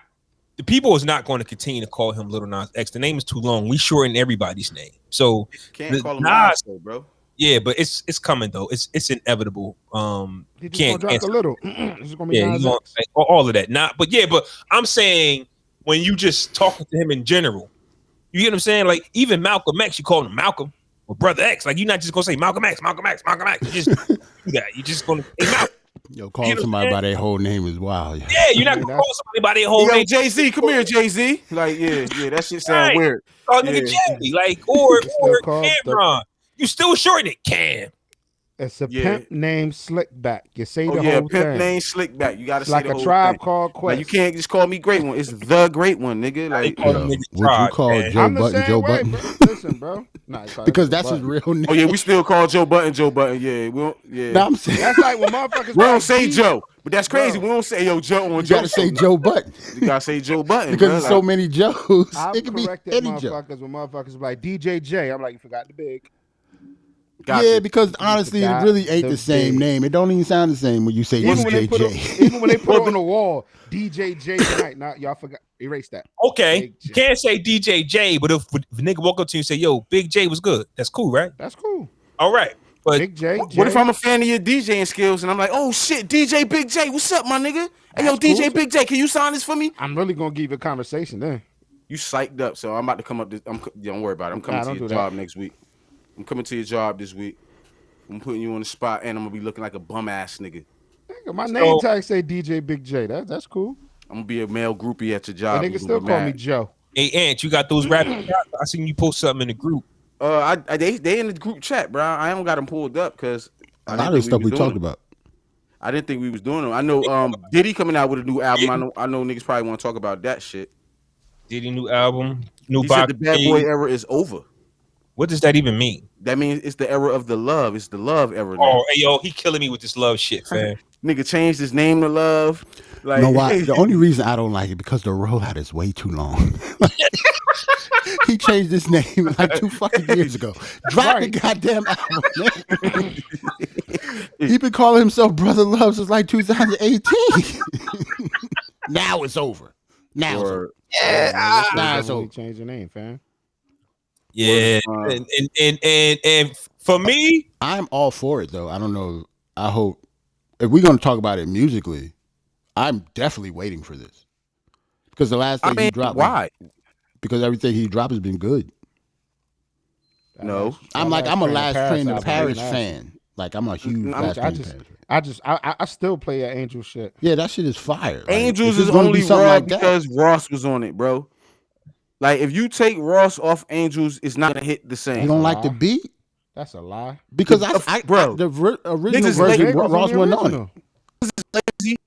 people is not going to continue to call him Little Nas X. The name is too long. We shorten everybody's name. So Can't call him Nas, Nas, though, bro. yeah, but it's coming though. It's inevitable. He just gonna drop a little. It's gonna be Yeah, Nas you know, X. like, all of that. But I'm saying when you just talking to him in general, you get what I'm saying? Like even Malcolm X, you call him Malcolm or Brother X. Like you're not just gonna say Malcolm X. You just do that. You're just gonna say Malcolm. Yo, calling somebody by their whole name is wild. Yeah, you're not gonna call somebody by their whole Yo, name. Jay-Z, come here, Jay-Z. Like, yeah, that shit sound Right. weird. Call nigga Jay, like or called Cameron. You still shorten it, Cam. It's a Yeah. pimp named Slickback. You say Oh the yeah, whole pimp thing. name Slickback. You gotta It's say like the a whole Tribe thing. Called Quest. Like you can't just call me Great One. It's the Great One, nigga. Like, call them Yo, niggas would you tribe, call man. Joe I'm the Button same Joe way, Button? bro. Listen, bro. Nah, he call Because that that's Joe his Button. real name. oh yeah, we still call Joe Button Joe Button. Yeah, we don't. Yeah, No, I'm saying That's like when motherfuckers we don't like say D- Joe, but that's crazy. Bro. We don't say yo Joe on you Joe. gotta say show. Joe Button. You gotta say Joe Button Because bro. there's so many Joes. I've It could be corrected any Joe. motherfuckers when motherfuckers be like DJ J. I'm like, you forgot the big. Gotcha. Yeah, because honestly, it forgot really ain't the the same big. name. It don't even sound the same when you say Even when they put it, DJJ. even when they put Well, it on the wall, DJ J tonight. Now y'all forgot. Erase that. Okay, Big you J. can't say DJ J, but if a nigga walk up to you and say, "Yo, Big J was good," that's cool, right? That's cool. All right, but Big J. What if I'm a fan of your DJing skills and I'm like, oh shit, DJ Big J, what's up, my nigga? Hey yo, That's DJ cool. Big J, can you sign this for me? I'm really gonna give you a conversation then. You psyched up, so I'm about to come up. Don't worry about it. I'm coming Nah, to don't your do job next week. I'm coming to your job this week. I'm putting you on the spot, and I'm gonna be looking like a bum ass nigga. Nigga, my name tag say DJ Big J. That's cool. I'm gonna be a male groupie at your And job. niggas still call me Joe. hey, Ant, you got those rapping shots? I seen you post something in the group. They in the group chat, bro. I don't got them pulled up because A lot of the stuff we talked about. I didn't think we was doing them. I know Diddy coming out with a new album. I know niggas probably want to talk about that shit. Diddy new album, new He said box. the bad boy era is over. What does that even mean? That means it's the era of the love. It's the love era now. Oh, hey, yo, he killing me with this love shit, fam. Nigga changed his name to Love. Like, You know why? The only reason I don't like it because the rollout is way too long. He changed his name like 2 fucking years ago. Drop the goddamn album, man. He been calling himself Brother Love since like 2018. Now it's over. Now it's over. Yeah, Nah, it's only over. change your name, fam. Yeah, and for me, I'm all for it though. I don't know. I hope if we're gonna talk about it musically, I'm definitely waiting for this because the last thing he dropped. Why? Because everything he dropped has been good. No. I'm a Last Train to album, Paris nasty. fan. Like I'm a huge I'm- Last I Train to just, Paris fan. I still play that Angel shit. Yeah, that shit is fire. Like, Angels if it's is gonna be only something raw like that, because Ross was on it, bro. Like if you take Ross off Angels, it's not gonna hit the same. you don't like the beat That's a lie. because Bro, the original niggas version like- Ross wasn't on it.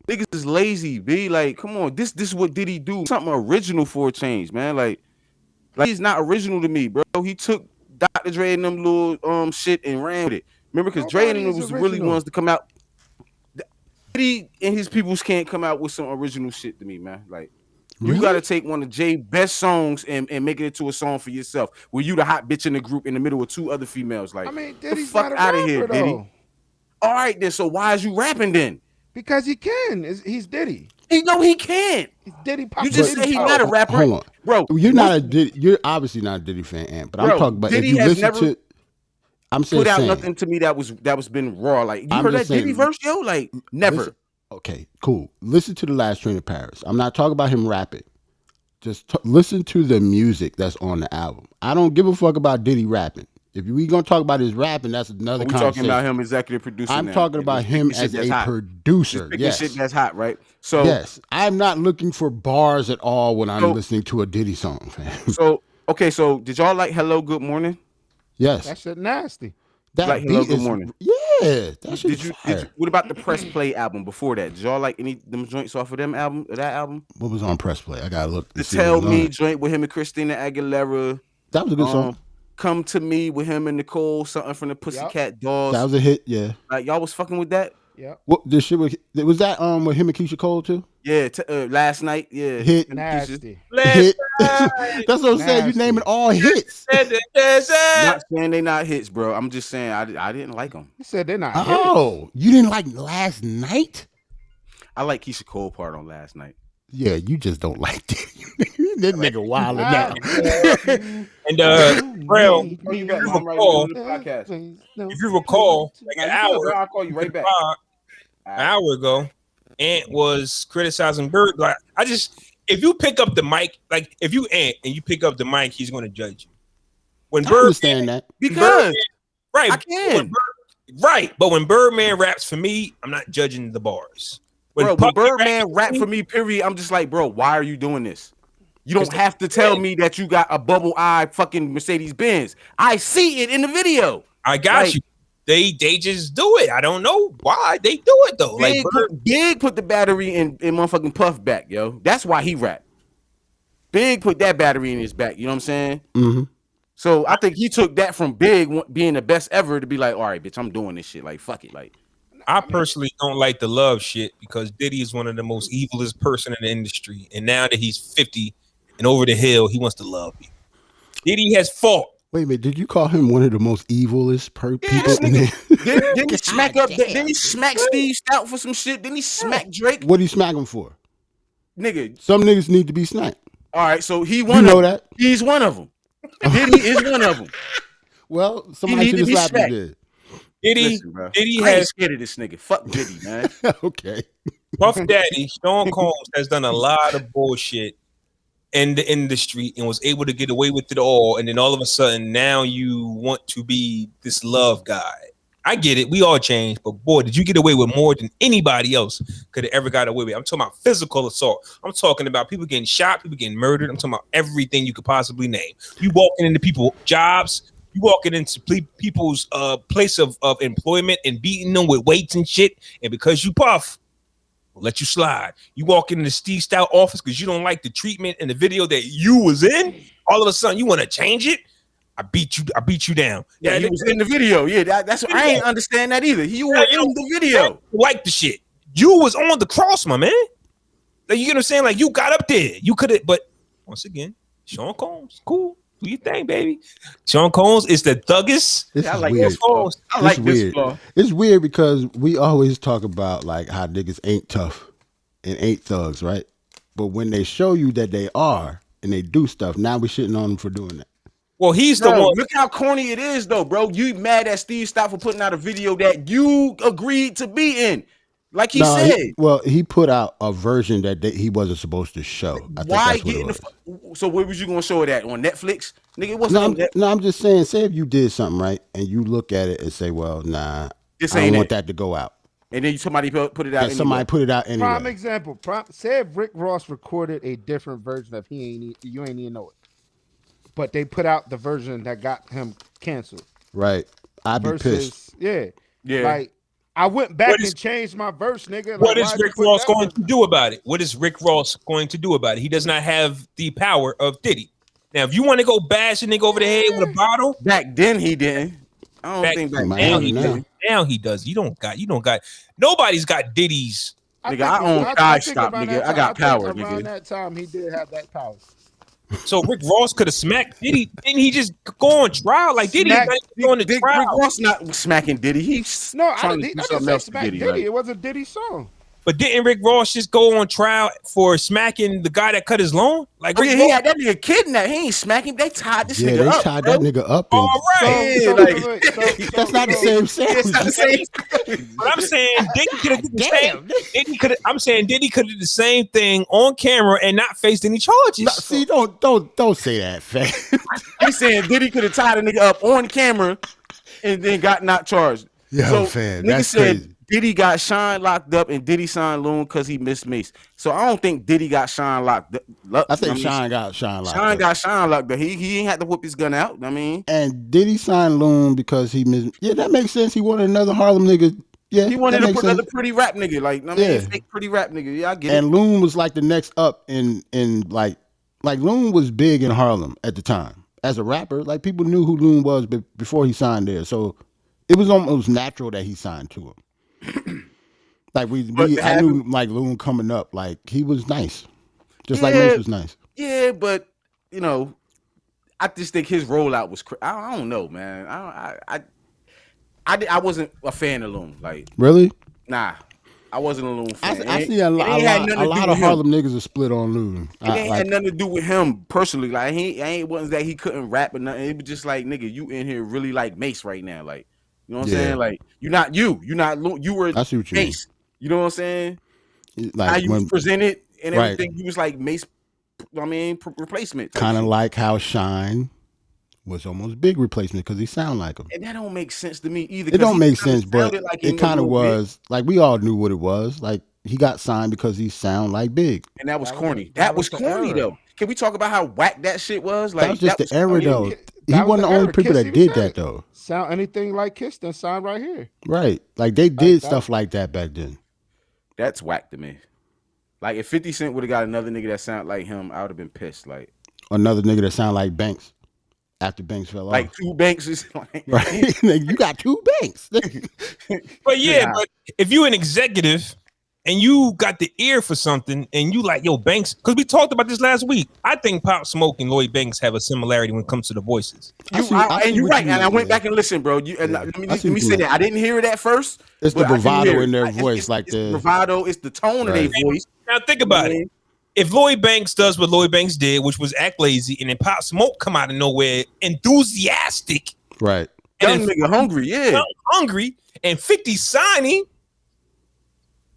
Niggas is lazy, B. Like, come on, this what did he do? Something original for a change, man. Like he's not original to me, bro. He took Dr. Dre and them little shit and ran with it. Remember, because Dre and Nobody them is was the really original. ones to come out. He and his peoples can't come out with some original shit to me, man. Like you Really? gotta take one of Jay's best songs and make it into a song for yourself. Where you the hot bitch in the group in the middle with 2 other females. Like, I mean, the Diddy's fuck not a out of rapper, here, though. Diddy. All right, then. So why is you rapping then? Because he can. He's Diddy. He know he can't. Diddy pop. You just Diddy say he pop. not a rapper, Hold on, bro. you're once- not a Diddy, you're obviously not a Diddy fan, Ant. But I'm Bro, talking about Diddy if you has listen never to. I'm put out saying nothing to me that was been raw. Like you I'm heard that just Diddy saying, verse, yo? Like never. listen, okay, cool. Listen to the last train to Paris. I'm not talking about him rapping. Just listen to the music that's on the album. I don't give a fuck about Diddy rapping. If we gonna talk about his rapping, that's another We talking conversation. about him executive producing I'm now. talking Okay, about let's pick him the shit as that's a hot. producer. Let's pick the Yes, shit that's hot, right? So yes. I'm not looking for bars at all when I'm So- listening to a Diddy song, fam. so okay, so did y'all like Hello Good Morning? Yes, That shit nasty. that like Hello, beat Good is Morning. yeah. That shit is Did you fire. what about the Press Play album before that? Did y'all like any of them joints off of that album? What was on press play? I gotta look. The To see what Tell was on Me it. joint with him and Christina Aguilera. That was a good song. Come to Me with him and Nicole, something from the Pussycat Dolls. That was a hit. Yeah. Like y'all was fucking with that? Yep. What this shit was that with him and Keisha Cole too? Yeah, last night. Yeah, Hit. him and Keisha. Nasty. Hit. That's what I'm saying. You Nasty. naming all hits. Not saying they not hits, bro. I'm just saying I didn't like them. He said they're not. hits. Oh, you didn't like Last Night? I like Keisha Cole part on last night. Yeah, you just don't like Diddy. That nigga wilding out. And Braille, Oh, you got I'm right recall- into the podcast. if you recall, like Nah, an you good, hour, bro. I'll call you right back. an hour ago, Ant was criticizing Bird. Like, if you pick up the mic, like if you Ant and you pick up the mic, he's going to judge you. When I Bird, understand that. Because right, I can. right, but when Birdman raps for me, I'm not judging the bars. When When Puffy Birdman raps rap for me, period, I'm just like, bro, why are you doing this? You don't have to tell me that you got a bubble eye fucking Mercedes Benz. I see it in the video. I got Like- you. They just do it. I don't know why they do it though. Like Big put the battery in motherfucking Puff back, yo. That's why he rap. Big put that battery in his back. You know what I'm saying? Mm-hmm. So I think he took that from Big being the best ever to be like, all right, bitch, I'm doing this shit. Like, fuck it. Like, I personally don't like the love shit because Diddy is one of the most evilest person in the industry. And now that he's 50 and over the hill, he wants to love you. Diddy has fought. Wait a minute, did you call him one of the most evilest people in there? didn't he smack up? Didn't he smack Steve Stout for some shit? Didn't he smack Drake? What he smack him for? Nigga. Some niggas need to be smacked. All right, so he You one know of that? He's one of them. Diddy is one of them. Well, somebody need should to have be slapped him smacked. did. Diddy, Listen, bro. Diddy I ain't has scared of this nigga. Fuck Diddy, man. Okay. Puff Daddy, Sean Combs has done a lot of bullshit in the industry and was able to get away with it all. And then all of a sudden, now you want to be this love guy. I get it. We all change, but boy, did you get away with more than anybody else could have ever got away with. I'm talking about physical assault. I'm talking about people getting shot, people getting murdered. I'm talking about everything you could possibly name. You walking into people's jobs, you walking into people's place of employment and beating them with weights and shit. And because you Puff, we'll let you slide. You walk into the Steve Stout office because you don't like the treatment in the video that you was in. All of a sudden, you want to change it. I beat you down. Yeah, he was in the video. Yeah, that's what I ain't understand that either. You were in the video. Like the shit. You was on the cross, my man. Like, you get what I'm saying? Like, you got up there. You could have, but once again, Sean Combs, cool. Do your thing, baby. Sean Combs is the thuggest. This I is like weird. this flaw. I like this flaw. It's weird because we always talk about like how niggas ain't tough and ain't thugs, right? But when they show you that they are and they do stuff, now we shitting on them for doing that. Well, he's the Bro, one. look how corny it is, though, bro. You mad at Steve Stout for putting out a video that you agreed to be in, like he said. He put out a version that he wasn't supposed to show. I think Why that's what getting it was. so where was you gonna show it at on Netflix, nigga? It wasn't on Netflix. No, I'm just saying. Say if you did something right and you look at it and say, "Well, nah, This I ain't don't want it. that to go out," And then somebody put it out. and somebody put it out anyway. Prime example. Say if Rick Ross recorded a different version of you ain't even know it, but they put out the version that got him canceled. Right? I'd be pissed. Yeah. Yeah. Like I went back and changed my verse, nigga. Like, What is why'd you Rick put Ross that going version? to do about it? What is Rick Ross going to do about it? He does not have the power of Diddy. Now, if you want to go bash a nigga over the head with a bottle, Back then he didn't. I don't think back Might then have he it now. did. now he does. You don't got. Nobody's got Diddy's. Nigga, I own Thigh Stop, around nigga. that I got time- power, Around nigga. that time, he did have that power. So Rick Ross could have smacked Diddy. Didn't he just go on trial? Like Diddy Smack- going to Rick trial. Ross not smacking Diddy. He's No, I trying didn't to do say something else to smack Diddy. Diddy. Like, It was a Diddy song. But didn't Rick Ross just go on trial for smacking the guy that cut his lawn? Like Oh, Rick yeah, Ross. he had that nigga kidnapped. He ain't smacking. They tied this Yeah, nigga they up. tied bro. that nigga up. And All right. Yeah, like- that's not the same It's not the sandwich. same. But I'm saying Diddy could have did the same. Damn. I'm saying Diddy could have did the same thing on camera and not faced any charges. No, see, don't say that, fam. He's saying Diddy could have tied a nigga up on camera and then got not charged. Yo, fam, nigga that's said crazy. Diddy got Shine locked up and Diddy signed Loon because he missed Mace. So I don't think Diddy got Shine locked up. I think Shine got Shine locked Shine up. got Shine locked up. He ain't had to whip his gun out. I mean, And did he sign Loon because he missed? Yeah, that makes sense. He wanted another Harlem nigga. Yeah, he wanted that to makes put another sense. pretty rap nigga. Like, I mean, Yeah. fake pretty rap nigga. Yeah, I get And it. Loon was like the next up in like Loon was big in Harlem at the time as a rapper. Like people knew who Loon was before he signed there, so it was almost natural that he signed to him. Like I knew like Loon coming up. Like he was nice, just like Mace was nice. Yeah, but you know, I just think his rollout was. I don't know, man. I wasn't a fan of Loon. Like, Really, nah, I wasn't a Loon fan. I see a lot of Harlem niggas are split on Loon. It ain't had nothing to do with him personally. Like, wasn't that he couldn't rap or nothing. It was just like, nigga, you in here really like Mace right now. Like, you know what I'm saying? Like, you're not Loon. You were I see what you mean. Mace. You know what I'm saying? Like how you was presented and Right. everything. You was like Mace. I mean, replacement. kind of like how Shine was almost big replacement because he sound like him. And that don't make sense to me either. It 'cause don't he make kinda sense, but sounded like him it a kind of little bit, was. Like we all knew what it was. Like he got signed because he sound like Big. and that was That was corny. the- That that was was the corny era. though. Can we talk about how whack that shit was? Like That was just the era corny. though. He That was wasn't the the only era. people Kiss that even did said that it. though. Sound anything like Kiss, then sign right here. Right. Like they did that- stuff like that back then. That's whack to me. Like if 50 Cent would have got another nigga that sounded like him, I would have been pissed. Like Another nigga that sound like Banks after Banks fell off. two Banks is like Right. Like, you got two Banks. But but if you an executive and you got the ear for something and you like, yo, Banks, because we talked about this last week. I think Pop Smoke and Lloyd Banks have a similarity when it comes to the voices. I see you're what right. you And I mean, went yeah. back and listened, bro. Let me I see let what me you say mean. that. I didn't hear it at first. It's the but I can bravado hear in it. their It's- voice, it's, like it's the bravado. It's the tone of their Right. voice. Now think about it. If Lloyd Banks does what Lloyd Banks did, which was act lazy, and then Pop Smoke come out of nowhere enthusiastic, right. Young and nigga hungry, yeah. hungry, and 50 signing,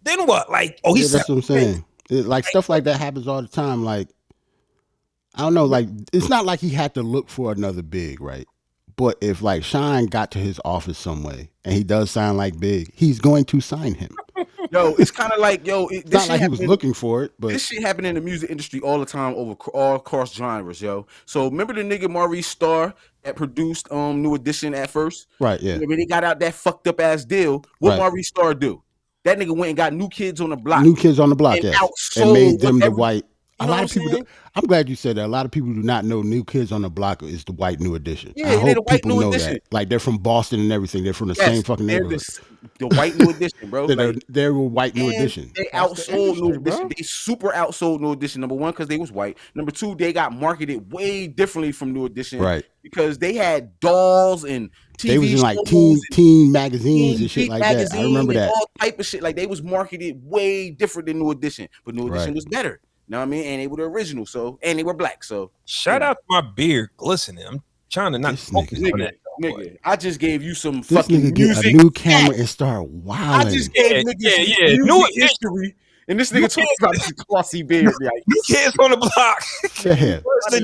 then what? Like, oh, Yeah, he's that's what I'm saying. Like stuff like that happens all the time. Like I don't know. Like it's not like he had to look for another Big, right? But if like Shine got to his office some way and he does sound like Big, he's going to sign him. Yo, it's kind of like It's not like he was looking for it, but This shit happen in the music industry all the time over all across genres, yo. So remember the nigga Maurice Starr that produced New Edition at first? right, yeah. When he got out that fucked up ass deal, what Right. Maurice Starr do? That nigga went and got New Kids on the Block. New Kids on the Block, and yes. outsold And made them the whatever- white. You A know lot what of people. I'm saying? I'm glad you said that. A lot of people do not know New Kids on the Block is the white New Edition. Yeah, I they the hope white people New know Edition. that. Like they're from Boston and everything. They're from the Yes, same fucking they're neighborhood. the white New Edition, bro. They're white New and Edition. They That's the outsold New industry, bro. Edition. They super outsold New Edition. Number one, because they was white. Number two, they got marketed way differently from New Edition. Right. Because they had dolls and TV They was in like shows teen magazines Teen and shit Beat like that. I magazine remember and that. all type of shit. Like they was marketed way different than New Edition, but New Edition Right. was better. You know what I mean? And they were the original, so and they were black. So shout out to my beard glistening. I'm trying to not This focus nigga. on that. nigga, I just gave you some This fucking nigga get music. a new camera facts. and start I wilding. just gave Yeah, niggas yeah. music New history, and this nigga talking about this glossy beard. Like, New Kids on the Block. Yeah. Was the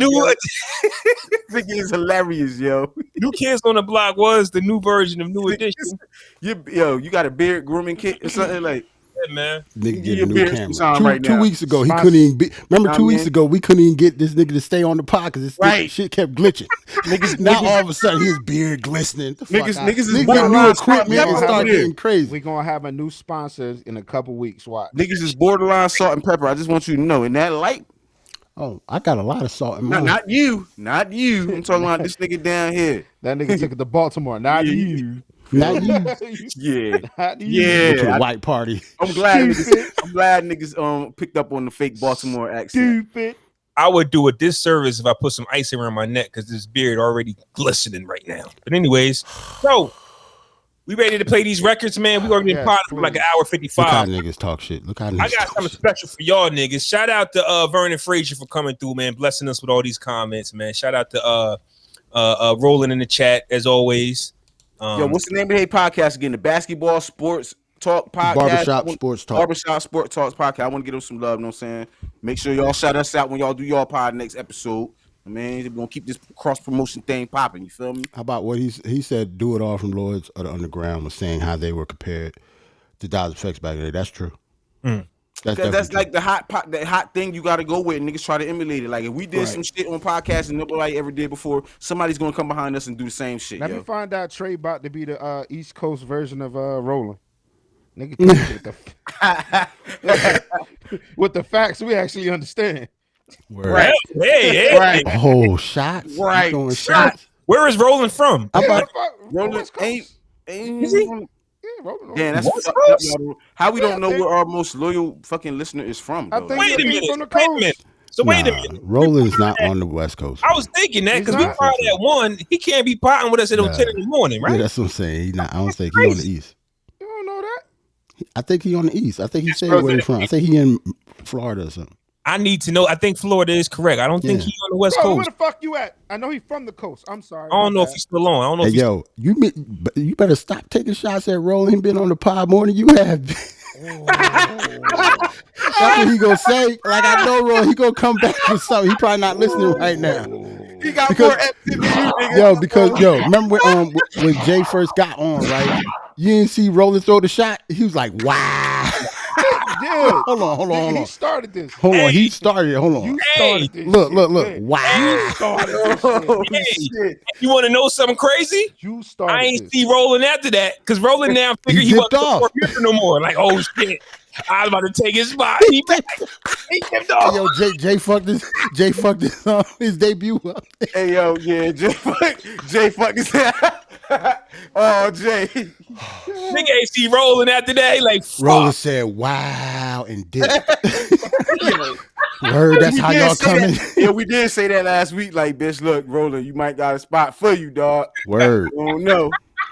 this nigga is hilarious, yo. New Kids on the Block was the new version of New Edition. You got a beard grooming kit or something like. Yeah, man. Nigga Give get your a new beard some camera. time right Two now. weeks ago, he Sponsor. couldn't even be. Remember, Nah, 2 weeks man. ago, we couldn't even get this nigga to stay on the pod because Right. shit kept glitching. Now all of a sudden, his beard glistening. The fuck Niggas- out. niggas is Niggas got borderline new starting equipment and pepper start over there. getting crazy. We're gonna have a new sponsor in a couple weeks. Watch. Niggas is borderline salt and pepper. I just want you to know. In that light, Oh, I got a lot of salt in mine. not you. I'm talking about this nigga down here. That nigga took it to Baltimore. Not Yeah. you. Not you. Yeah. Not you. Yeah. To the I- white party. I'm glad Stupid. niggas picked up on the fake Baltimore accent. Stupid. I would do a disservice if I put some ice around my neck because this beard already glistening right now. But anyways, so We ready to play these records, man. We already been Yes, potting for like an please. hour Look how 55. niggas talk shit. Look how I niggas got talk something shit. special for y'all niggas. I got something special for y'all niggas. Shout out to Vernon Frazier for coming through, man, blessing us with all these comments, man. Shout out to Rolling in the chat as always. Yo, what's the name of the podcast again? The Basketball Sports Talk Podcast. Barbershop Sports Talk. Barbershop Sports Talks Podcast. I want to give them some love, you know what I'm saying? Make sure y'all shout us out when y'all do y'all pod next episode. I mean, we're gonna keep this cross promotion thing popping, you feel me? How about what he said? Do it all from Lords of the Underground was saying how they were compared to Dallas Effects back then. That's true. Because that's like the hot thing you gotta go with. Niggas try to emulate it. Like if we did some shit on podcasts and nobody ever did before, somebody's gonna come behind us and do the same shit. Let yo. me find out Trey about to be the East Coast version of Roland. Nigga with the facts we actually understand. Right. Hey. Right. Oh, shots. You Right. throwing shots. Where is Rolling from? How about Roland West Coast. Is he? Yeah, Roland. Damn, that's West fucked up, Coast? y'all. How we don't I know think- where our most loyal fucking listener is from, I though. think Like, Wait a he minute. from the Wait a coast. minute. So wait a minute. Roland's not on the West Coast. I was thinking that He's because we not? potted at 1. He can't be potting with us at 10 in the morning, Yeah, right? that's what I'm saying. He not. I don't think he on the East. You don't know that? I think he on the East. I think he said bro, where he's from. I think he in Florida or something. I need to know. I think Florida is correct. I don't think Yeah. he's on the West Bro, where Coast. the fuck you at? I know he's from the coast. I'm sorry. I don't know my if bad. he's still on. I don't know Hey if he's yo, you better stop taking shots at Roland. He been on the pod more than you have. That's what he gonna say. Like I know Roland, he gonna come back with something. He probably not listening right now. he got Because- more eps than you, nigga. Yo, remember when Jay first got on, right? You didn't see Roland throw the shot. He was like, "Wow." Yeah. Hold on. He started this. Hold on, he started it. Hold on. You started this. Look. shit. Wow. You started this. Oh, shit. shit. You want to know something crazy? You started I ain't this. see Rolling after that because Rolling now figured he dipped wasn't off. a member no more. Like, oh shit, I was about to take his spot. He dipped off. Hey, yo, Jay fucked his his debut up. Hey, yo, yeah, Jay fuck his Oh, Jay. Nigga ain't see Rolling after that. He like, fuck. Roland said, "Wow," and dipped. Word, that's how y'all coming. Yeah, we did say that last week. Like, bitch, look, Roland, you might got a spot for you, dog. Word, I don't know.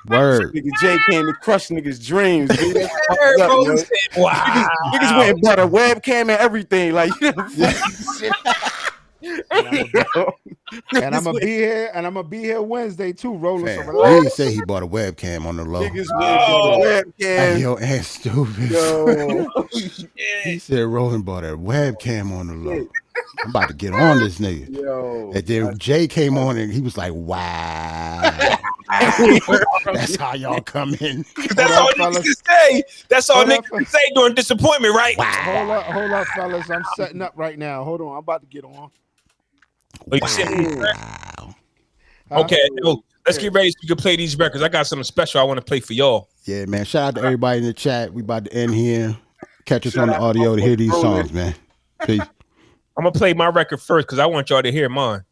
word. Nigga Jay came to crush niggas' dreams. Dude. That's fucked Heard up, Rolling yo. said, wow. Niggas went and bought a webcam and everything. Like, you know, shit. And I'm gonna be here Wednesday too, rolling Man, some he relax. didn't say he bought a webcam on the low. Niggas went and bought a webcam. Yo, ass stupid. Yo. He said Roland bought a webcam on the low. I'm about to get on this nigga. Yo. And then Jay came on and he was like, "Wow." That's how y'all come in. That's all Hold on, niggas can say. That's all Hold on, niggas can say during disappointment, right? Hold up, fellas. I'm setting up right now. Hold on, I'm about to get on. Oh, you said- Wow. Okay, yo, let's get ready so we can play these records. I got something special I want to play for y'all. Yeah, man. Shout out to everybody in the chat. We about to end here. Catch us Shout on the out audio to hear these Roland. songs, man. Peace. I'm gonna play my record first because I want y'all to hear mine.